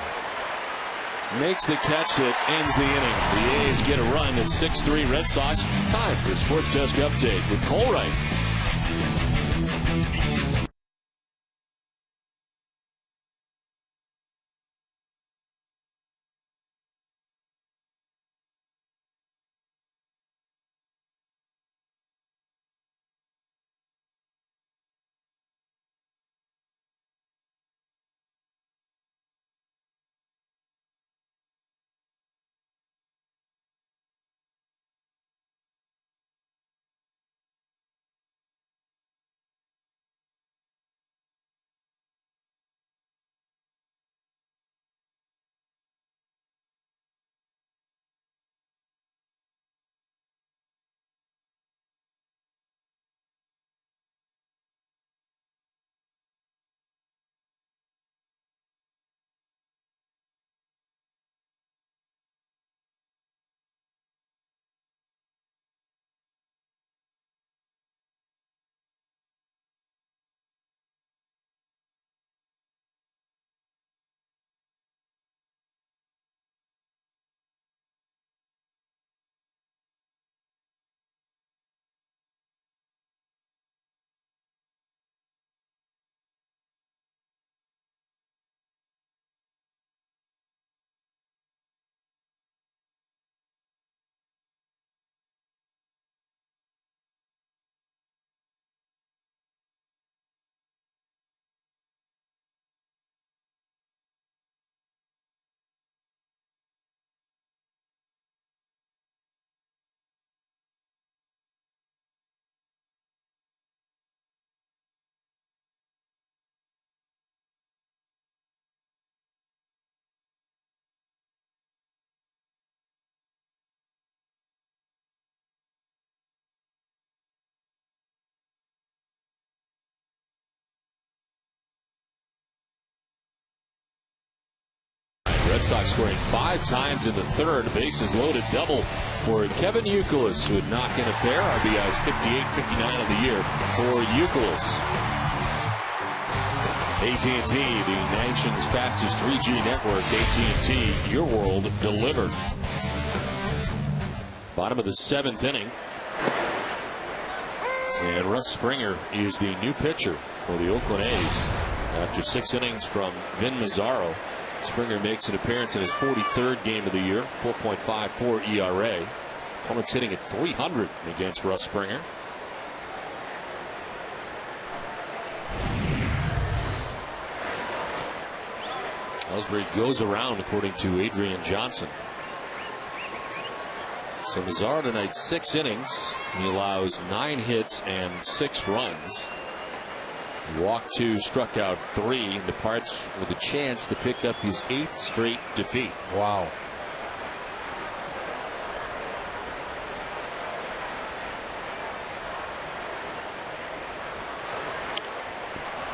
Makes the catch that ends the inning. The A's get a run at 6-3 Red Sox. Time for Sports Desk Update with Cole Wright. Red Sox scoring 5 times in the third. Bases loaded double for Kevin Youkilis, who would knock in a pair. RBIs 58-59 of the year for Youkilis. AT&T, the nation's fastest 3G network. AT&T, your world delivered. Bottom of the 7th inning. And Russ Springer is the new pitcher for the Oakland A's. After 6 innings from Vin Mazzaro, Springer makes an appearance in his 43rd game of the year. 4.54 ERA. Opponent's hitting at 300 against Russ Springer. Ellsbury goes around, according to Adrian Johnson. So Mazzaro tonight, 6 innings. He allows 9 hits and 6 runs. He walked 2, struck out 3, and departs with a chance to pick up his 8th straight defeat. Wow.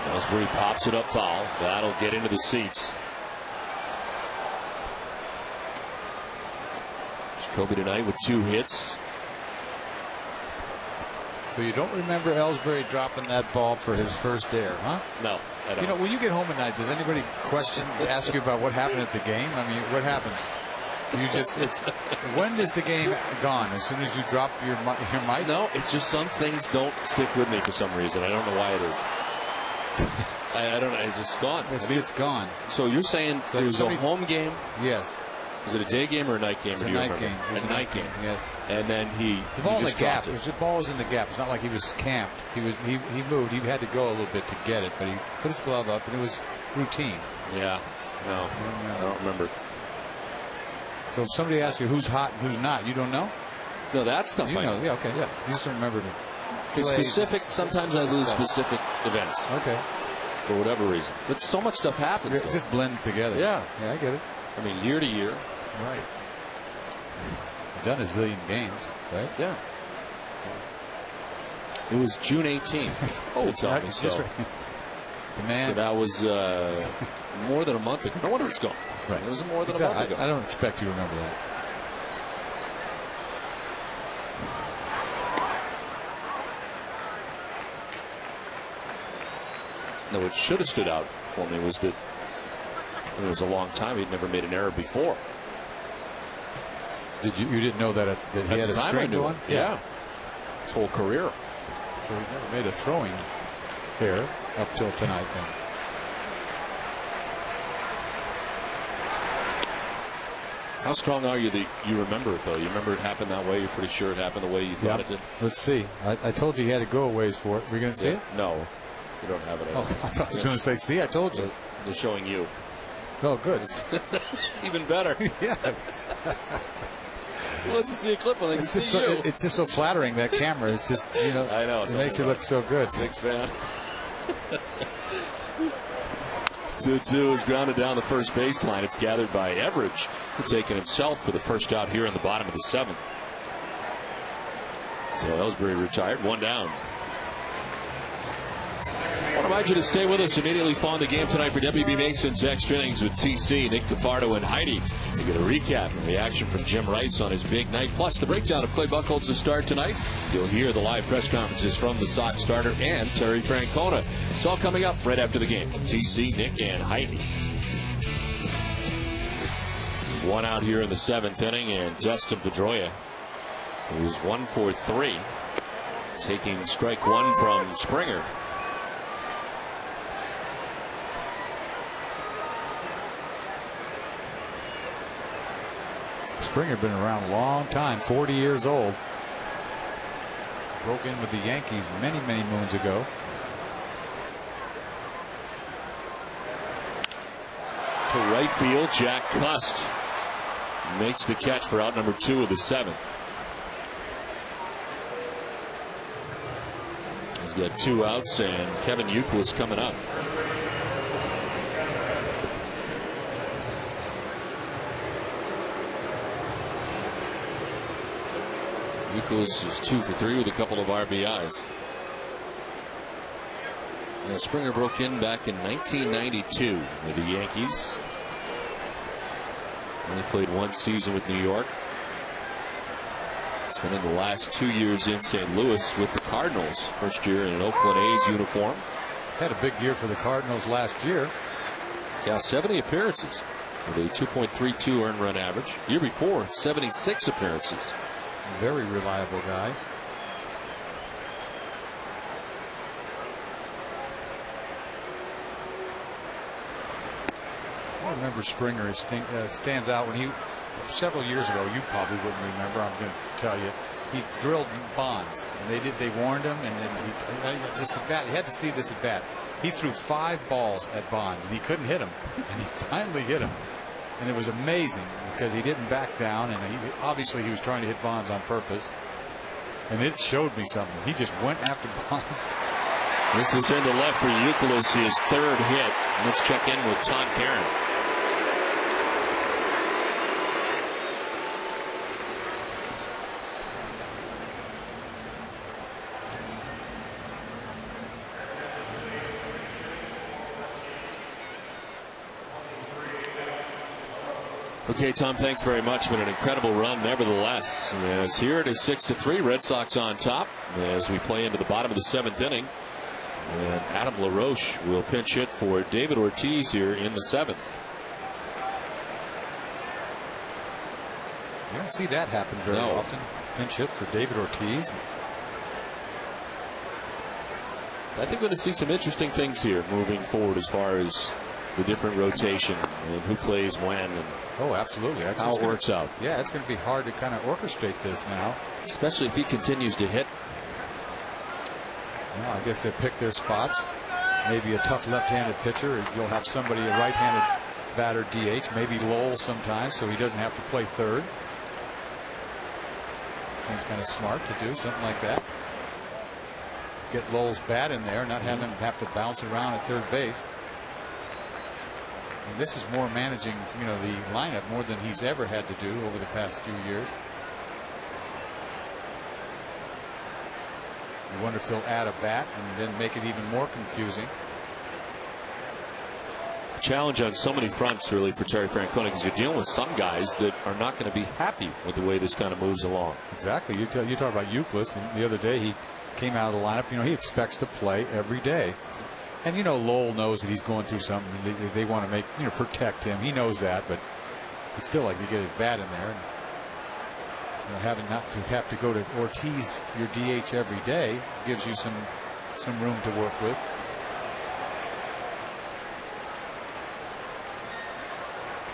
Ellsbury pops it up foul. That'll get into the seats. Jacoby tonight with 2 hits. So you don't remember Ellsbury dropping that ball for his first dare, huh? No, I don't. You know, when you get home at night, does anybody ask you about what happened at the game? I mean, what happens? Do you just, when is the game gone? As soon as you drop your mic? No, it's just some things don't stick with me for some reason. I don't know why it is. I don't know. It's just gone. It's gone. So you're saying it was a home game? Yes. Was it a day game or a night game? It was a night game. A night game. Yes. And then the ball in the gap. The ball was in the gap. It's not like he was camped. He moved. He had to go a little bit to get it, but he put his glove up, and it was routine. Yeah. No, I don't remember. So if somebody asks you who's hot and who's not, you don't know? No, that stuff I know. Yeah. Okay. Yeah. You just don't remember the specific. Sometimes I lose specific events. Okay. For whatever reason, but so much stuff happens. It just blends together. Yeah. Yeah, I get it. I mean, year to year. Right. You've done a zillion games, right? Yeah. It was June 18th. Oh, tell me so. Right. The man. So that was more than a month ago. No wonder it's gone. Right. It was more than a month ago. I don't expect you to remember that. No, what should have stood out for me was that it was a long time. He'd never made an error before. Did you didn't know that he had a string going? Yeah. His whole career. So he never made a throwing error up till tonight then. How strong are you that you remember it, though? You remember it happened that way? You're pretty sure it happened the way you thought it did? Let's see. I told you he had to go a ways for it. Were you going to see it? No. You don't have it. Oh, I thought I was going to say, see, I told you. They're showing you. Oh, good. Even better. Yeah. Who wants to see a clip when they can see you? It's just so flattering, that camera. It's just, you know, I know, it makes you look so good. Big fan. 2-2 is grounded down the first baseline. It's gathered by Everidge, who's taken himself for the first out here in the bottom of the 7th. So Ellsbury retired, 1 down. I want to invite you to stay with us immediately following the game tonight for WB Mason's Extra Innings with TC, Nick Cafardo, and Heidi. You get a recap and reaction from Jim Rice on his big night, plus the breakdown of Clay Buchholz's start tonight. You'll hear the live press conferences from the Sox starter and Terry Francona. It's all coming up right after the game. TC, Nick, and Heidi. 1 out here in the 7th inning, and Dustin Pedroia, who's 1 for 3, taking strike 1 from Springer. Springer been around a long time, 40 years old. Broke in with the Yankees many moons ago. To right field, Jack Cust makes the catch for out number 2 of the 7th. He's got 2 outs, and Kevin Youkilis coming up. Youkilis is 2 for 3 with a couple of RBIs. Springer broke in back in 1992 with the Yankees. Only played 1 season with New York. Spending the last 2 years in St. Louis with the Cardinals. First year in an Oakland A's uniform. Had a big year for the Cardinals last year. Yeah, 70 appearances with a 2.32 earned run average. Year before, 76 appearances. Very reliable guy. I remember Springer stands out when he several years ago. You probably wouldn't remember. I'm going to tell you. He drilled Bonds, and they warned him, and then this at bat. He had to see this at bat. He threw 5 balls at Bonds, and he couldn't hit him, and he finally hit him, and it was amazing because he didn't back down, and obviously he was trying to hit Bonds on purpose, and it showed me something. He just went after Bonds. This is into left for Youkilis, his 3rd hit. Let's check in with Todd Karen. Okay, Tom, thanks very much. Been an incredible run, nevertheless. As here it is 6-3, Red Sox on top as we play into the bottom of the 7th inning. And Adam LaRoche will pinch hit for David Ortiz here in the 7th. You don't see that happen very often. Pinch hit for David Ortiz. I think we're going to see some interesting things here moving forward as far as the different rotation and who plays when and absolutely. That's how it works out. Yeah, it's going to be hard to kind of orchestrate this now. Especially if he continues to hit. Well, I guess they pick their spots. Maybe a tough left-handed pitcher. You'll have somebody, a right-handed batter DH. Maybe Lowell sometimes, so he doesn't have to play third. Seems kind of smart to do something like that. Get Lowell's bat in there, not have him have to bounce around at third base. And this is more managing, the lineup more than he's ever had to do over the past few years. You wonder if they'll add a bat and then make it even more confusing. Challenge on so many fronts, really, for Terry Francona, because you're dealing with some guys that are not going to be happy with the way this kind of moves along. Exactly. You talk about Youkilis, and the other day he came out of the lineup. He expects to play every day. And Lowell knows that he's going through something. They want to protect him. He knows that, but it's still like they get his bat in there. And, having not to have to go to Ortiz, your DH, every day gives you some room to work with.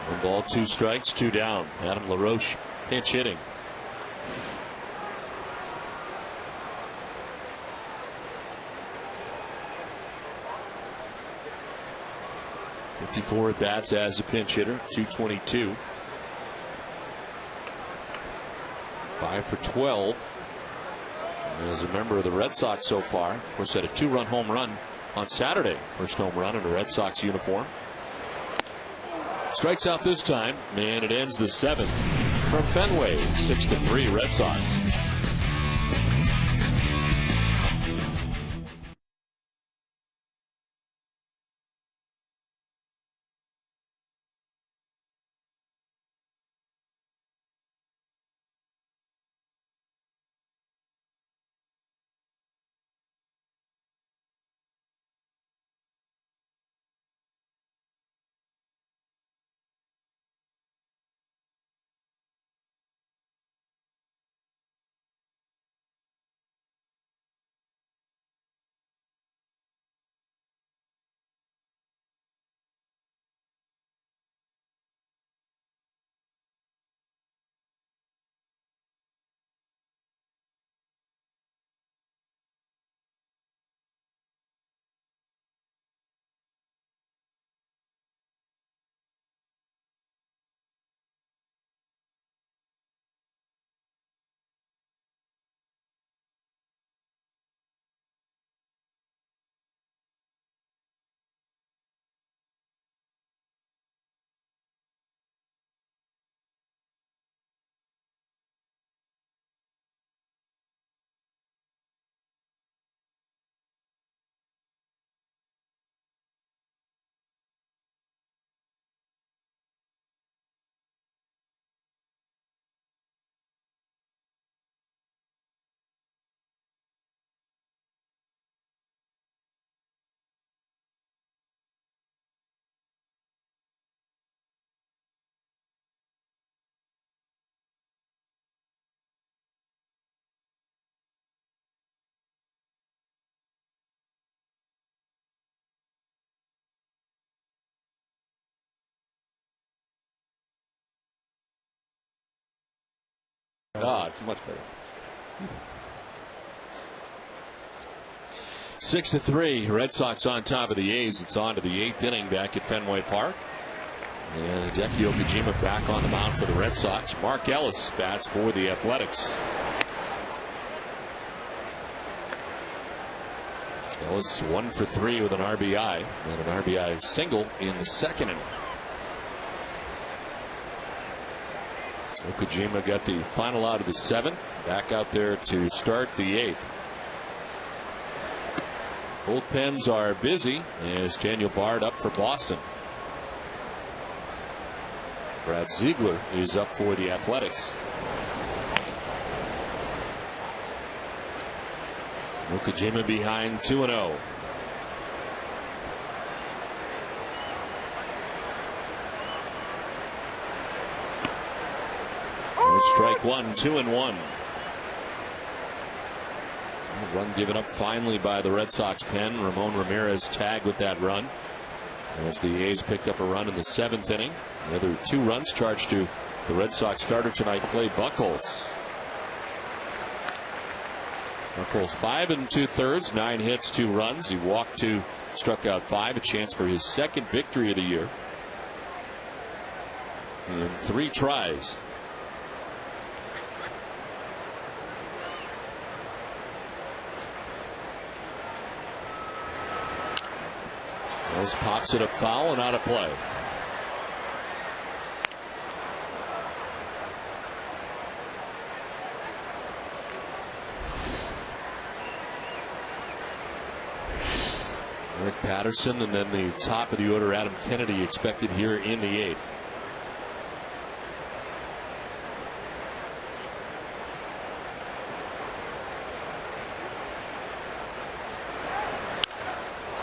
1 ball, 2 strikes, 2 down. Adam LaRoche pinch hitting. .54 at bats as a pinch hitter, 222. 5 for 12 as a member of the Red Sox so far. Of course, had a 2-run home run on Saturday. First home run in a Red Sox uniform. Strikes out this time, and it ends the 7th from Fenway. 6-3 Red Sox. It's much better. 6-3. Red Sox on top of the A's. It's on to the 8th inning back at Fenway Park. And Hideki Okajima back on the mound for the Red Sox. Mark Ellis bats for the Athletics. Ellis 1 for 3 with an RBI and an RBI single in the 2nd inning. Okajima got the final out of the 7th. Back out there to start the 8th. Both pens are busy as Daniel Bard up for Boston. Brad Ziegler is up for the Athletics. Okajima behind 2-0. Strike one, 2-1. Run given up finally by the Red Sox pen. Ramon Ramirez tagged with that run as the A's picked up a run in the 7th inning. The other 2 runs charged to the Red Sox starter tonight, Clay Buchholz. Buchholz 5 2/3, 9 hits, 2 runs. He walked 2, struck out 5, a chance for his 2nd victory of the year in 3 tries. Ellis pops it up foul and out of play. Rick Patterson and then the top of the order Adam Kennedy expected here in the 8th.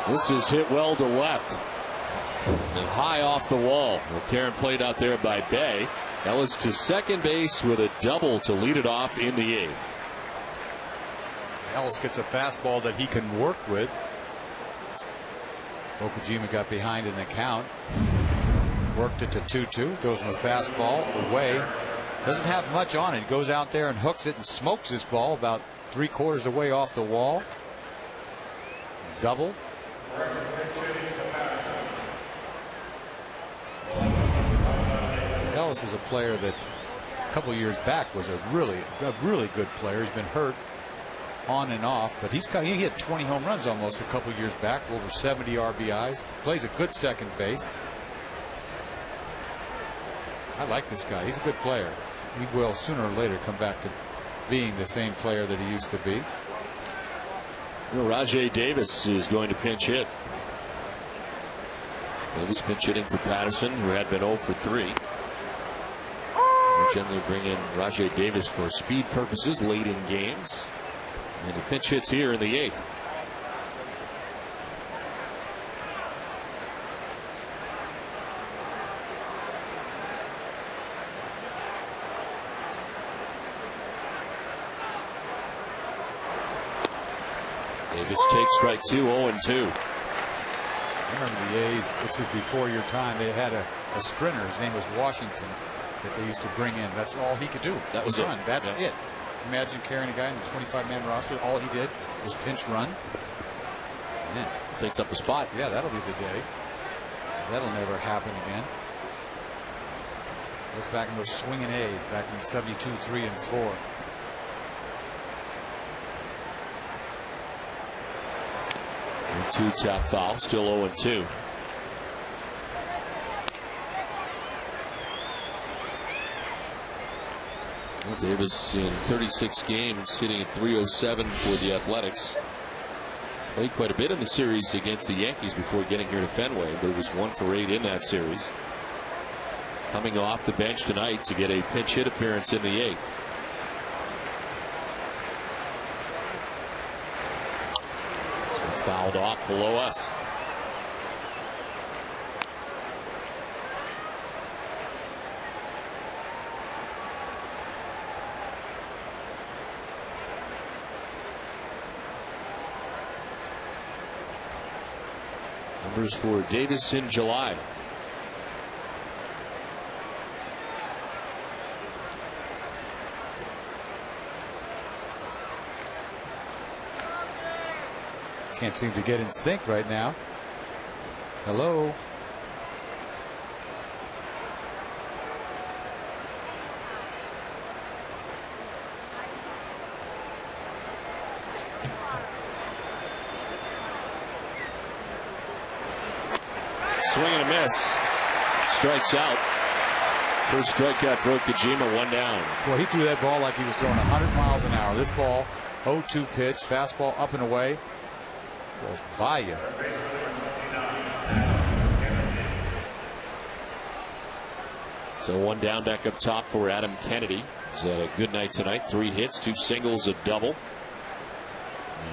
This is hit well to left and high off the wall. Karen played out there by Bay. Ellis to second base with a double to lead it off in the 8th. Ellis gets a fastball that he can work with. Okajima got behind in the count. Worked it to 2-2. Throws him a fastball away. Doesn't have much on it. He goes out there and hooks it and smokes this ball about 3/4 away off the wall. Double. Ellis is a player that a couple years back was a really good player. He's been hurt on and off, but he hit 20 home runs almost a couple years back, over 70 RBIs. Plays a good second base. I like this guy. He's a good player. He will sooner or later come back to being the same player that he used to be. Rajay Davis is going to pinch hit. Davis pinch hitting for Patterson, who had been 0 for 3. We generally bring in Rajay Davis for speed purposes late in games. And he pinch hits here in the 8th. Davis takes strike 2, 0-2. I remember the A's, this was before your time, they had a sprinter. His name was Washington that they used to bring in. That's all he could do. That was run. it. That's it. Imagine carrying a guy in the 25-man roster. All he did was pinch run. Man. Takes up a spot. Yeah, that'll be the day. That'll never happen again. Goes back in those swinging A's back in 72, 3, and 4. Two tap foul, still 0-2. Well, Davis in 36 games hitting at .307 for the Athletics. Played quite a bit in the series against the Yankees before getting here to Fenway, but it was 1 for 8 in that series. Coming off the bench tonight to get a pinch hit appearance in the 8th. Fouled off below us. Numbers for Davis in July. can't seem to get in sync right now. Hello. Swing and a miss. Strikes out. First strikeout for Okajima, 1 down. Well, he threw that ball like he was throwing 100 miles an hour. This ball, 0-2 pitch, fastball up and away, goes by you. So 1 down back up top for Adam Kennedy. He's had a good night tonight. 3 hits, 2 singles, a double.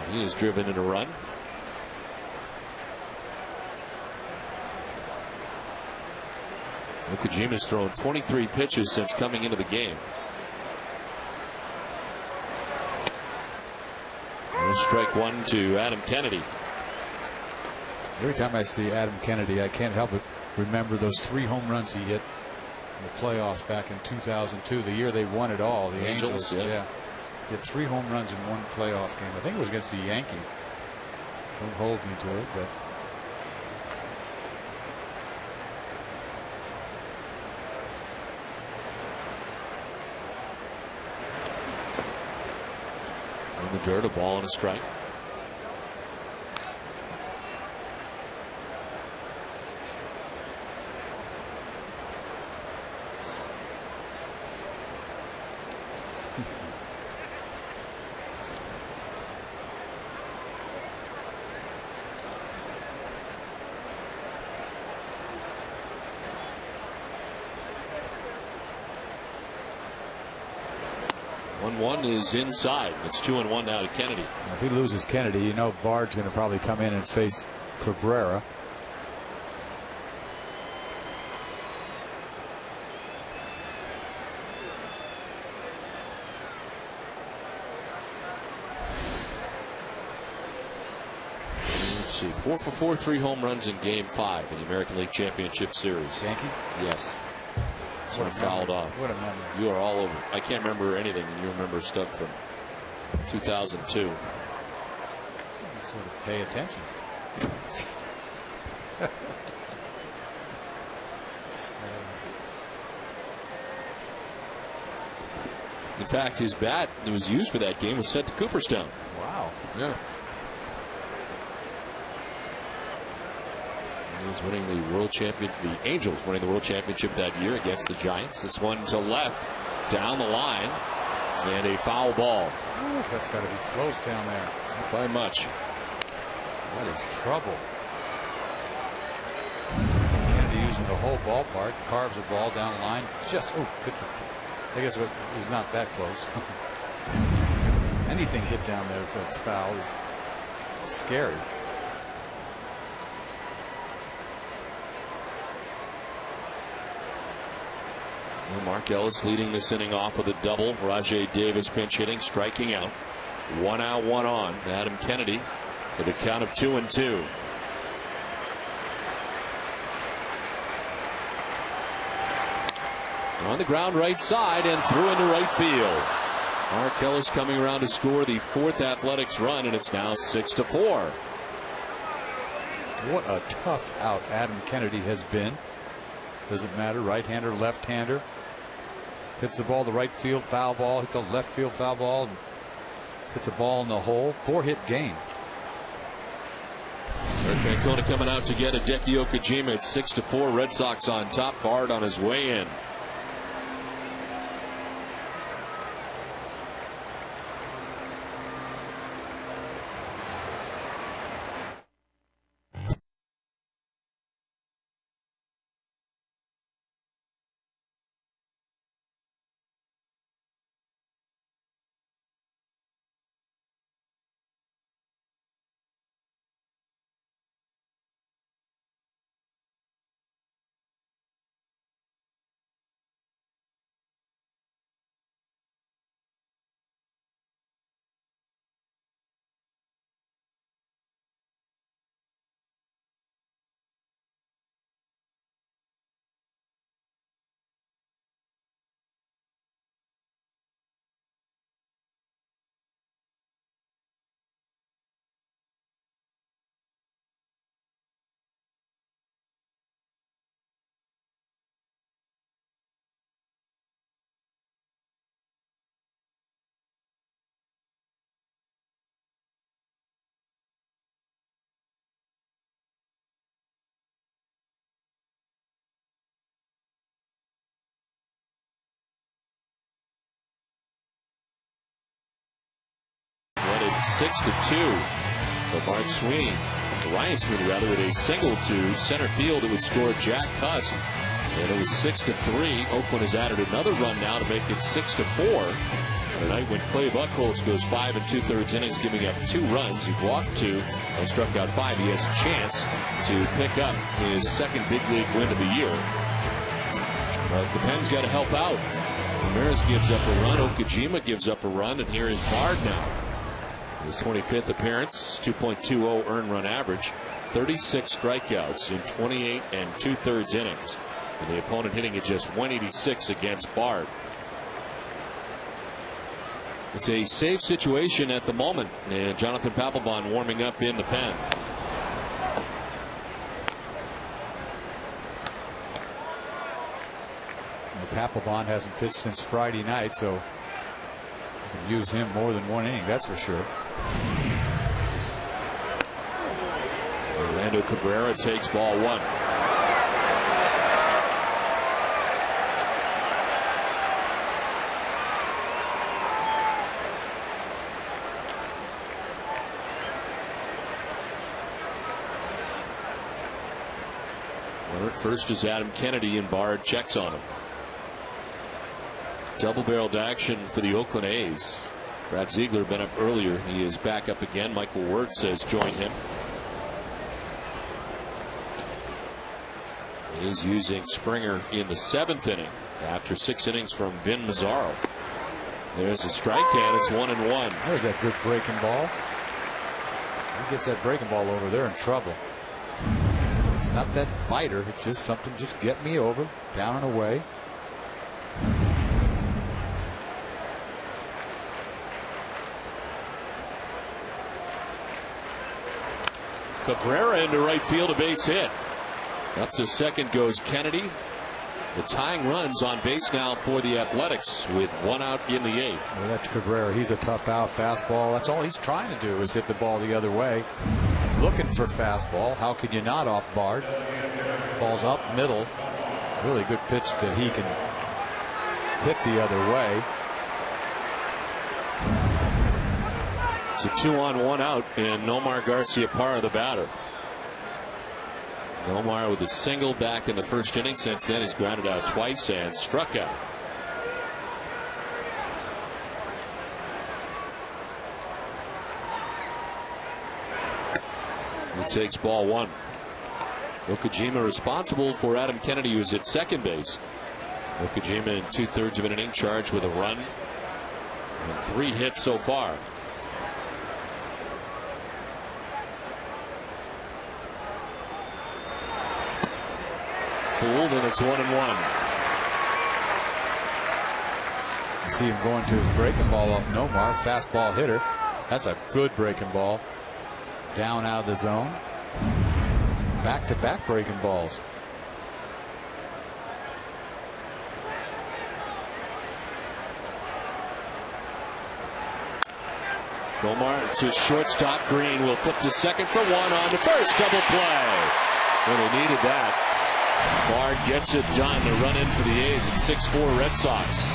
And he has driven in a run. Okajima's thrown 23 pitches since coming into the game. Strike 1 to Adam Kennedy. Every time I see Adam Kennedy, I can't help but remember those 3 home runs he hit in the playoffs back in 2002, the year they won it all. The Angels, yeah. He hit 3 home runs in 1 playoff game. I think it was against the Yankees. Don't hold me to it, but. In the dirt, a ball and a strike. One is inside. It's 2-1 now to Kennedy. If he loses Kennedy, you know Bard's going to probably come in and face Cabrera. Let's see, 4 for 4, 3 home runs in Game 5 of the American League Championship Series. Yankees? Yes. So I'm fouled off. What a memory. You are all over. I can't remember anything, and you remember stuff from 2002. You sort of pay attention. In fact, his bat that was used for that game was sent to Cooperstown. Wow. Yeah. He's winning the world champion. The Angels winning the world championship that year against the Giants. This one to left, down the line, and a foul ball. Ooh, that's got to be close down there. Not by much. That is trouble. Kennedy using the whole ballpark, carves a ball down the line. Just I guess it was not that close. Anything hit down there if that's foul is scary. Mark Ellis leading this inning off with a double. Rajay Davis pinch hitting, striking out. 1 out, 1 on. Adam Kennedy with a count of 2-2. On the ground right side and through into right field. Mark Ellis coming around to score the 4th Athletics run, and it's now 6-4. What a tough out Adam Kennedy has been. Doesn't matter, right-hander, left-hander. Hits the ball to right field, foul ball. Hit the left field, foul ball. And hits a ball in the hole. 4-hit game. Eric Francona coming out to get Hideki Okajima. It's 6-4. Red Sox on top. Bard on his way in. 6-2. But Ryan Sweeney with a single to center field. It would score Jack Husk. And it was 6-3. Oakland has added another run now to make it 6-4. On a night when Clay Buchholz goes 5 2/3 innings, giving up 2 runs. He walked 2 and struck out 5. He has a chance to pick up his second big league win of the year. But the pen's got to help out. Ramirez gives up a run. Okajima gives up a run. And here is Bard now. His 25th appearance, 2.20 earned run average, 36 strikeouts in 28 2/3 innings. And the opponent hitting at just 186 against Bard. It's a safe situation at the moment, and Jonathan Papelbon warming up in the pen. Papelbon hasn't pitched since Friday night, so you can use him more than 1 inning, that's for sure. Orlando Cabrera takes ball 1. First is Adam Kennedy, and Bard checks on him. Double-barreled action for the Oakland A's. Brad Ziegler been up earlier. He is back up again. Michael Wirtz has joined him. A's using Springer in the 7th inning after 6 innings from Vin Mazzaro. There's a strike, and it's 1-1. There's that good breaking ball. He gets that breaking ball over, they're in trouble. Not that fighter, it's just something, just get me over, down and away. Cabrera into right field, a base hit. Up to second goes Kennedy. The tying runs on base now for the Athletics with 1 out in the 8th. Well, that's Cabrera. He's a tough out fastball. That's all he's trying to do is hit the ball the other way. Looking for fastball. How could you not off Bard? Ball's up middle. Really good pitch that he can hit the other way. It's a 2 on 1 out, and Nomar Garciaparra, the batter. Nomar with a single back in the 1st inning. Since then, he's grounded out twice and struck out. He takes ball 1. Okajima responsible for Adam Kennedy, who's at second base. Okajima in 2/3 of an inning, charged with a run and 3 hits so far. Fooled, and it's 1-1. You see him going to his breaking ball off Nomar. Fastball hitter. That's a good breaking ball. Down out of the zone. Back-to-back breaking balls. Nomar to shortstop. Green will flip to second for 1 on to first. Double play. When they needed that. Bard gets it done to run in for the A's at 6-4 Red Sox.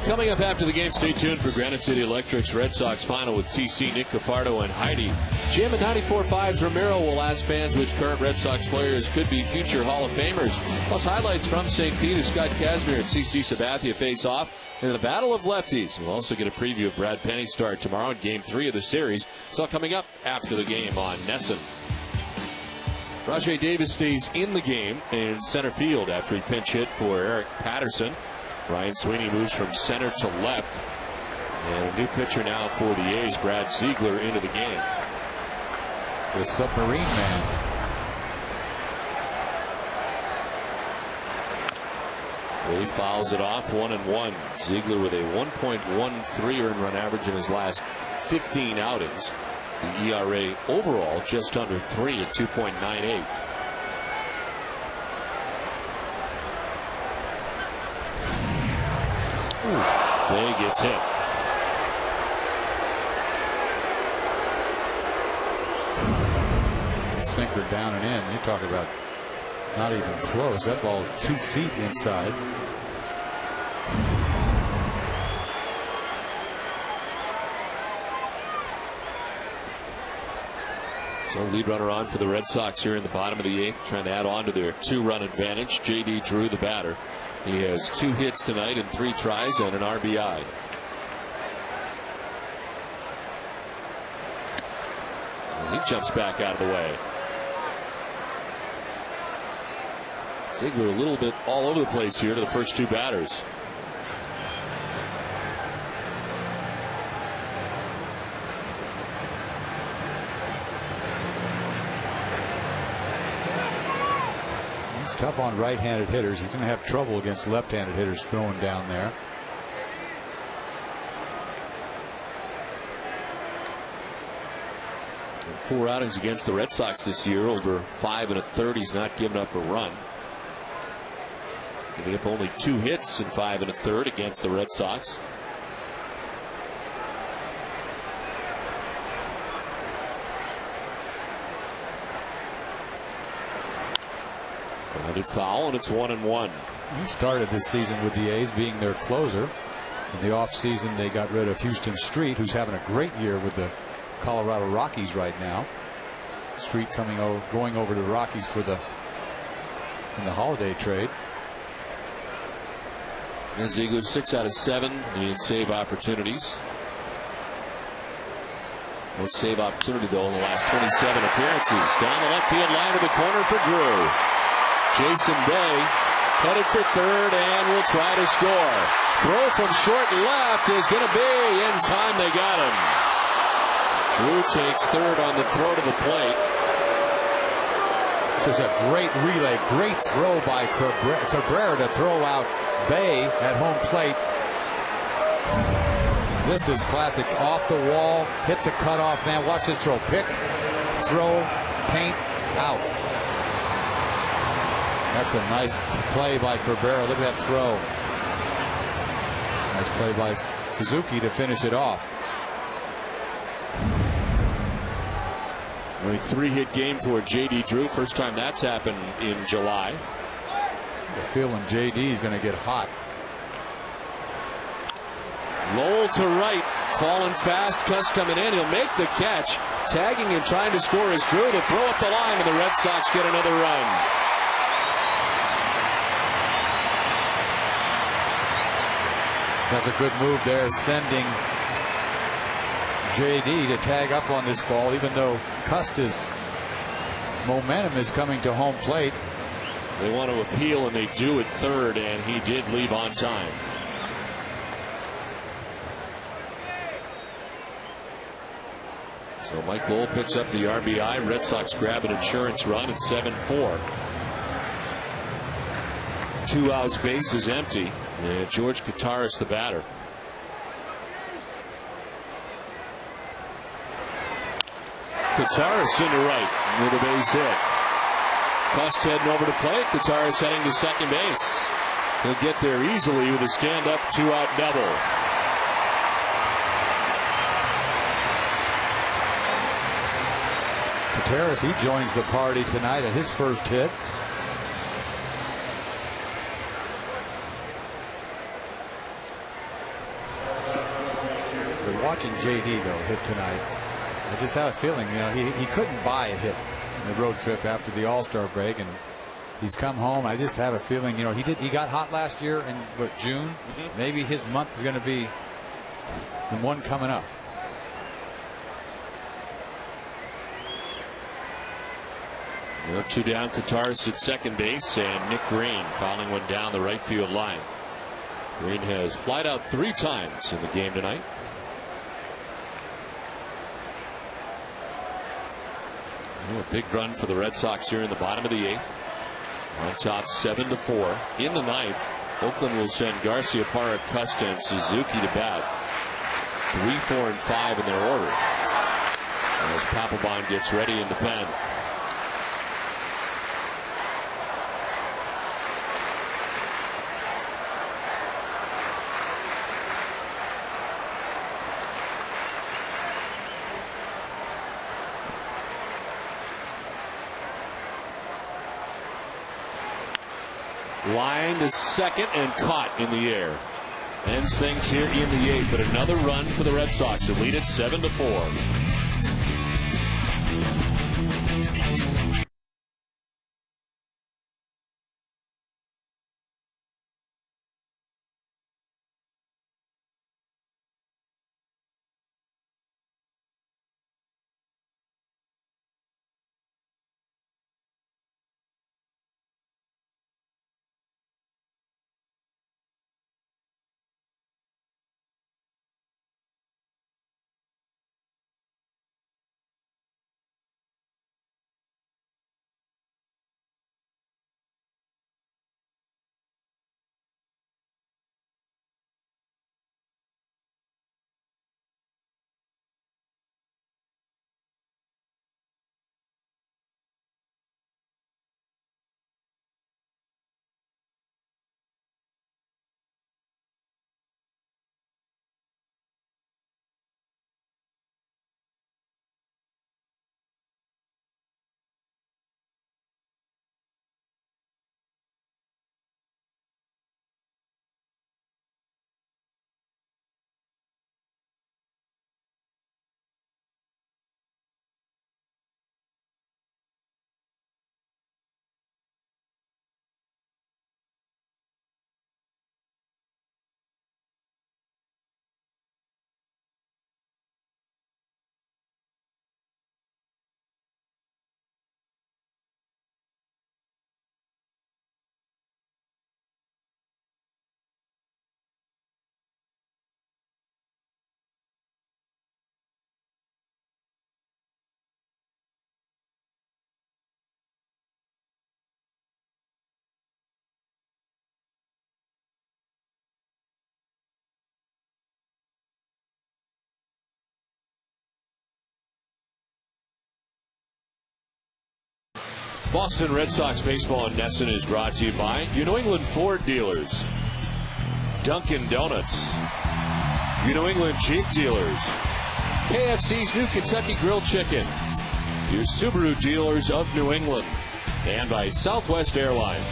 Coming up after the game, stay tuned for Granite City Electric's Red Sox final with TC, Nick Cafardo, and Heidi. Jim at 94.5's Ramiro will ask fans which current Red Sox players could be future Hall of Famers. Plus highlights from St. Pete as Scott Kazmir and CC Sabathia face off in the Battle of Lefties. We'll also get a preview of Brad Penny's start tomorrow in Game 3 of the series. It's all coming up after the game on NESN. Rajai Davis stays in the game in center field after he pinch hit for Eric Patterson. Ryan Sweeney moves from center to left. And a new pitcher now for the A's, Brad Ziegler, into the game. The submarine man. Well, he fouls it off 1-1. Ziegler with a 1.13 earned run average in his last 15 outings. The ERA overall just under 3 at 2.98. They gets hit. Sinker down and in. You talk about not even close. That ball is 2 feet inside. So lead runner on for the Red Sox here in the bottom of the 8th, trying to add on to their 2-run advantage. J.D. Drew, the batter. He has 2 hits tonight in 3 tries and an RBI. And he jumps back out of the way. Ziegler a little bit all over the place here to the first 2 batters. He's tough on right-handed hitters. He's going to have trouble against left-handed hitters throwing down there. And 4 outings against the Red Sox this year, over 5 1/3. He's not given up a run. Giving up only 2 hits in 5 1/3 against the Red Sox. Grounded foul, and it's 1-1. He started this season with the A's being their closer. In the offseason, they got rid of Houston Street, who's having a great year with the Colorado Rockies right now. Street going over to the Rockies in the holiday trade. And Ziegler 6 out of 7 in save opportunities. One save opportunity though in the last 27 appearances. Down the left field line to the corner for Drew. Jason Bay headed for third and will try to score. Throw from short left is going to be in time. They got him. Drew takes third on the throw to the plate. This is a great relay. Great throw by Cabrera to throw out Bay at home plate. This is classic. Off the wall. Hit the cutoff man. Watch this throw. Pick, throw, paint, out. That's a nice play by Cabrera. Look at that throw. Nice play by Suzuki to finish it off. A 3-hit game for J.D. Drew. First time that's happened in July. The feeling J.D. is going to get hot. Lowell to right. Falling fast. Cuss coming in. He'll make the catch. Tagging and trying to score is Drew to throw up the line, and the Red Sox get another run. That's a good move there, sending J.D. to tag up on this ball, even though Custis' momentum is coming to home plate. They want to appeal, and they do at third, and he did leave on time. So Mike Lowell picks up the RBI. Red Sox grab an insurance run at 7-4. 2 outs, base is empty. And George Kataris, the batter. Kataris into right with a base hit. Cust heading over to plate. Kotaras heading to second base. He'll get there easily with a stand-up 2-out double. Kotaras, he joins the party tonight at his first hit. But watching JD though hit tonight, I just have a feeling, he couldn't buy a hit in the road trip after the All-Star break, and he's come home. I just have a feeling, he got hot last year in June. Maybe his month is going to be the one coming up. Two down, Kotaras at second base, and Nick Green fouling one down the right field line. Green has flied out 3 times in the game tonight. A big run for the Red Sox here in the bottom of the 8th. On top 7-4. In the 9th, Oakland will send Garcia, Parra, Cust, and Suzuki to bat. 3, 4, and 5 in their order. As Papelbon gets ready in the pen. Line to second and caught in the air. Ends things here in the 8th, but another run for the Red Sox to lead it 7-4. Boston Red Sox baseball in Nesson is brought to you by your New England Ford dealers, Dunkin' Donuts, your New England Jeep dealers, KFC's new Kentucky Grilled Chicken, your Subaru dealers of New England, and by Southwest Airlines.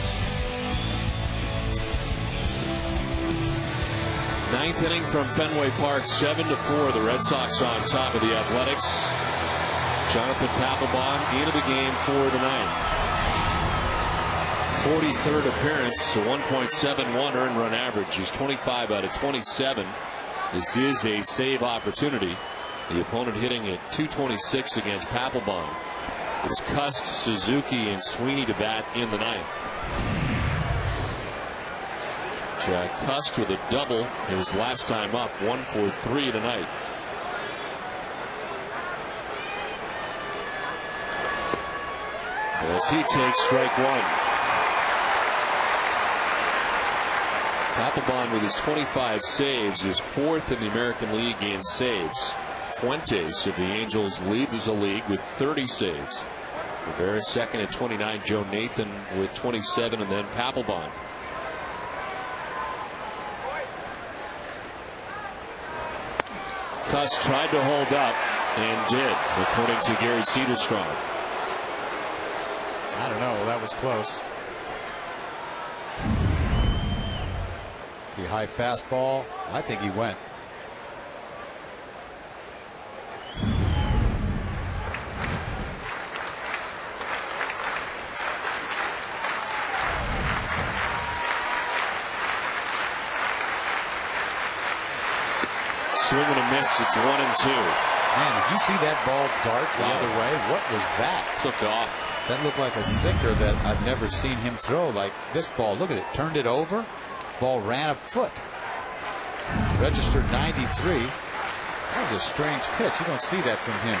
9th inning from Fenway Park, 7-4. The Red Sox on top of the Athletics. Jonathan Papelbon into the game for the 9th. 43rd appearance, a 1.71 earned run average. He's 25 out of 27. This is a save opportunity. The opponent hitting at .226 against Papelbon. It's Cust, Suzuki, and Sweeney to bat in the 9th. Jack Cust with a double his last time up, 1 for 3 tonight. As he takes strike 1. Papelbon with his 25 saves is 4th in the American League in saves. Fuentes of the Angels leads the league with 30 saves. Rivera second at 29. Joe Nathan with 27, and then Papelbon. Cuss tried to hold up and did, according to Gary Cederstrom. I don't know. That was close. See, high fastball. I think he went. Swing and a miss. It's 1-2. Man, did you see that ball dart the other way? What was that? Took off. That looked like a sinker that I've never seen him throw. Like this ball, look at it, turned it over. Ball ran a foot. Registered 93. That was a strange pitch. You don't see that from him.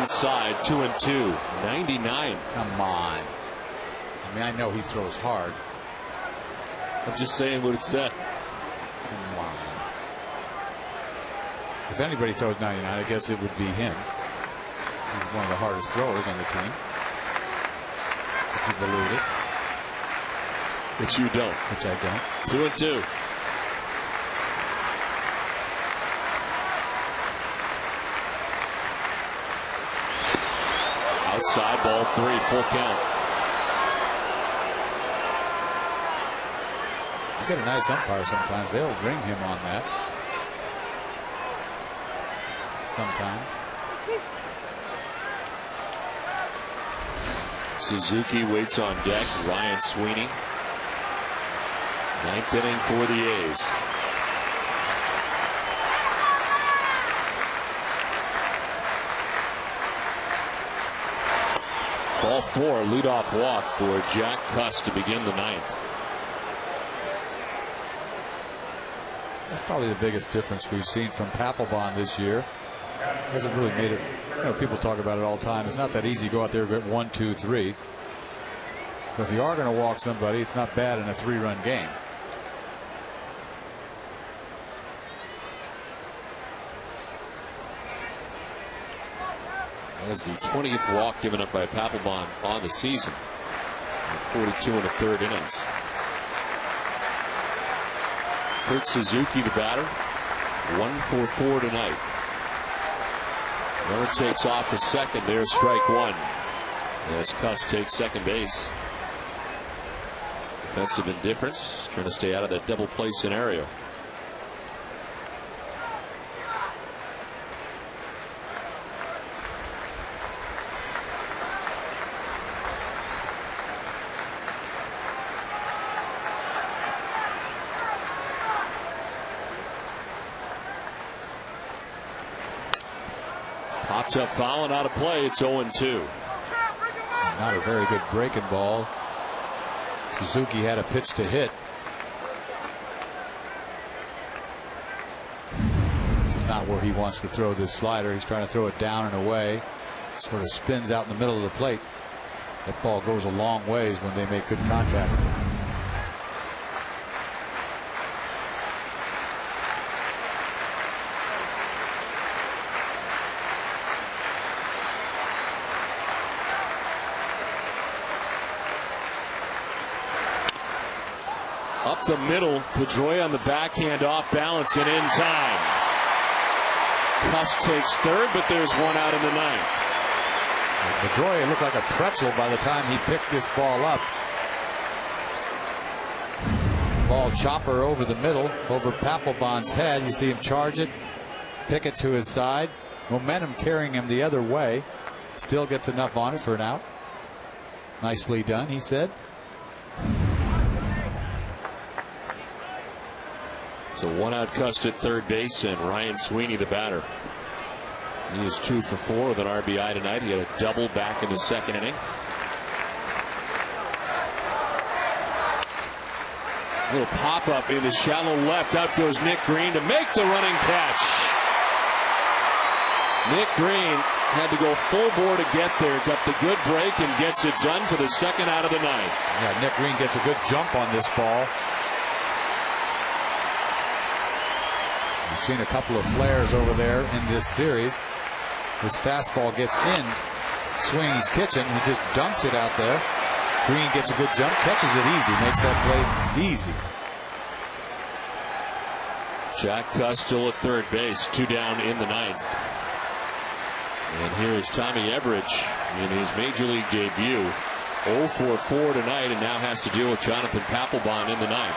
Inside, 2-2. 99. Come on. I mean, I know he throws hard. I'm just saying what it said. Come on. If anybody throws 99, I guess it would be him. He's one of the hardest throwers on the team. If you believe it. Which you don't. Which I don't. 2-2. Outside, ball 3, full count. You get a nice umpire sometimes. They'll ring him on that. Sometimes. Suzuki waits on deck. Ryan Sweeney. 9th inning for the A's. Ball 4, leadoff walk for Jack Cuss to begin the 9th. That's probably the biggest difference we've seen from Papelbon this year. Hasn't really made it. You know, people talk about it all the time. It's not that easy to go out there and get 1, 2, 3. But if you are going to walk somebody, it's not bad in a 3-run game. That is the 20th walk given up by Papelbon on the season. 42 1/3 innings. Kurt Suzuki, the batter, 1 for 4 tonight. Runner takes off for second. There's strike 1. As Cuss takes second base. Defensive indifference, trying to stay out of that double play scenario. Popped up foul and out of play. It's 0-2. Not a very good breaking ball. Suzuki had a pitch to hit. This is not where he wants to throw this slider. He's trying to throw it down and away. Sort of spins out in the middle of the plate. That ball goes a long ways when they make good contact. Up the middle, Pedroia on the backhand off balance and in time. Cuss takes third, but there's one out in the 9th. Pedroia looked like a pretzel by the time he picked this ball up. Ball chopper over the middle, over Papelbon's head. You see him charge it, pick it to his side. Momentum carrying him the other way. Still gets enough on it for an out. Nicely done, he said. So 1 out Cuss at third base, and Ryan Sweeney, the batter. He is 2 for 4 with an RBI tonight. He had a double back in the second inning. Little pop up into shallow left. Out goes Nick Green to make the running catch. Nick Green had to go full bore to get there. Got the good break and gets it done for the second out of the ninth. Yeah, Nick Green gets a good jump on this ball. We've seen a couple of flares over there in this series. His fastball gets in Sweeney's kitchen. He just dunks it out there. Green gets a good jump, catches it easy, makes that play easy. Jack Cuss still at third base, 2 down in the ninth. And here is Tommy Everidge in his major league debut. 0 for 4 tonight, and now has to deal with Jonathan Papelbon in the ninth.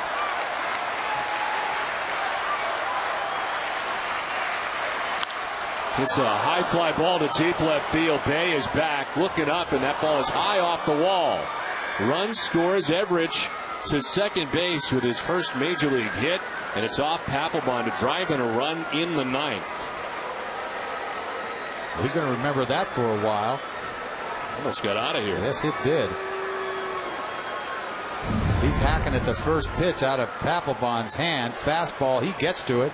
It's a high fly ball to deep left field. Bay is back, looking up, and that ball is high off the wall. Run scores Everidge to second base with his first major league hit, and it's off Papelbon to drive in a run in the ninth. He's going to remember that for a while. Almost got out of here. Yes, it did. He's hacking at the first pitch out of Papelbon's hand. Fastball, he gets to it.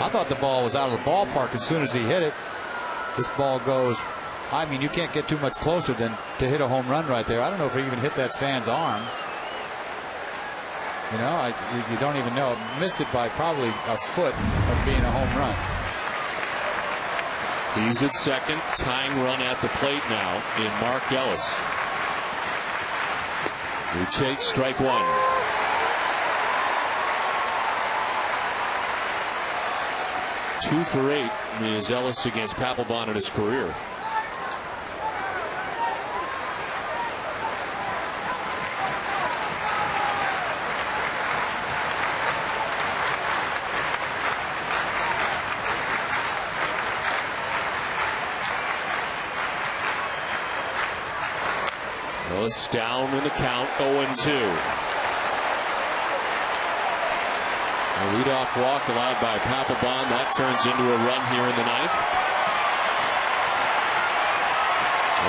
I thought the ball was out of the ballpark as soon as he hit it. This ball goes, I mean, you can't get too much closer than to hit a home run right there. I don't know if he even hit that fan's arm. You know, you don't even know. Missed it by probably a foot of being a home run. He's at second, tying run at the plate now in Mark Ellis, who takes strike one. Two for 8 is Ellis against Papelbon in his career. Ellis down in the count, 0-2. A leadoff walk allowed by Papelbon. That turns into a run here in the ninth.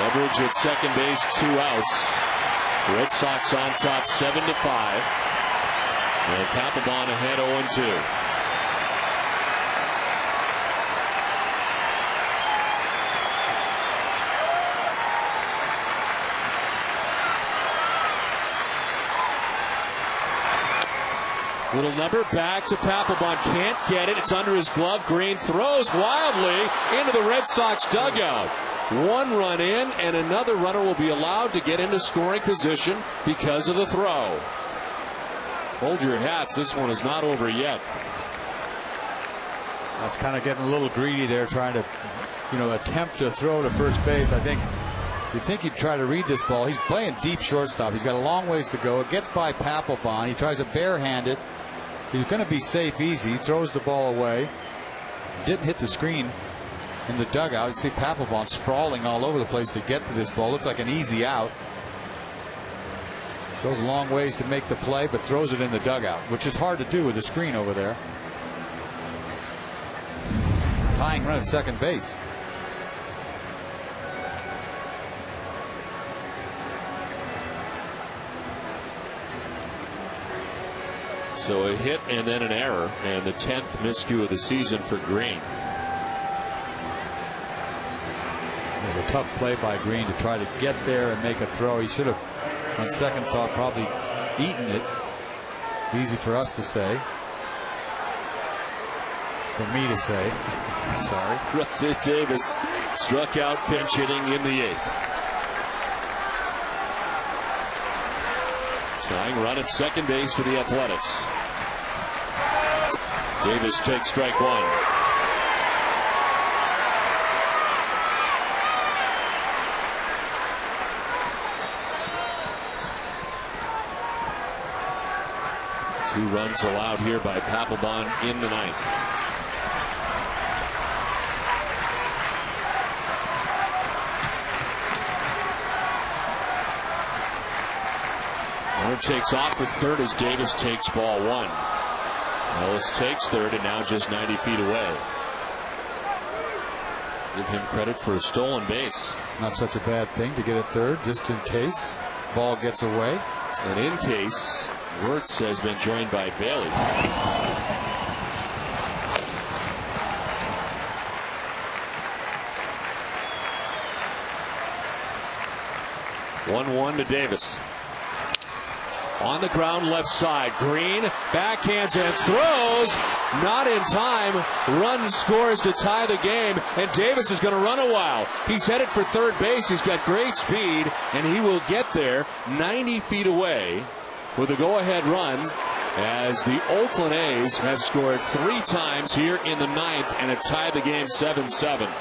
Everidge at second base, 2 outs. Red Sox on top 7-5. And Papelbon ahead 0-2. Little number back to Papelbon. Can't get it. It's under his glove. Green throws wildly into the Red Sox dugout. 1 run in, and another runner will be allowed to get into scoring position because of the throw. Hold your hats. This one is not over yet. That's kind of getting a little greedy there, trying to, attempt to throw to first base. I think you'd think he'd try to read this ball. He's playing deep shortstop. He's got a long ways to go. It gets by Papelbon. He tries to barehand it. He's going to be safe easy. He throws the ball away. Didn't hit the screen in the dugout. You see Papelbon sprawling all over the place to get to this ball. Looked like an easy out. Goes a long ways to make the play, but throws it in the dugout, which is hard to do with the screen over there. Tying run at second base. So a hit and then an error, and the 10th miscue of the season for Green. It was a tough play by Green to try to get there and make a throw. He should have, on second thought, probably eaten it. Easy for us to say. For me to say. Sorry. Roger Davis struck out pinch hitting in the 8th. Tying run at second base for the Athletics. Davis takes strike 1. Two runs allowed here by Papelbon in the 9th. Runner takes off for third as Davis takes ball 1. Ellis takes third and now just 90 feet away. Give him credit for a stolen base. Not such a bad thing to get it third, just in case ball gets away. And in case, Wirtz has been joined by Bailey. 1-1 to Davis. On the ground left side. Green backhands and throws. Not in time. Run scores to tie the game. And Davis is going to run a while. He's headed for third base. He's got great speed. And he will get there 90 feet away with a go-ahead run, as the Oakland A's have scored 3 times here in the 9th and have tied the game 7-7.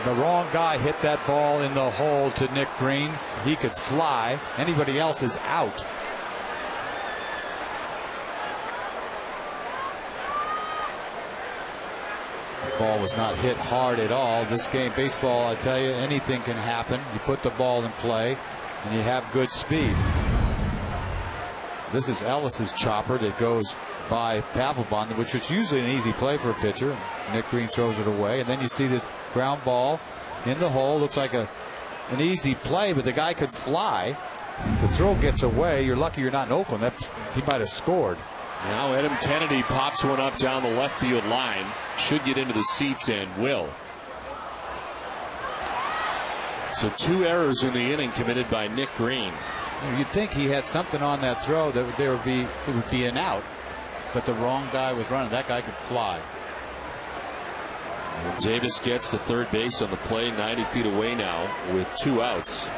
The wrong guy hit that ball in the hole to Nick Green. He could fly. Anybody else is out. The ball was not hit hard at all. This game, baseball, I tell you, anything can happen. You put the ball in play and you have good speed. This is Ellis's chopper that goes by Papelbon, which is usually an easy play for a pitcher. Nick Green throws it away, and then you see this ground ball in the hole. Looks like an easy play, but the guy could fly. The throw gets away. You're lucky you're not in Oakland. He might have scored. Now Adam Kennedy pops one up down the left field line. Should get into the seats and will. So 2 errors in the inning committed by Nick Green. You'd think he had something on that throw that it would be an out, but the wrong guy was running. That guy could fly. And Davis gets to third base on the play, 90 feet away now with 2 outs.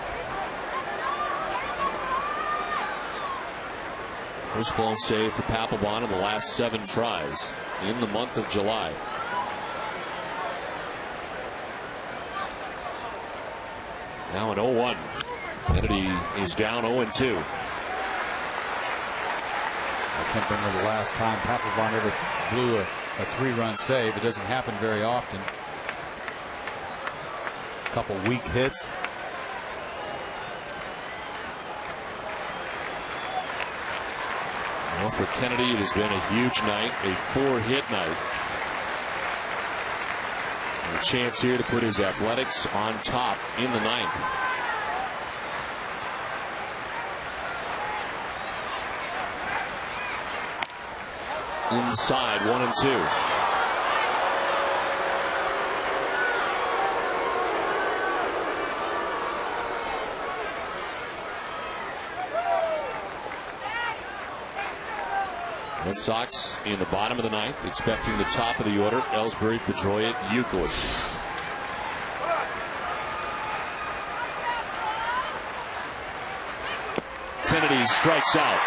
First blown save for Papelbon in the last 7 tries in the month of July. Now an 0-1. Kennedy is down 0-2. I can't remember the last time Papelbon ever blew a 3-run save. It doesn't happen very often. A couple weak hits. Well, for Kennedy, it has been a huge night, a 4-hit night. And a chance here to put his Athletics on top in the 9th. Inside, 1-2. Red Sox in the bottom of the 9th, expecting the top of the order: Ellsbury, Pedroia, Youkilis. Kennedy strikes out,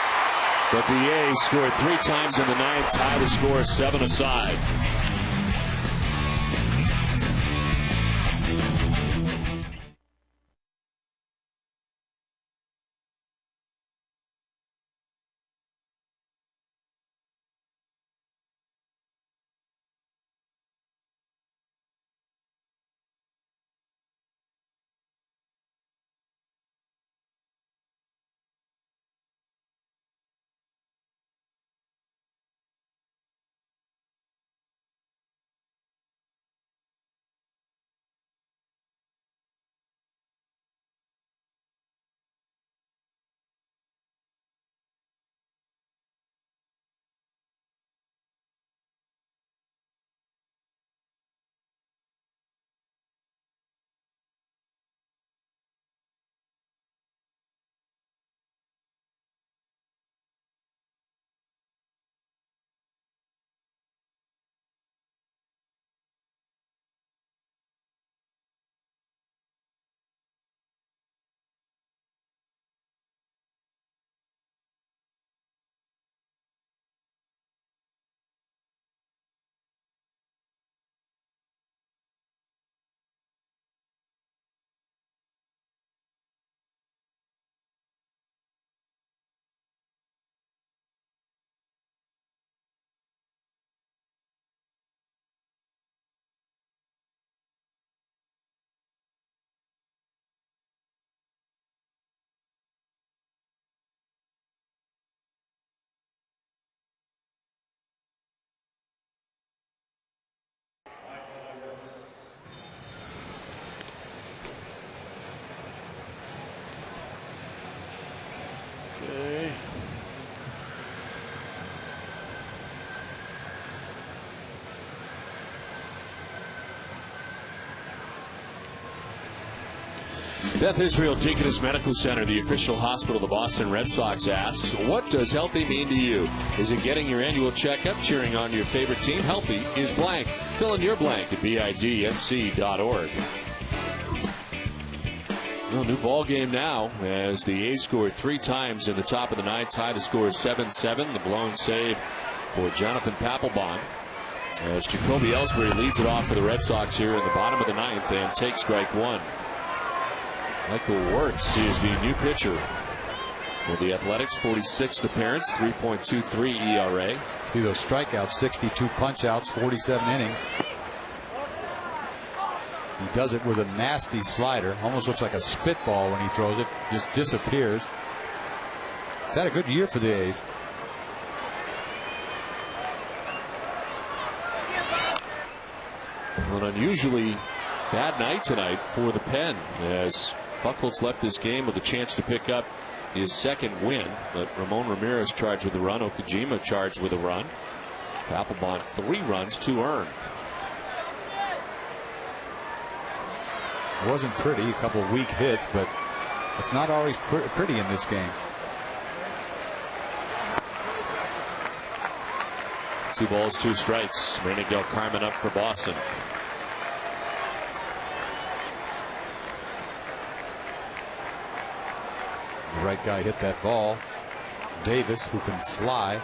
but the A's scored 3 times in the 9th, tie the score 7-aside. Beth Israel Deaconess Medical Center, the official hospital of the Boston Red Sox, asks, what does healthy mean to you? Is it getting your annual checkup, cheering on your favorite team? Healthy is blank. Fill in your blank at bidmc.org. Well, new ball game now as the A's scored 3 times in the top of the ninth. Tie the score is 7-7. The blown save for Jonathan Papelbon as Jacoby Ellsbury leads it off for the Red Sox here in the bottom of the ninth and takes strike 1. Michael Wirtz is the new pitcher for the Athletics. 46th appearance, 3.23 ERA. See those strikeouts, 62 punch-outs, 47 innings. He does it with a nasty slider. Almost looks like a spitball when he throws it. Just disappears. He's had a good year for the A's. An unusually bad night tonight for the pen as Buchholz left this game with a chance to pick up his second win. But Ramon Ramirez charged with a run. Okajima charged with a run. Papelbon 3 runs, 2 earned. It wasn't pretty, a couple of weak hits, but it's not always pretty in this game. 2 balls, 2 strikes. Rainick Del Carmen up for Boston. The right guy hit that ball. Davis, who can fly.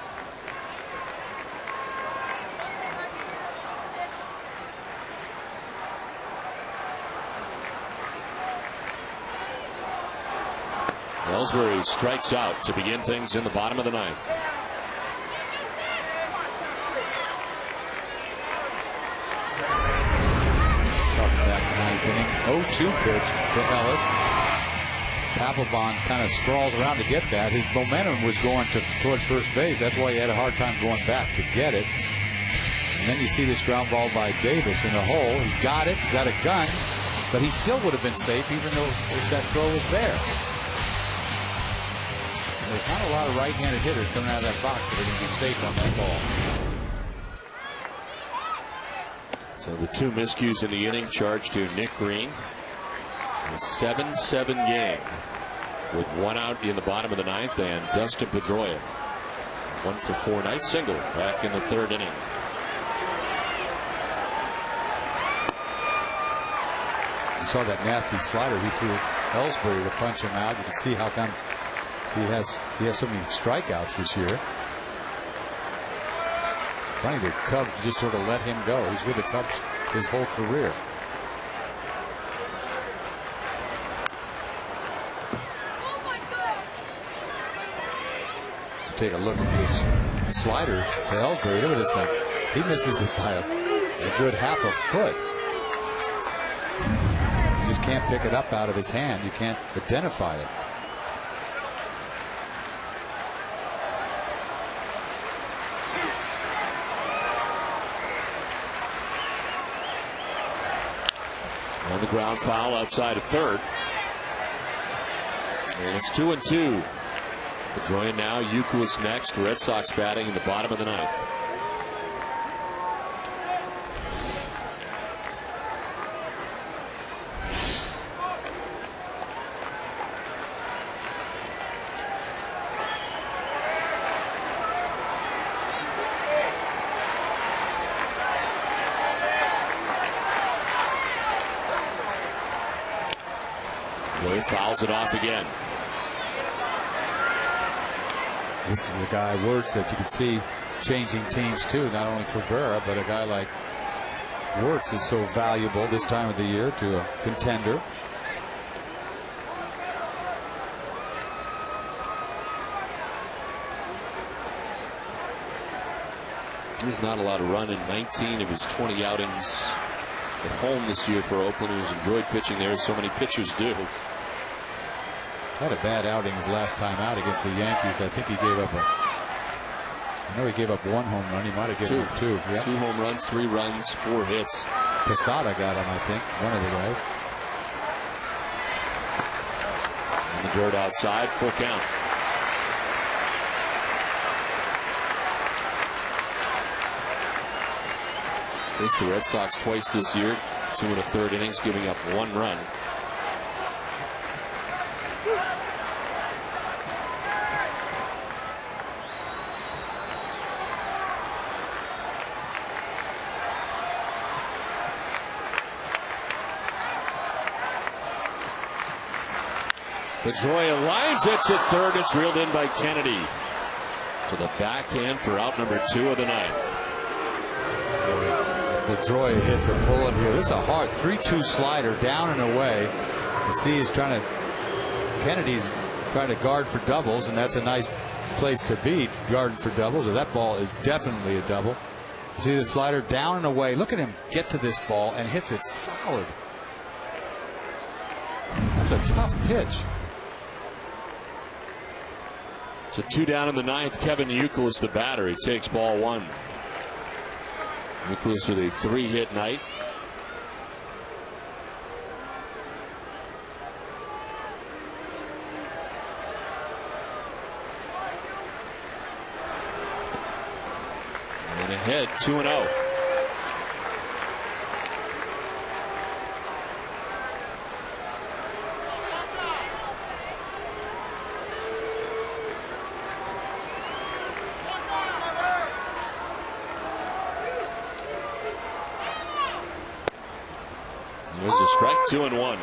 Ellsbury strikes out to begin things in the bottom of the ninth. Back 9th inning, 0-2 pitch to Ellis. Papelbon kind of sprawls around to get that. His momentum was going towards first base. That's why he had a hard time going back to get it. And then you see this ground ball by Davis in the hole. He's got it, got a gun, but he still would have been safe even though that throw was there. There's not a lot of right-handed hitters coming out of that box that are going to be safe on that ball. So the 2 miscues in the inning charged to Nick Green. A 7-7 game with 1 out in the bottom of the ninth, and Dustin Pedroia 1 for 4 night single back in the 3rd inning. You saw that nasty slider he threw Ellsbury to punch him out. You can see how come he has so many strikeouts this year. Funny, the Cubs just sort of let him go. He's with the Cubs his whole career. Take a look at this slider to Ellsbury. Look at this thing. He misses it by a good half a foot. You just can't pick it up out of his hand. You can't identify it. On the ground foul outside of third. And it's 2-2. Pedroia now, Youkilis next. Red Sox batting in the bottom of the ninth. Wade fouls it off again. This is a guy, Wirtz, that you could see changing teams too. Not only Cabrera, but a guy like Wirtz is so valuable this time of the year to a contender. There's not a lot of run in 19 of his 20 outings at home this year for Oakland, who's enjoyed pitching there as so many pitchers do. Had a bad outing his last time out against the Yankees. I think he gave up I know he gave up 1 home run. He might have given up 2. Yeah. 2 home runs, 3 runs, 4 hits. Posada got him, I think, one of the guys. In the dirt outside, full count. Faced the Red Sox twice this year, 2 1/3 innings, giving up 1 run. Pedroia lines it to third. It's reeled in by Kennedy. To the backhand for out number 2 of the ninth. Pedroia hits a bullet here. This is a hard 3-2 slider down and away. You see he's trying to, Kennedy's trying to guard for doubles, and that's a nice place to be, guarding for doubles. That ball is definitely a double. You see the slider down and away. Look at him get to this ball and hits it solid. That's a tough pitch. So 2 down in the ninth. Kevin Youkilis, the batter. He takes ball 1. Youkilis with a 3-hit night. And ahead 2-0. There's a strike, 2-1.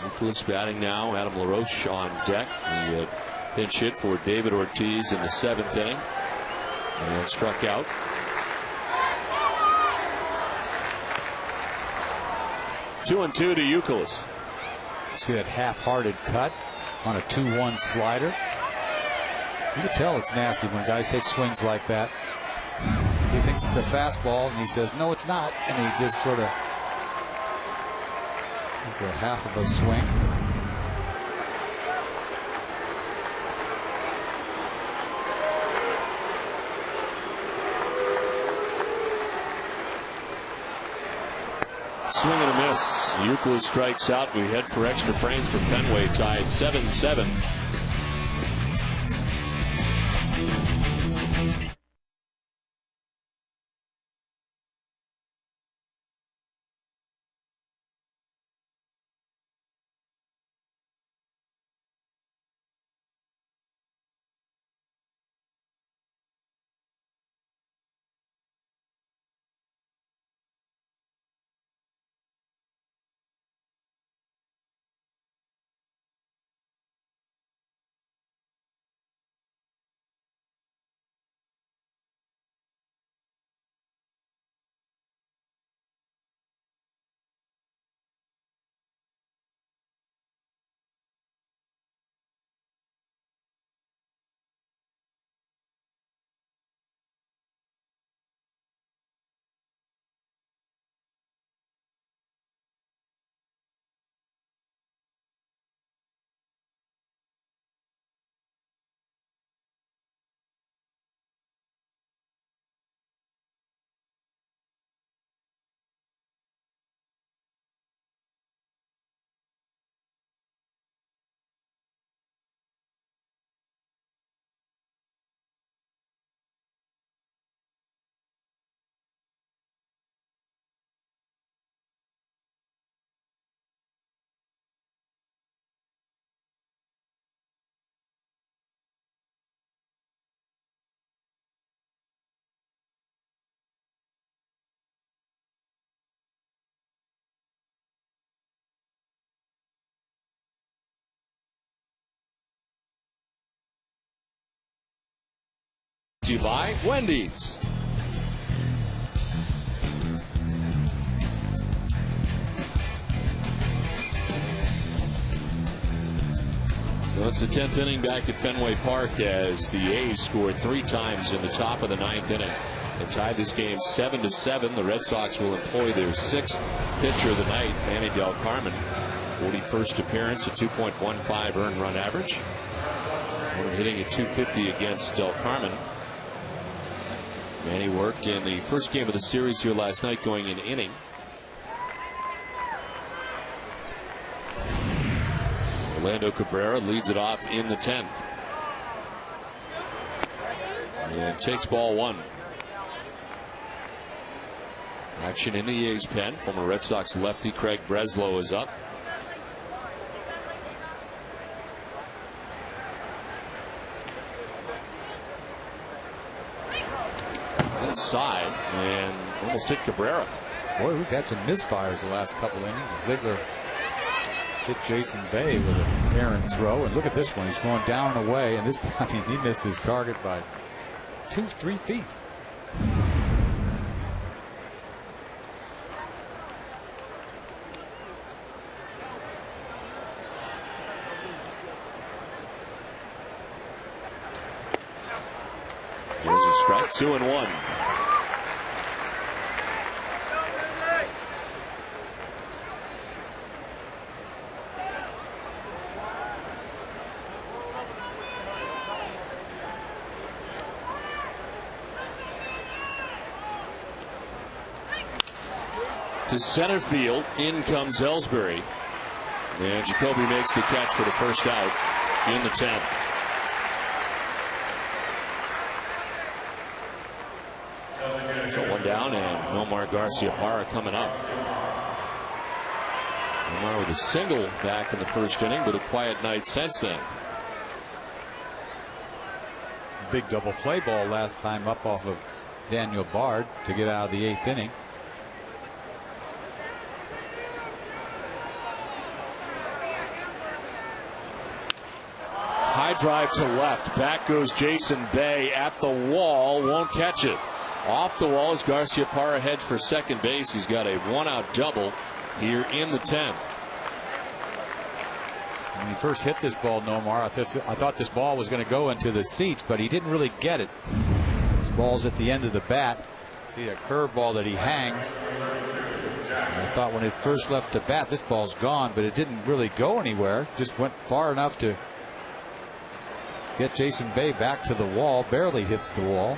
Youkilis batting now. Adam LaRoche on deck. The pinch hit for David Ortiz in the 7th inning. And struck out. Two and 2 to Youkilis. See that half-hearted cut on a 2-1 slider. You can tell it's nasty when guys take swings like that. He thinks it's a fastball, and he says, no, it's not. And he just sort of, it's a half of a swing. Swing and a miss. Youkilis strikes out. We head for extra frames from Fenway, tied 7-7. By Wendy's. So it's the 10th inning back at Fenway Park as the A's scored 3 times in the top of the 9th inning. They tied this game 7-7. The Red Sox will employ their 6th pitcher of the night, Manny Del Carmen. 41st appearance, a 2.15 earned run average. Hitting at .250 against Del Carmen. Manny worked in the first game of the series here last night, going an inning. Orlando Cabrera leads it off in the 10th. And takes ball 1. Action in the A's pen. Former Red Sox lefty Craig Breslow is up. Inside and almost hit Cabrera. Boy, we've had some misfires the last couple innings. Ziegler hit Jason Bay with an errant throw, and look at this one. He's going down and away, and this, I mean, he missed his target by 2-3 feet. Here's a strike, 2-1. To center field, in comes Ellsbury, and Jacoby makes the catch for the first out in the 10th. So one down, and Nomar Garciaparra coming up. Nomar with a single back in the first inning, but a quiet night since then. Big double play ball last time up off of Daniel Bard to get out of the 8th inning. High drive to left. Back goes Jason Bay at the wall. Won't catch it. Off the wall as Garciaparra heads for second base. He's got a 1-out double here in the 10th. When he first hit this ball, Nomar, I thought this ball was going to go into the seats, but he didn't really get it. This ball's at the end of the bat. See a curveball that he hangs. And I thought when it first left the bat, this ball's gone, but it didn't really go anywhere. Just went far enough to get Jason Bay back to the wall. Barely hits the wall.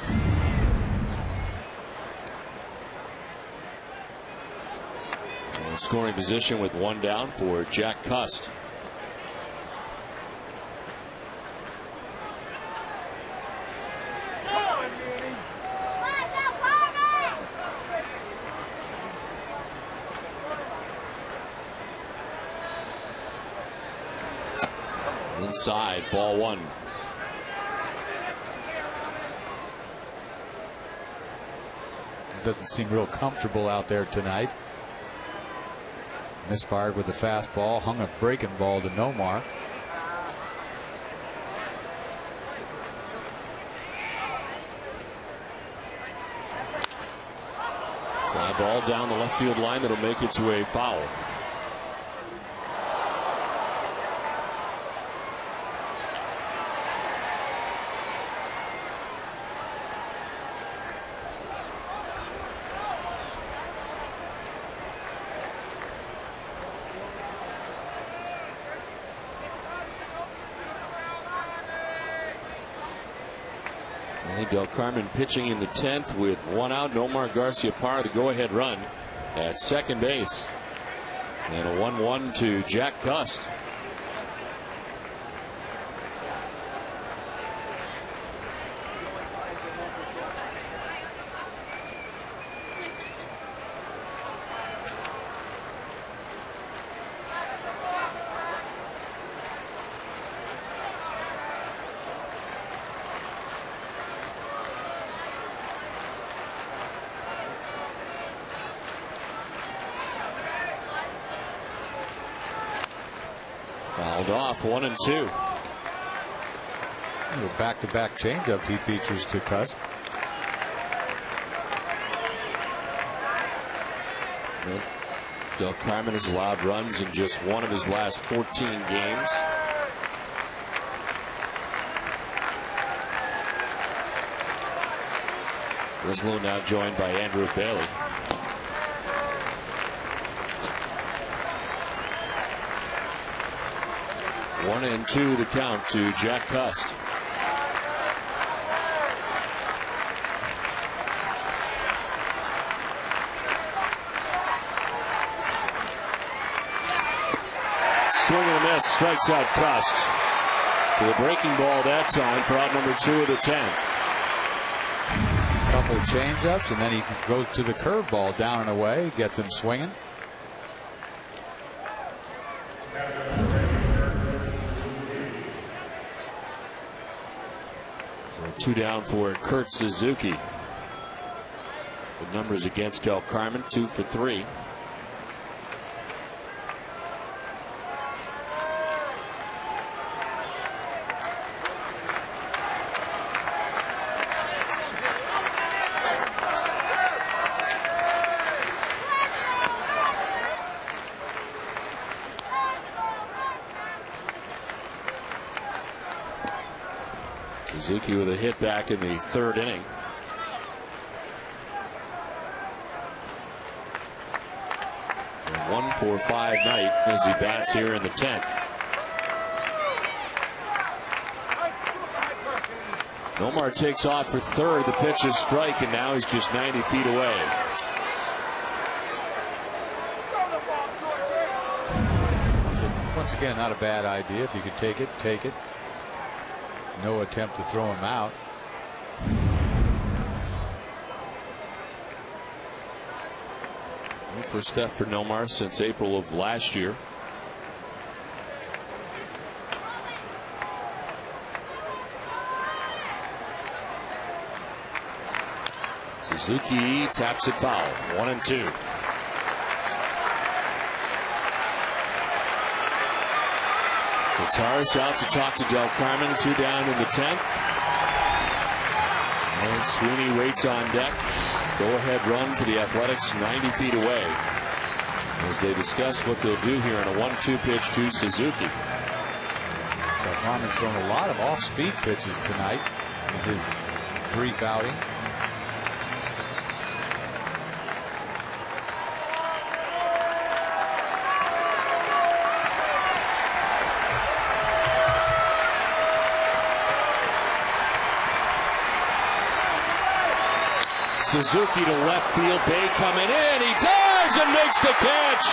Scoring position with one down for Jack Cust. Inside, ball one. Doesn't seem real comfortable out there tonight. Misfired with the fastball, hung a breaking ball to Nomar. Fly ball down the left field line that'll make its way foul. Del Carmen pitching in the 10th with one out. Nomar Garciaparra the go-ahead run at second base, and a 1-1 to Jack Cust. Fouled off, 1-2. Back-to-back changeup he features to Cust. Del Carmen has allowed runs in just one of his last 14 games. Breslow now joined by Andrew Bailey. One and two the count to Jack Cust. Swing and a miss, strikes out Cust. To the breaking ball that time for out number 2 of the 10th. Couple of change-ups, and then he goes to the curveball down and away, gets him swinging. So 2 down for Kurt Suzuki. The numbers against Del Carmen, 2 for 3. Suzuki with a hit back in the 3rd inning. A 1-for-5 night as he bats here in the 10th. Nomar takes off for 3rd. The pitch is strike, and now he's just 90 feet away. Once again, not a bad idea. If you could take it, take it. No attempt to throw him out. First step for Nomar since April of last year. Suzuki taps it foul. 1-2. Guitarist out to talk to Del Carmen. 2 down in the 10th. And Sweeney waits on deck. Go-ahead run for the Athletics 90 feet away as they discuss what they'll do here in a 1-2 pitch to Suzuki. Del Carmen's thrown a lot of off-speed pitches tonight in his brief outing. Suzuki to left field. Bay coming in. He dives and makes the catch.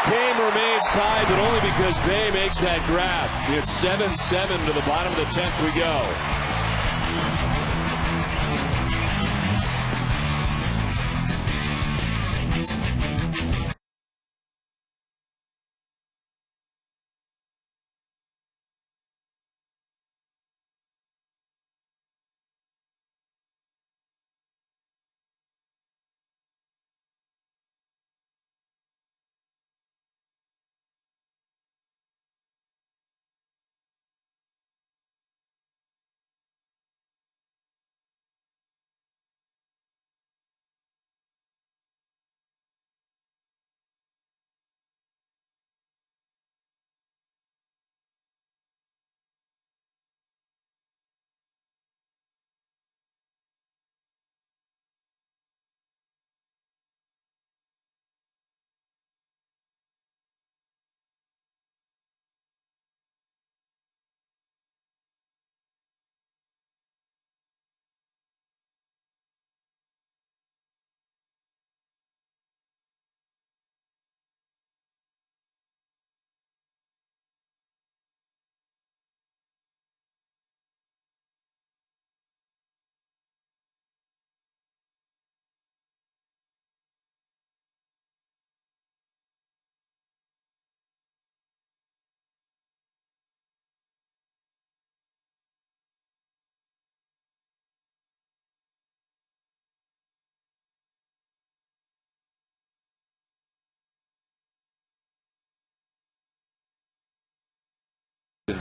Game remains tied, but only because Bay makes that grab. It's 7-7 to the bottom of the 10th we go.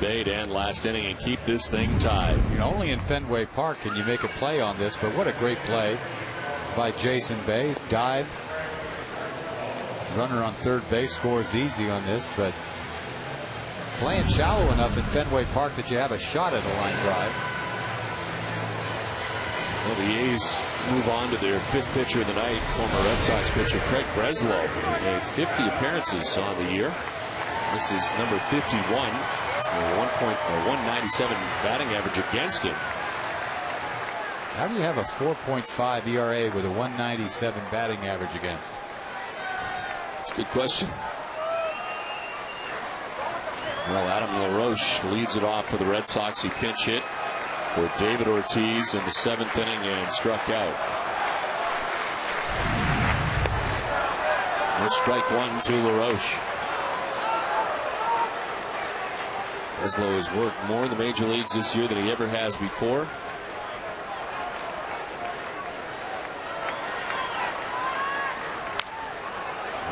Bait and last inning and keep this thing tied. You know, only in Fenway Park can you make a play on this, but what a great play by Jason Bay. Dive. Runner on third base scores easy on this, but playing shallow enough in Fenway Park that you have a shot at a line drive. Well, the A's move on to their 5th pitcher of the night, former Red Sox pitcher Craig Breslow, who's made 50 appearances on the year. This is number 51. 197 batting average against him. How do you have a 4.5 ERA with a 197 batting average against? It's a good question. Well, Adam LaRoche leads it off for the Red Sox. He pinch hit for David Ortiz in the 7th inning and struck out. No strike one to LaRoche. Breslow has worked more in the major leagues this year than he ever has before.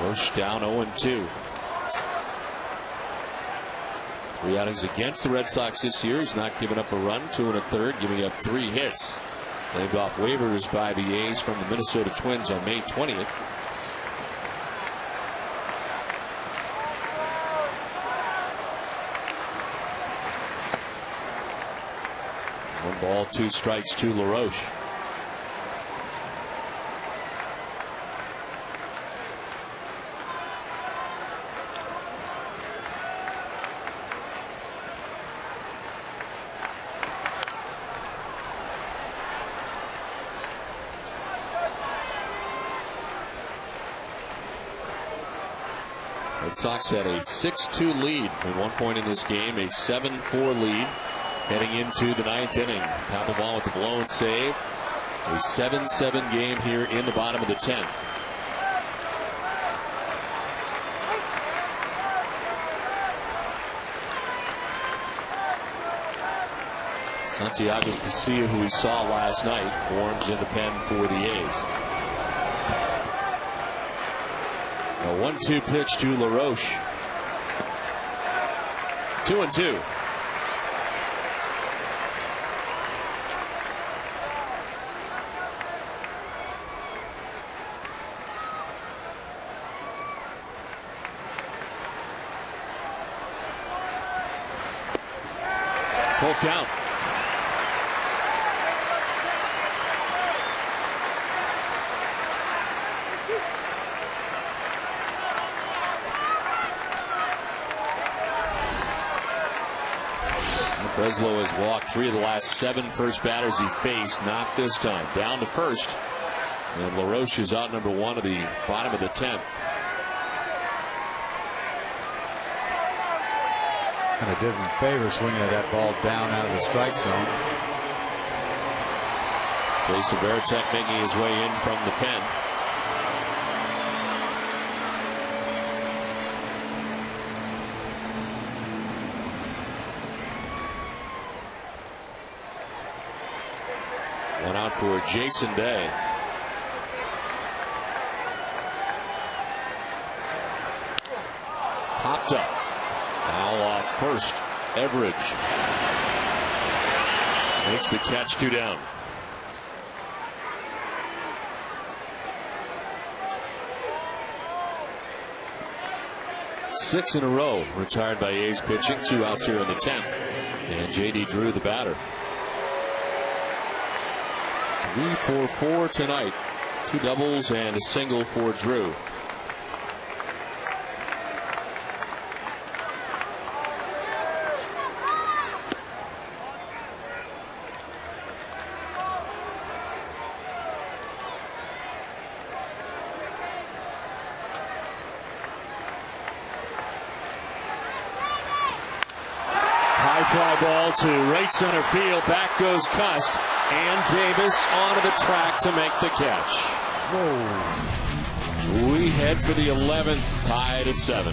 Roche down 0-2. 3 outings against the Red Sox this year. He's not given up a run. 2 1/3, giving up 3 hits. Named off waivers by the A's from the Minnesota Twins on May 20th. One ball, 2 strikes to LaRoche. Red Sox had a 6-2 lead at one point in this game, a 7-4 lead heading into the 9th inning. Papelbon with the blown save. A 7-7 game here in the bottom of the 10th. Santiago Casilla, who we saw last night, warms in the pen for the A's. A 1-2 pitch to LaRoche. 2-2. Full count. Breslow has walked 3 of the last 7 first batters he faced. Not this time. Down to first. And LaRoche is out number 1 of the bottom of the 10th. Kind of did him a favor swinging at that ball down out of the strike zone. Jason Varitek making his way in from the pen. One out for Jason Day. Popped up. Foul off first. Everidge makes the catch, 2 down. Six in a row retired by A's pitching. 2 outs here in the 10th. And J.D. Drew, the batter. 3 for 4 tonight. 2 doubles and a single for Drew. High fly ball to right center field. Back goes Cust. And Davis onto the track to make the catch. Whoa. We head for the 11th, tied at 7.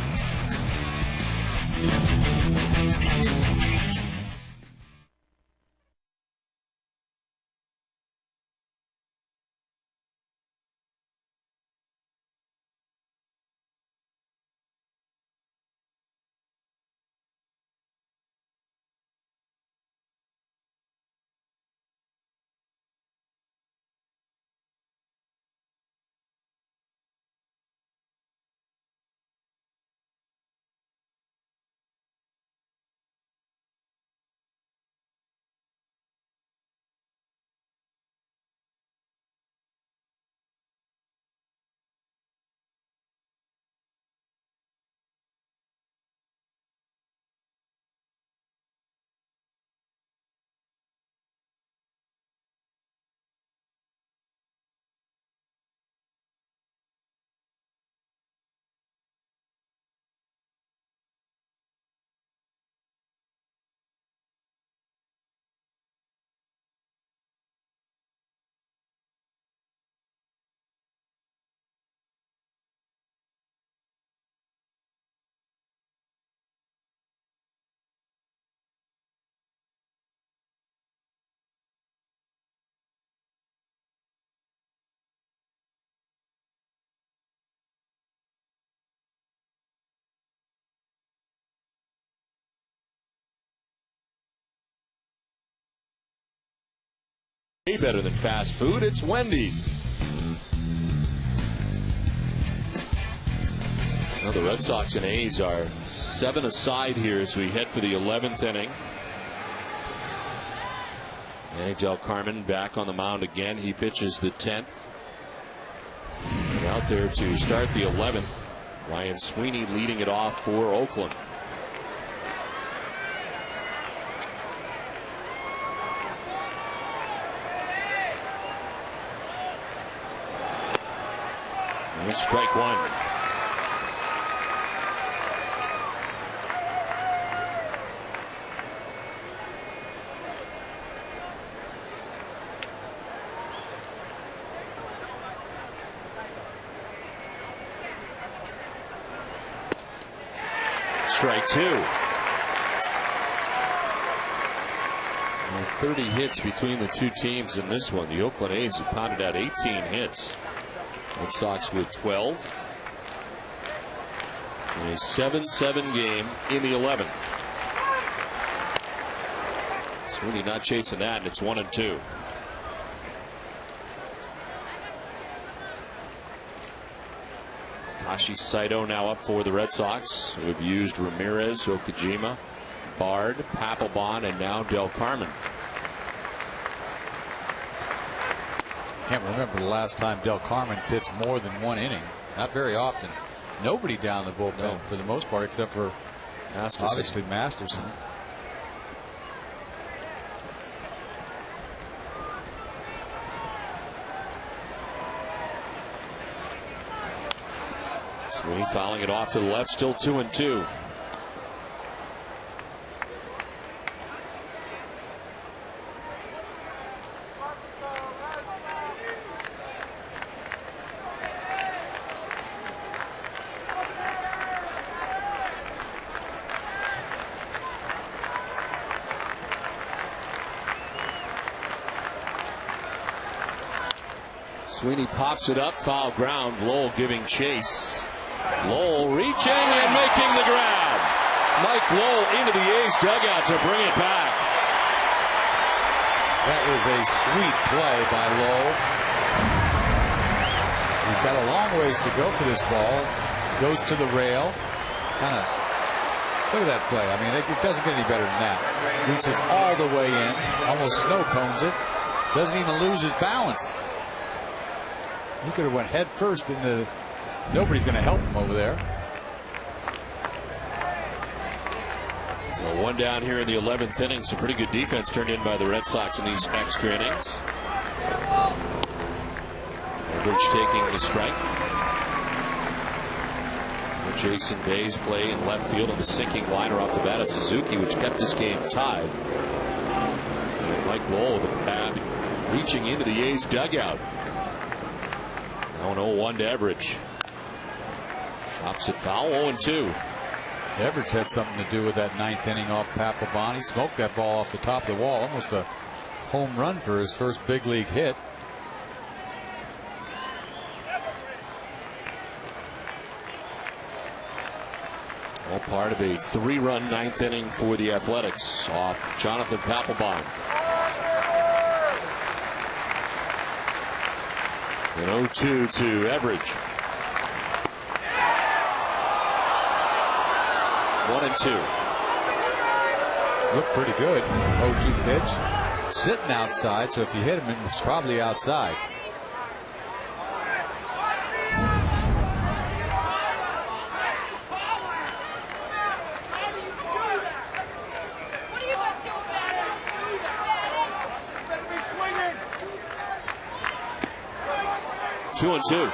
Way better than fast food. It's Wendy's. Well, the Red Sox and A's are 7 aside here as we head for the 11th inning. And Del Carmen back on the mound again. He pitches the 10th. And out there to start the 11th, Ryan Sweeney leading it off for Oakland. And strike one. Strike two. Well, 30 hits between the two teams in this one. The Oakland A's have pounded out 18 hits. Red Sox with 12. In a 7-7 game in the 11th. Sweeney not chasing that, and it's 1-2. Takashi Saito now up for the Red Sox, who have used Ramirez, Okajima, Bard, Papelbon, and now Del Carmen. Can't remember the last time Del Carmen pitched more than one inning. Not very often. Nobody down the bullpen for the most part, except for obviously Masterson. Sweeney fouling it off to the left, still 2-2. Sweeney pops it up, foul ground. Lowell giving chase. Lowell reaching and making the grab. Mike Lowell into the A's dugout to bring it back. That was a sweet play by Lowell. He's got a long ways to go for this ball. Goes to the rail. Kind of look at that play. I mean, it doesn't get any better than that. Reaches all the way in. Almost snow cones it. Doesn't even lose his balance. He could have went head first into. Nobody's going to help him over there. So one down here in the 11th inning. Some pretty good defense turned in by the Red Sox in these extra innings. Average taking the strike. Jason Bay's play in left field on the sinking liner off the bat of Suzuki, which kept this game tied. And Mike Lowell with a grab, reaching into the A's dugout. Now an 0-1 to Everidge. Chops it foul, 0-2. Everidge had something to do with that 9th inning off Papelbon. He smoked that ball off the top of the wall. Almost a home run for his first big league hit. All part of a 3-run 9th inning for the Athletics off Jonathan Papelbon. An 0-2 to Everidge. 1-2. Looked pretty good. 0-2 pitch. Sitting outside, so if you hit him, it's probably outside. Two and two.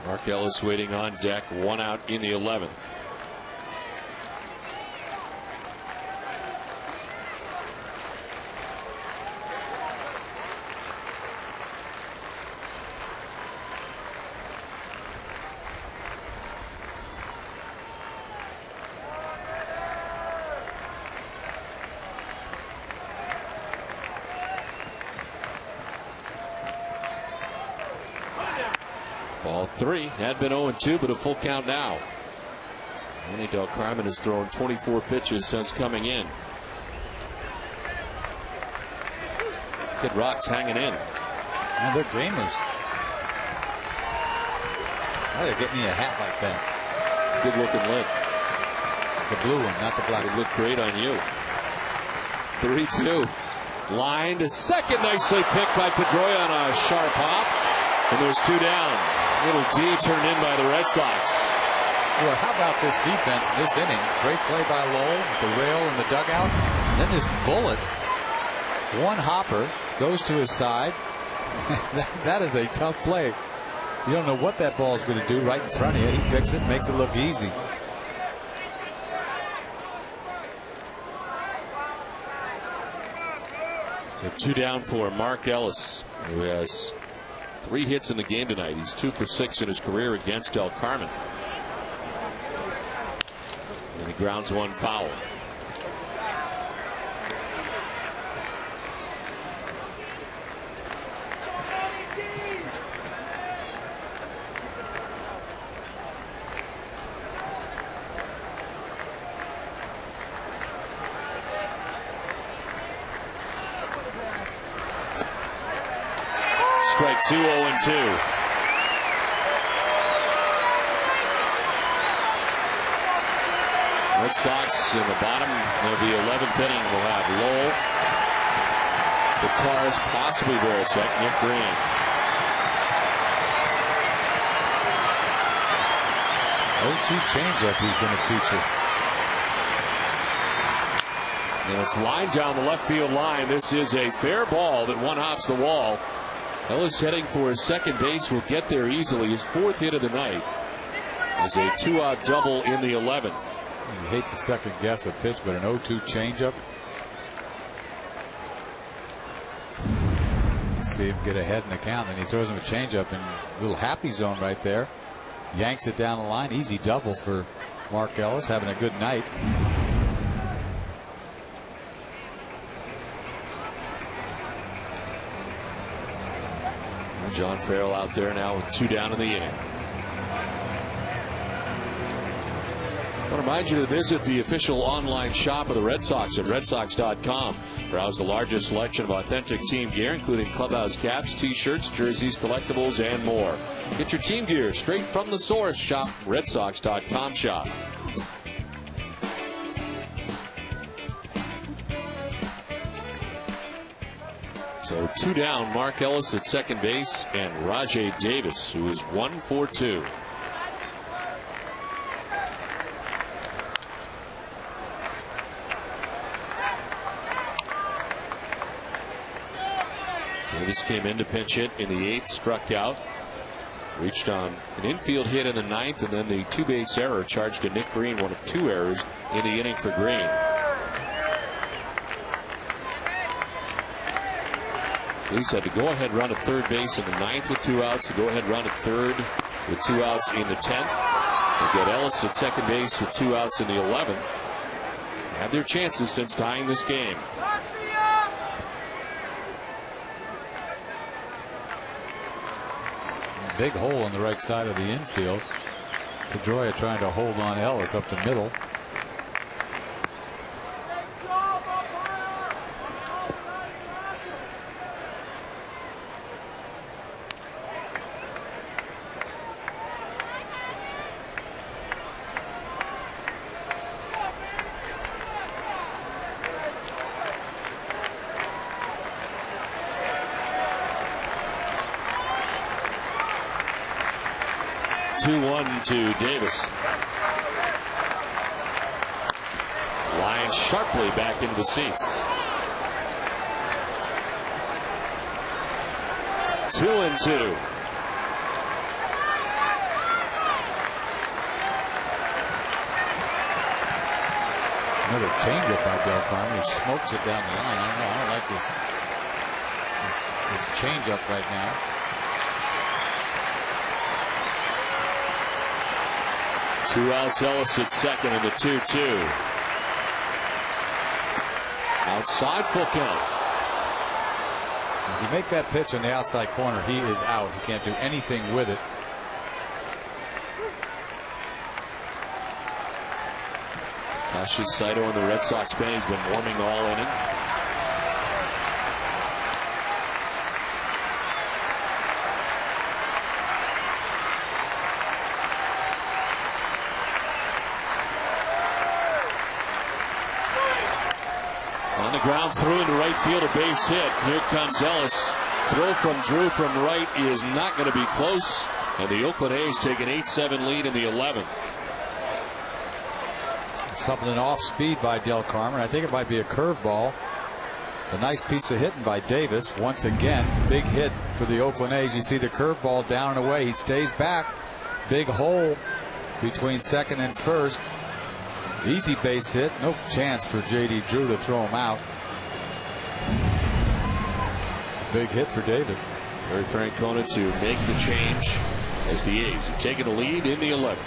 Mark Ellis waiting on deck, 1 out in the 11th. Ball 3 had been 0-2, but a full count now. Andy Del Carmen has thrown 24 pitches since coming in. Kid Rock's hanging in. And they're gamers. Why did they get me a hat like that? It's a good looking lid. The blue one, not the black. It looked great on you. 3-2. Line to second. Nicely picked by Pedroia on a sharp hop. And there's 2 down. Little D turned in by the Red Sox. Well, how about this defense in this inning? Great play by Lowell with the rail in the dugout. And then this bullet. One hopper goes to his side. That is a tough play. You don't know what that ball is going to do right in front of you. He picks it, makes it look easy. So 2 down for Mark Ellis, who has 3 hits in the game tonight. He's 2 for 6 in his career against Del Carmen. And he grounds one foul. Strike 2, 0-2. Red Sox in the bottom of the 11th inning will have Lowell, Guitars, possibly Varitek, Nick Green. changeup he's going to feature. And it's lined down the left field line. This is a fair ball that one hops the wall. Ellis heading for his second base, will get there easily. His 4th hit of the night is a 2-out double in the 11th. You hate to second guess a pitch, but an 0-2 changeup. See him get ahead in the count, and he throws him a changeup in a little happy zone right there. Yanks it down the line. Easy double for Mark Ellis, having a good night. John Farrell out there now with 2 down in the inning. I want to remind you to visit the official online shop of the Red Sox at redsox.com. Browse the largest selection of authentic team gear, including clubhouse caps, t-shirts, jerseys, collectibles, and more. Get your team gear straight from the source. Shop redsox.com shop. So 2 down, Mark Ellis at second base, and Rajay Davis, who is 1 for 2. Davis came in to pinch hit in the 8th, struck out, reached on an infield hit in the 9th, and then the 2-base error charged to Nick Green, one of 2 errors in the inning for Green. Police had the go-ahead run at third base in the 9th with 2 outs, the go-ahead run at third with 2 outs in the 10th. They've got Ellis at second base with 2 outs in the 11th. Had their chances since tying this game. Big hole on the right side of the infield. Pedroia trying to hold on Ellis up the middle. To Davis. Line sharply back into the seats. 2-2. Another changeup by Del Carmen. He smokes it down the line. I don't know. I don't like this changeup right now. 2 outs, Ellis at second in the 2-2. Outside, full count. If you make that pitch on the outside corner, he is out. He can't do anything with it. Takashi Saito and the Red Sox bench has been warming all inning. On the ground, through into right field, a base hit. Here comes Ellis. Throw from Drew from right is not going to be close. And the Oakland A's take an 8-7 lead in the 11th. Something off speed by Del Carmen. I think it might be a curveball. It's a nice piece of hitting by Davis. Once again, big hit for the Oakland A's. You see the curveball down and away. He stays back. Big hole between second and first. Easy base hit. No chance for J.D. Drew to throw him out. Big hit for Davis. Terry Francona to make the change as the A's have taken a lead in the 11th.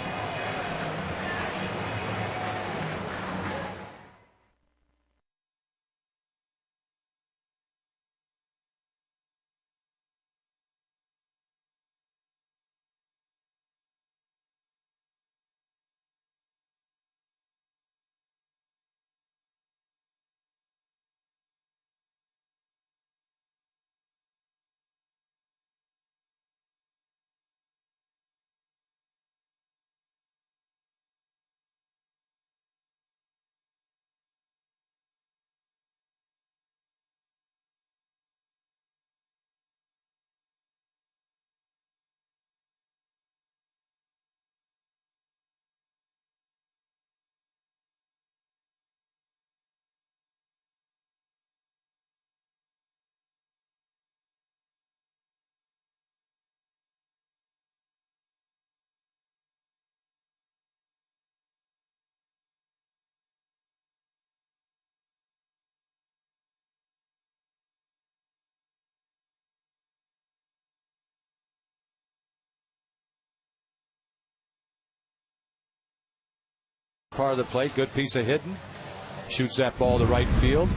Part of the plate, good piece of hitting. Shoots that ball to right field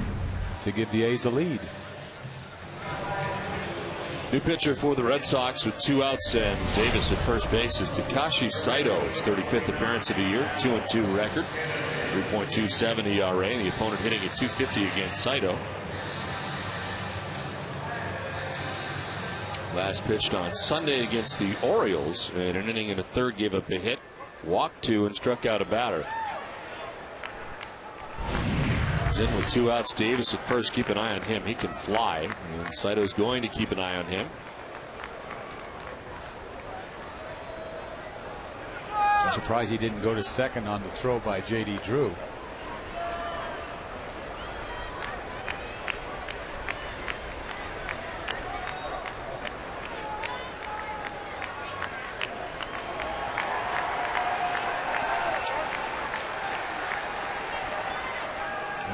to give the A's a lead. New pitcher for the Red Sox with 2 outs and Davis at first base is Takashi Saito. His 35th appearance of the year, 2-2 record, 3.27 ERA. The opponent hitting at .250 against Saito. Last pitched on Sunday against the Orioles. In an inning and a third, gave up a hit, walked 2, and struck out a batter. In with 2 outs. Davis at first. Keep an eye on him. He can fly, and Saito's going to keep an eye on him. I'm surprised he didn't go to second on the throw by J.D. Drew.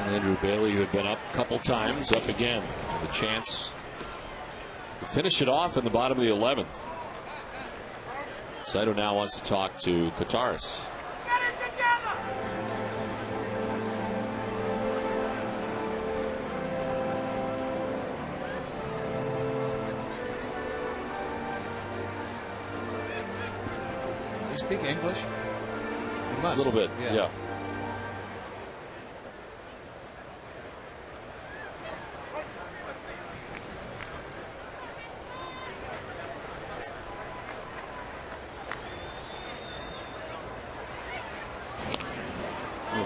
Andrew Bailey, who had been up a couple times, up again. The chance to finish it off in the bottom of the 11th. Saito now wants to talk to Kotaris. Does he speak English? He must. A little bit, yeah.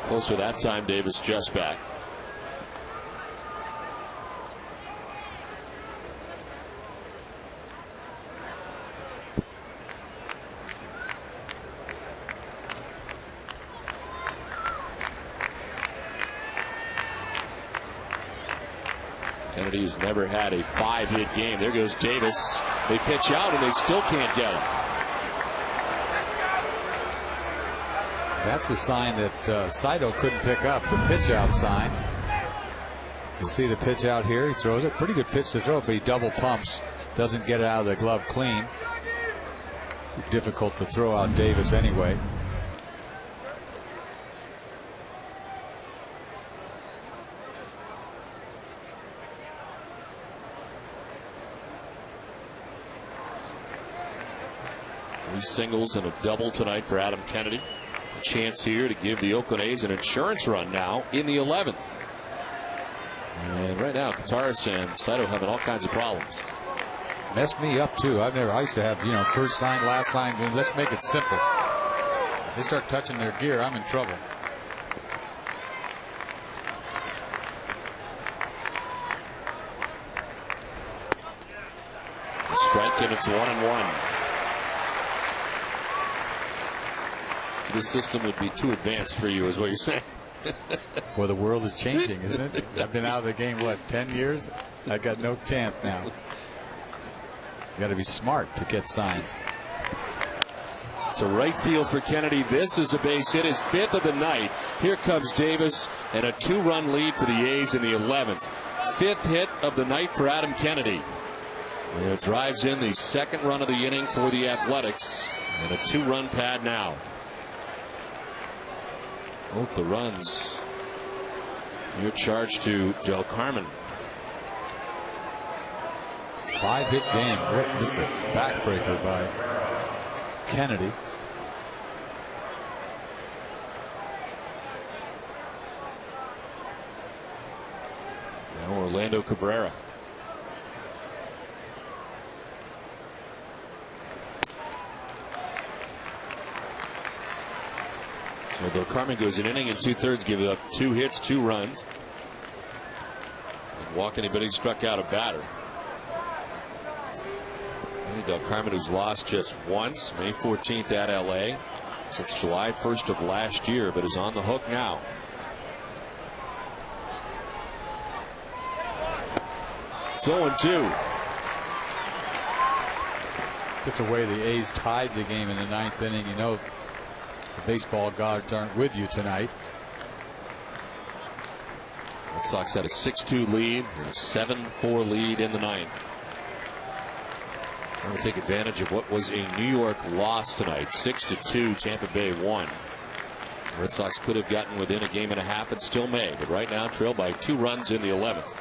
Closer that time. Davis just back. Kennedy's never had a 5-hit game. There goes Davis. They pitch out and they still can't get him. That's the sign that Saito couldn't pick up, the pitch out sign. You see the pitch out here. He throws it. Pretty good pitch to throw, but he double pumps. Doesn't get it out of the glove clean. Difficult to throw out Davis anyway. Three singles and a double tonight for Adam Kennedy. chance here to give the Oakland A's an insurance run now in the 11th. And right now, Kataris and Saito having all kinds of problems. Messed me up too. I used to have, first sign, last sign. Let's make it simple. They start touching their gear, I'm in trouble. Strike, and it's 1-1. This system would be too advanced for you, is what you're saying. Well, the world is changing, isn't it? I've been out of the game, 10 years? I got no chance now. You got to be smart to get signs. To right field for Kennedy. This is a base hit, his 5th of the night. Here comes Davis, and a 2-run lead for the A's in the 11th. 5th hit of the night for Adam Kennedy. And it drives in the 2nd run of the inning for the Athletics, and a 2-run pad now. Both the runs here charged to Del Carmen. 5-hit game. This is a backbreaker by Kennedy. Now Orlando Cabrera. So Del Carmen goes an inning and 2/3, give up 2 hits, 2 runs. And walk anybody, struck out a batter. And Del Carmen, who's lost just once, May 14th at LA, since July 1st of last year, but is on the hook now. It's 0-2. Just the way the A's tied the game in the 9th inning. The baseball gods aren't with you tonight. Red Sox had a 6-2 lead and a 7-4 lead in the 9th. Trying to take advantage of what was a New York loss tonight. 6-2, Tampa Bay won. The Red Sox could have gotten within a game and a half and still may, but right now trailed by 2 runs in the 11th.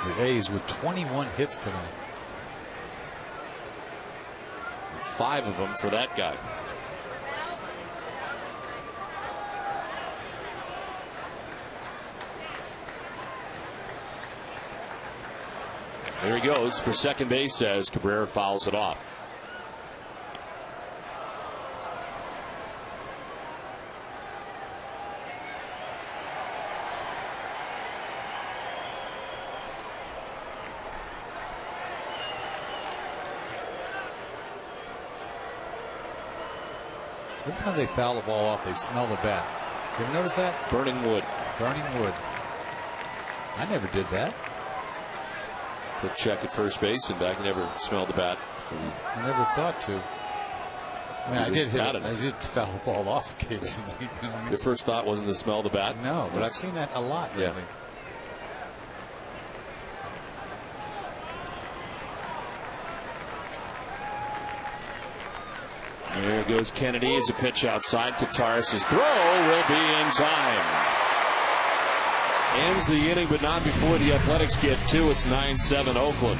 The A's with 21 hits tonight. 5 of them for that guy. There he goes for second base as Cabrera fouls it off. Every time they foul the ball off, they smell the bat. You ever notice that? Burning wood. Burning wood. I never did that. Quick check at first base, and back never smelled the bat. I never thought to. I mean, I did hit it. I did foul the ball off occasionally. Your first thought wasn't to smell the bat? No, but I've seen that a lot lately. Yeah. There goes Kennedy. It's a pitch outside. Kataris' throw will be in time. Ends the inning, but not before the Athletics get 2. It's 9-7 Oakland.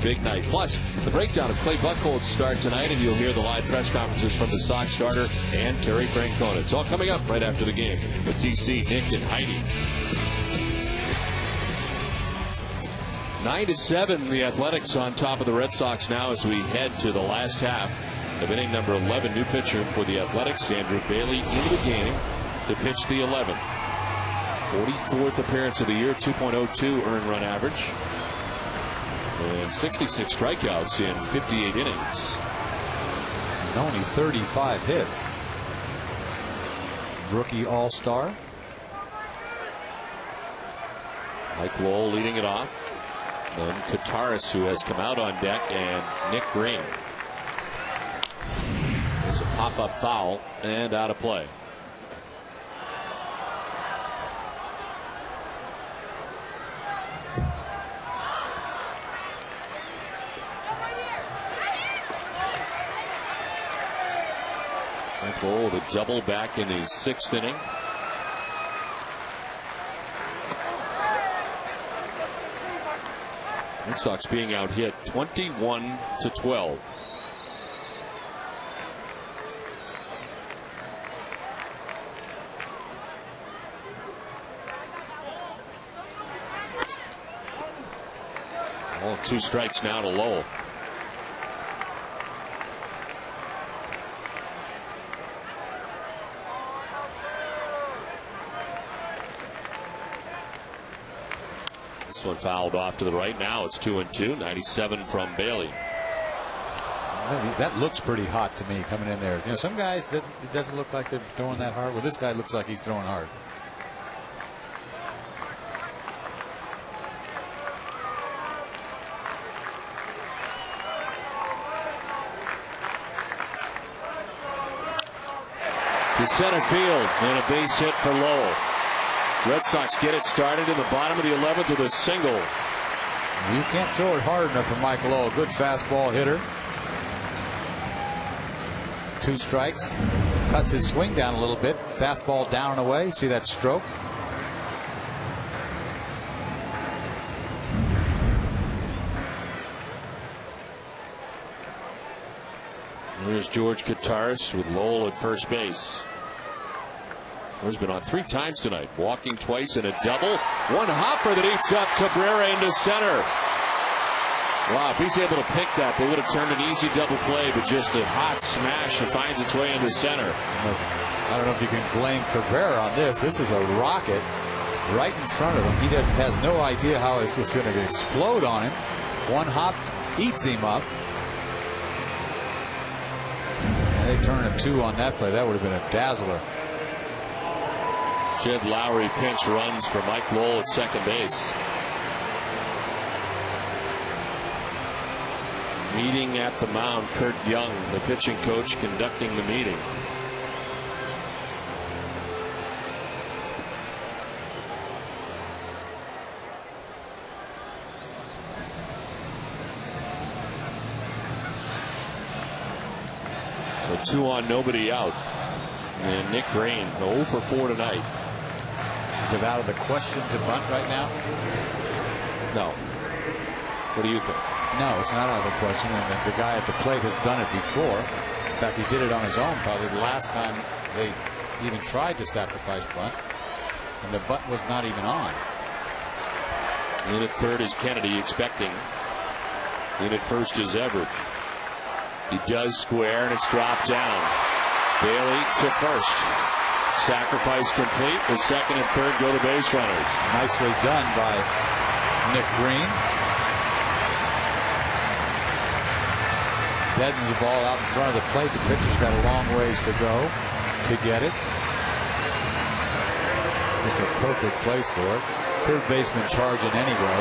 big night. Plus, the breakdown of Clay Buchholz's start tonight, and you'll hear the live press conferences from the Sox starter and Terry Francona. It's all coming up right after the game with TC, Nick, and Heidi. 9-7, the Athletics on top of the Red Sox now as we head to the last half of inning number 11. New pitcher for the Athletics, Andrew Bailey, into the game to pitch the 11th. 44th appearance of the year, 2.02 earned run average, and 66 strikeouts in 58 innings. And only 35 hits. Rookie all-star. Mike Lowell leading it off. Then Kataris, who has come out on deck, and Nick Green. There's a pop-up foul and out of play. Mike Lowell, the double back in the 6th inning. Red Sox being out hit 21-12. Well, 2 strikes now to Lowell. This one fouled off to the right. Now it's 2-2. 97 from Bailey. That looks pretty hot to me coming in there. You know, some guys it doesn't look like they're throwing that hard. Well, this guy looks like he's throwing hard. To center field and a base hit for Lowell. Red Sox get it started in the bottom of the 11th with a single. You can't throw it hard enough for Mike Lowell. Good fastball hitter. 2 strikes. Cuts his swing down a little bit. Fastball down and away. See that stroke? There's George Kataris with Lowell at first base. He's been on 3 times tonight, walking twice in a double. One hopper that eats up Cabrera into center. Wow, if he's able to pick that, they would have turned an easy double play, but just a hot smash that finds its way into center. I don't know if you can blame Cabrera on this. This is a rocket right in front of him. He has no idea how it's just going to explode on him. One hop eats him up. And they turn a 2 on that play. That would have been a dazzler. Jed Lowry pinch runs for Mike Lowell at second base. Meeting at the mound, Kurt Young, the pitching coach, conducting the meeting. So 2 on, nobody out. And Nick Green 0 for 4 tonight. Is it out of the question to bunt right now? No. What do you think? No, it's not out of the question. And the guy at the plate has done it before. In fact, he did it on his own probably the last time they even tried to sacrifice bunt. And the bunt was not even on. In at third is Kennedy, expecting. In at first is Everett. He does square, and it's dropped down. Bailey to first. Sacrifice complete. The second and third go to base runners. Nicely done by Nick Green. Deadens the ball out in front of the plate. The pitcher's got a long ways to go to get it. Just a perfect place for it. Third baseman charging anyway.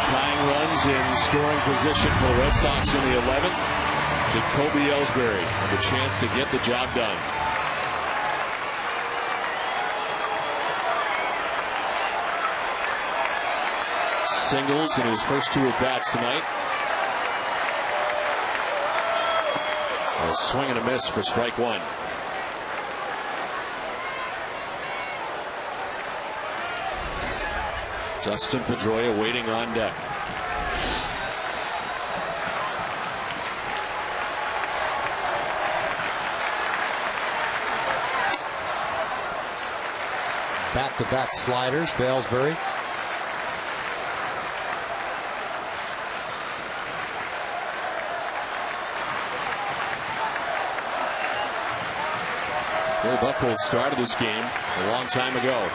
Tying runs in scoring position for the Red Sox in the 11th. Jacoby Ellsbury with a chance to get the job done. Singles in his first 2 at-bats tonight. A swing and a miss for strike 1. Dustin Pedroia waiting on deck. Back-to-back sliders to Ellsbury. Bill Buchholz started this game a long time ago.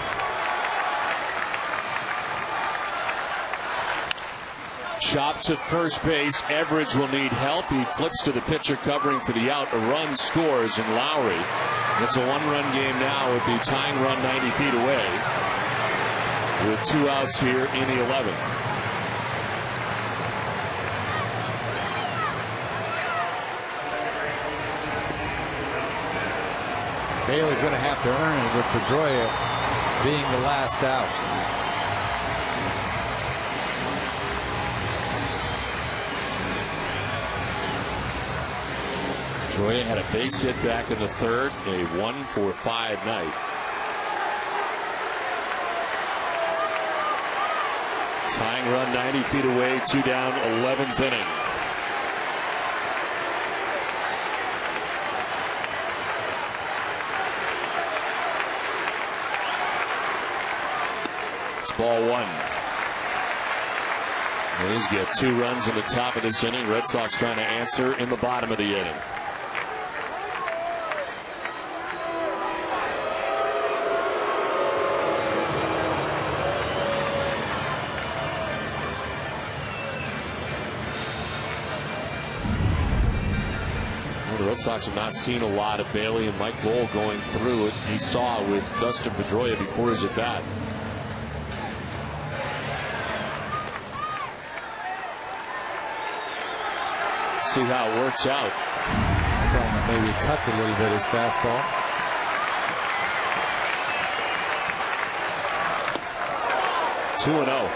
Chop to first base. Everidge will need help. He flips to the pitcher covering for the out. A run scores, and Lowry. It's a one-run game now with the tying run 90 feet away, with 2 outs here in the 11th. Bailey's going to have to earn it with Pedroia being the last out. Pedroia had a base hit back in the third, a 1-for-5 night. Tying run 90 feet away, 2 down, 11th inning. Ball 1. Rays get 2 runs in the top of this inning. Red Sox trying to answer in the bottom of the inning. Well, the Red Sox have not seen a lot of Bailey and Mike Lowell going through what he saw with Dustin Pedroia before his at bat. See how it works out. Tell him that maybe he cuts a little bit his fastball. Two and 0.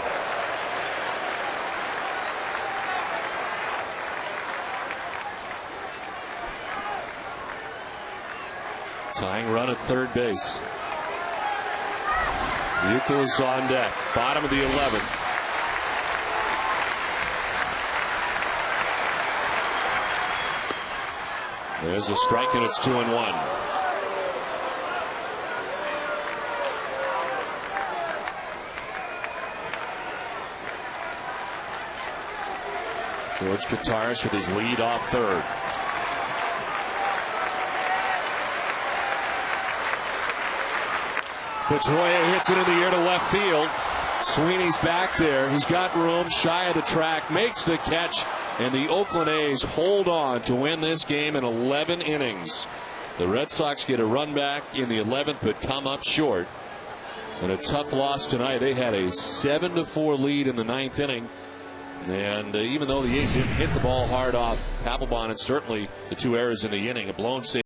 Tying run at third base. Buechele's on deck. Bottom of the 11th. There's a strike, and it's 2-1. George Kottaras with his lead off third. Pedroia hits it in the air to left field. Sweeney's back there. He's got room shy of the track, makes the catch, and the Oakland A's hold on to win this game in 11 innings. The Red Sox get a run back in the 11th, but come up short. And a tough loss tonight. They had a 7-4 lead in the 9th inning. And even though the A's didn't hit the ball hard off Papelbon, and certainly the 2 errors in the inning, a blown save